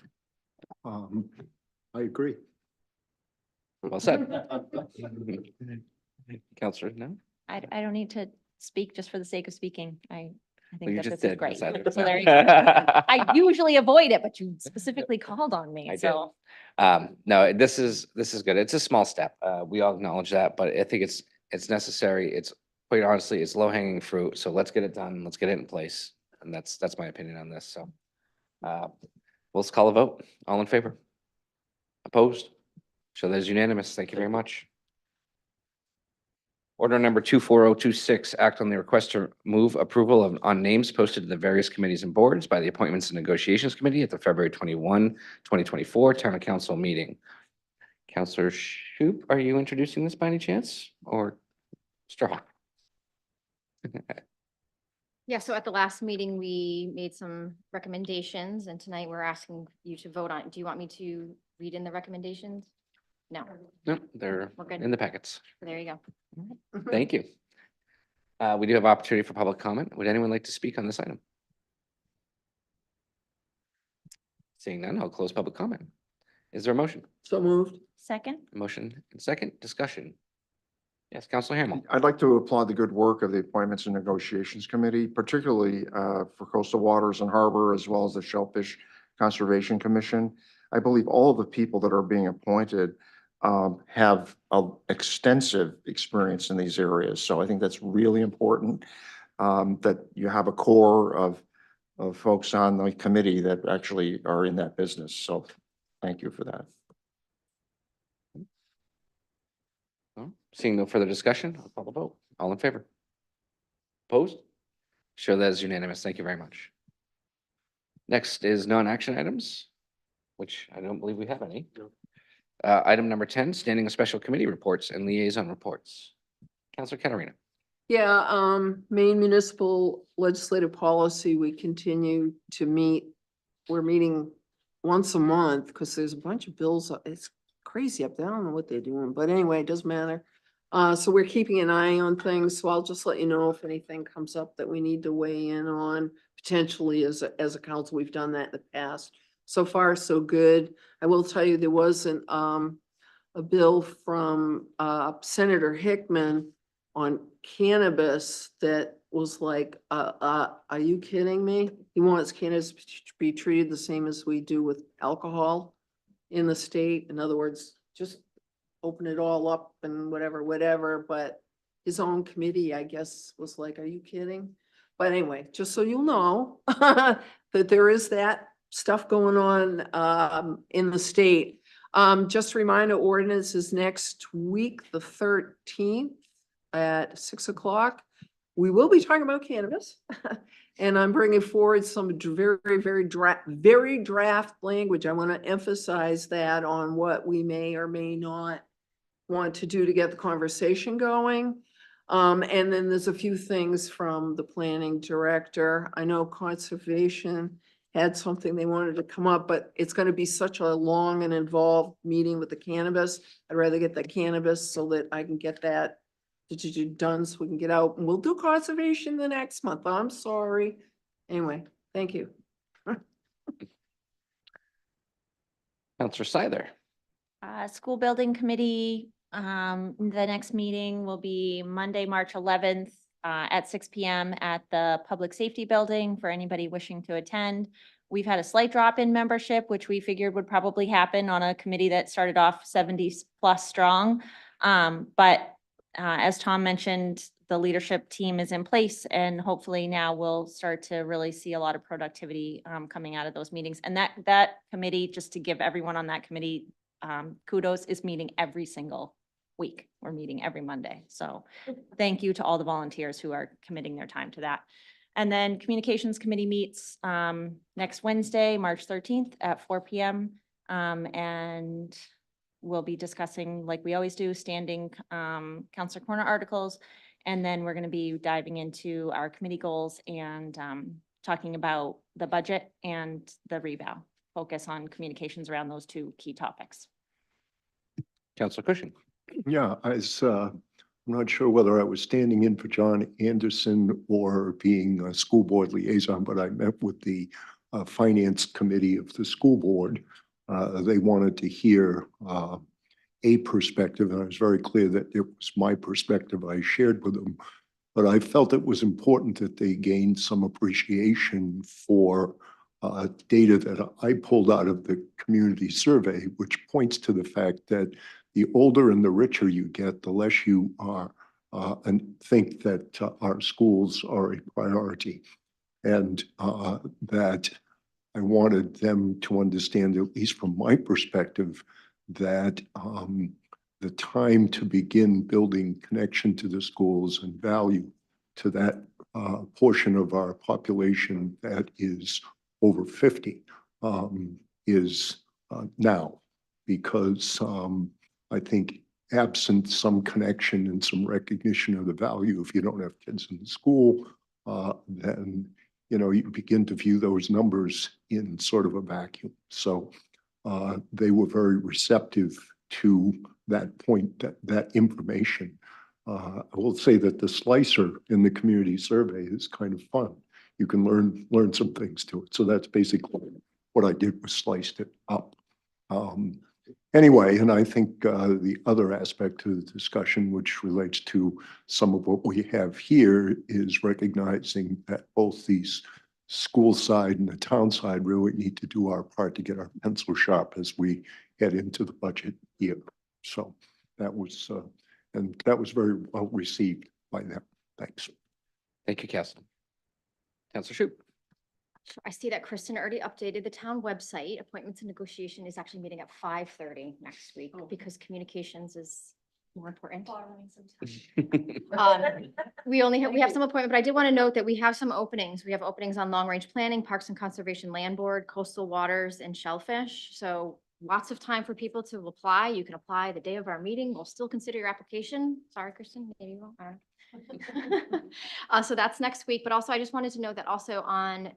S3: I agree.
S1: Well said. Counselor, no?
S5: I don't need to speak just for the sake of speaking. I
S1: Well,
S5: think
S1: you
S5: that
S1: just
S5: this is
S1: did,
S5: great.
S1: Ms.
S5: So
S1: Adler.
S5: there you go. I usually avoid it, but you specifically called on
S1: I
S5: me,
S1: did.
S5: so.
S1: No, this is good. It's a small step. We all acknowledge that, but I think it's necessary. It's quite honestly, it's low hanging fruit. So let's get it done. Let's get it in place. And that's my opinion on this. So let's call a vote. All in favor? Opposed? So there's unanimous. Thank you very much. Order number 24026, act on the request to move approval on names posted to the various committees and boards by the Appointments and Negotiations Committee at the February 21, 2024 Town Council meeting. Counselor Shoop, are you introducing this by any chance, or Mr. Hawk?
S7: Yeah, so at the last meeting, we made some recommendations, and tonight we're asking you to vote on. Do you want me to read in the recommendations? No.
S1: No, they're
S7: We're good.
S1: in the packets.
S7: There you go.
S1: Thank you. We do have opportunity for public comment. Would anyone like to speak on this item? Seeing none, I'll close public comment. Is there a motion?
S6: So moved.
S5: Second?
S1: Motion and second discussion. Yes, Counselor Hamel.
S2: I'd like to applaud the good work of the Appointments and Negotiations Committee, particularly for Coastal Waters and Harbor, as well as the Shellfish Conservation Commission. I believe all of the people that are being appointed have extensive experience in these areas. So I think that's really important, that you have a core of folks on the committee that actually are in that business. So thank you for that.
S1: Well, seeing no further discussion, I'll call the vote. All in favor? Opposed? Sure, that is unanimous. Thank you very much. Next is non-action items, which I don't believe we have any. Item number 10, standing special committee reports and liaison reports. Counselor Catarina.
S6: Yeah, Maine Municipal Legislative Policy, we continue to meet. We're meeting once a month because there's a bunch of bills. It's crazy up there. I don't know what they're doing, but anyway, it doesn't matter. So we're keeping an eye on things. So I'll just let you know if anything comes up that we need to weigh in on potentially as a council. We've done that in the past. So far, so good. I will tell you, there was a bill from Senator Hickman on cannabis that was like, are you kidding me? He wants cannabis to be treated the same as we do with alcohol in the state. In other words, just open it all up and whatever, but his own committee, I guess, was like, are you kidding? But anyway, just so you'll know that there is that stuff going on in the state. Just a reminder, ordinance is next week, the 13th at 6 o'clock. We will be talking about cannabis. And I'm bringing forward some very draft language. I want to emphasize that on what we may or may not want to do to get the conversation going. And then there's a few things from the planning director. I know conservation had something they wanted to come up, but it's going to be such a long and involved meeting with the cannabis. I'd rather get the cannabis so that I can get that done so we can get out, and we'll do conservation the next month. I'm sorry. Anyway, thank you.
S1: Counselor Scyther.
S5: School building committee, the next meeting will be Monday, March 11th, at 6 PM at the Public Safety Building for anybody wishing to attend. We've had a slight drop in membership, which we figured would probably happen on a committee that started off 70 plus strong. But as Tom mentioned, the leadership team is in place, and hopefully now we'll start to really see a lot of productivity coming out of those meetings. And that committee, just to give everyone on that committee kudos, is meeting every single week. We're meeting every Monday. So thank you to all the volunteers who are committing their time to that. And then Communications Committee meets next Wednesday, March 13th at 4 PM. And we'll be discussing, like we always do, standing Counselor Corner articles. And then we're going to be diving into our committee goals and talking about the budget and the rebound. Focus on communications around those two key topics.
S1: Counselor Cushing.
S3: Yeah, I'm not sure whether I was standing in for John Anderson or being a school board liaison, but I met with the finance committee of the school board. They wanted to hear a perspective, and I was very clear that it was my perspective I shared with them. But I felt it was important that they gain some appreciation for data that I pulled out of the community survey, which points to the fact that the older and the richer you get, the less you are and think that our schools are a priority. And that I wanted them to understand, at least from my perspective, that the time to begin building connection to the schools and value to that portion of our population that is over 50 is now, because I think absent some connection and some recognition of the value, if you don't have kids in the school, then you begin to view those numbers in sort of a vacuum. So they were very receptive to that point, that information. I will say that the slicer in the community survey is kind of fun. You can learn some things to it. So that's basically what I did, was sliced it up. Anyway, and I think the other aspect to the discussion, which relates to some of what we have here, is recognizing that both these school side and the town side really need to do our part to get our pencil sharp as we head into the budget year. So that was, and that was very well received by them. Thanks.
S1: Thank you, Counselor. Counselor Shoup.
S7: Sure. I see that Kristen already updated the town website. Appointments and negotiation is actually meeting at 5:30 next week because communications is more important. We have some appointment, but I did want to note that we have some openings. We have openings on long range planning, parks and conservation land board, coastal waters, and shellfish. So lots of time for people to apply. You can apply the day of our meeting. We'll still consider your application. Sorry, Kristen, maybe you won't. So that's next week. But also, I just wanted to note that also on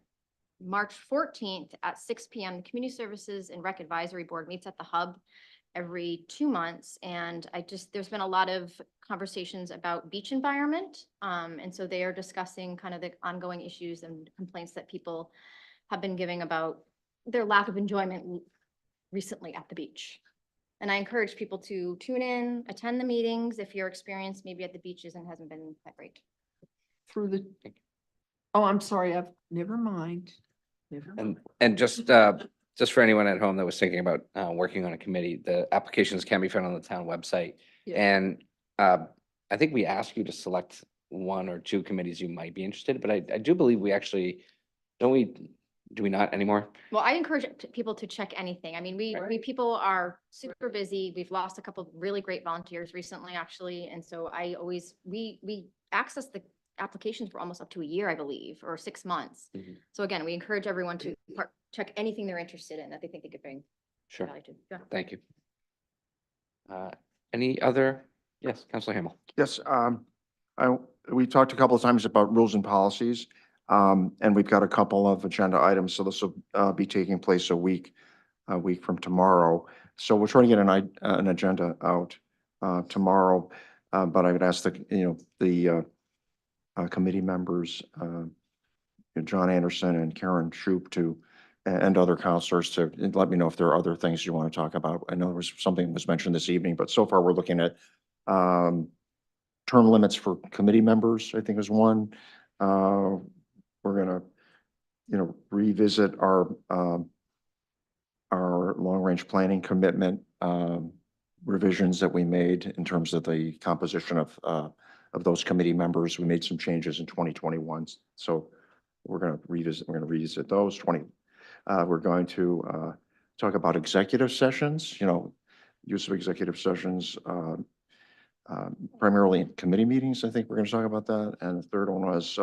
S7: March 14th at 6 PM, the Community Services and Rec Advisory Board meets at the Hub every 2 months. And there's been a lot of conversations about beach environment. And so they are discussing kind of the ongoing issues and complaints that people have been giving about their lack of enjoyment recently at the beach. And I encourage people to tune in, attend the meetings if your experience maybe at the beaches and hasn't been that great.
S6: Through the, oh, I'm sorry, never mind. Never mind.
S1: And just for anyone at home that was thinking about working on a committee, the applications can be found on the town website.
S6: Yeah.
S1: And I think we ask you to select one or two committees you might be interested, in, but I do believe we actually, do we not anymore?
S7: Well, I encourage people to check anything. I mean, people are super busy. We've lost a couple of really great volunteers recently, actually. And so we access the applications for almost up to a year, I believe, or 6 months.
S1: Mhm.
S7: So again, we encourage everyone to check anything they're interested in that they think they could bring
S1: Sure.
S7: value to. Yeah.
S1: Thank you. Any other? Yes, Councilor Hamel.
S2: Yes, we talked a couple of times about rules and policies, and we've got a couple of agenda items, so this will be taking place a week from tomorrow. So we'll try to get an agenda out tomorrow, but I would ask the committee members, John Anderson and Karen Shoup and other counselors to let me know if there are other things you want to talk about. I know there was something was mentioned this evening, but so far we're looking at term limits for committee members, I think is one. We're gonna, revisit our long-range planning commitment revisions that we made in terms of the composition of those committee members. We made some changes in 2021, so we're gonna revisit those. We're going to talk about executive sessions, use of executive sessions, primarily in committee meetings. I think we're going to talk about that. And the third one was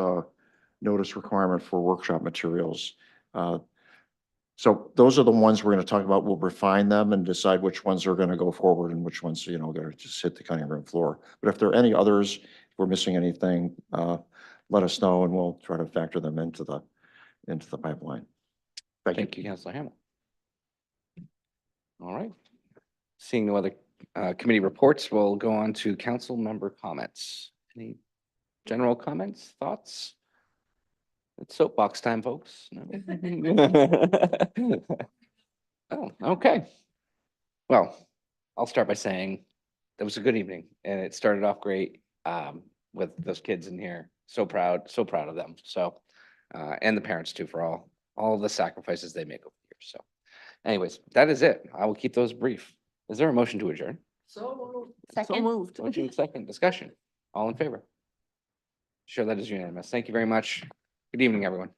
S2: notice requirement for workshop materials. So those are the ones we're going to talk about. We'll refine them and decide which ones are going to go forward and which ones, going to just hit the cutting room floor. But if there are any others, if we're missing anything, let us know and we'll try to factor them into the pipeline.
S1: Thank you, Councilor Hamel. All right. Seeing no other committee reports, we'll go on to council member comments. Any general comments, thoughts? It's soapbox time, folks. No? Oh, okay. Well, I'll start by saying that was a good evening and it started off great with those kids in here. So proud of them. So, and the parents too, for all the sacrifices they make over here. So anyways, that is it. I will keep those brief. Is there a motion to adjourn?
S6: So
S5: Second.
S6: moved.
S1: Motion second, discussion. All in favor? Sure, that is unanimous. Thank you very much. Good evening, everyone.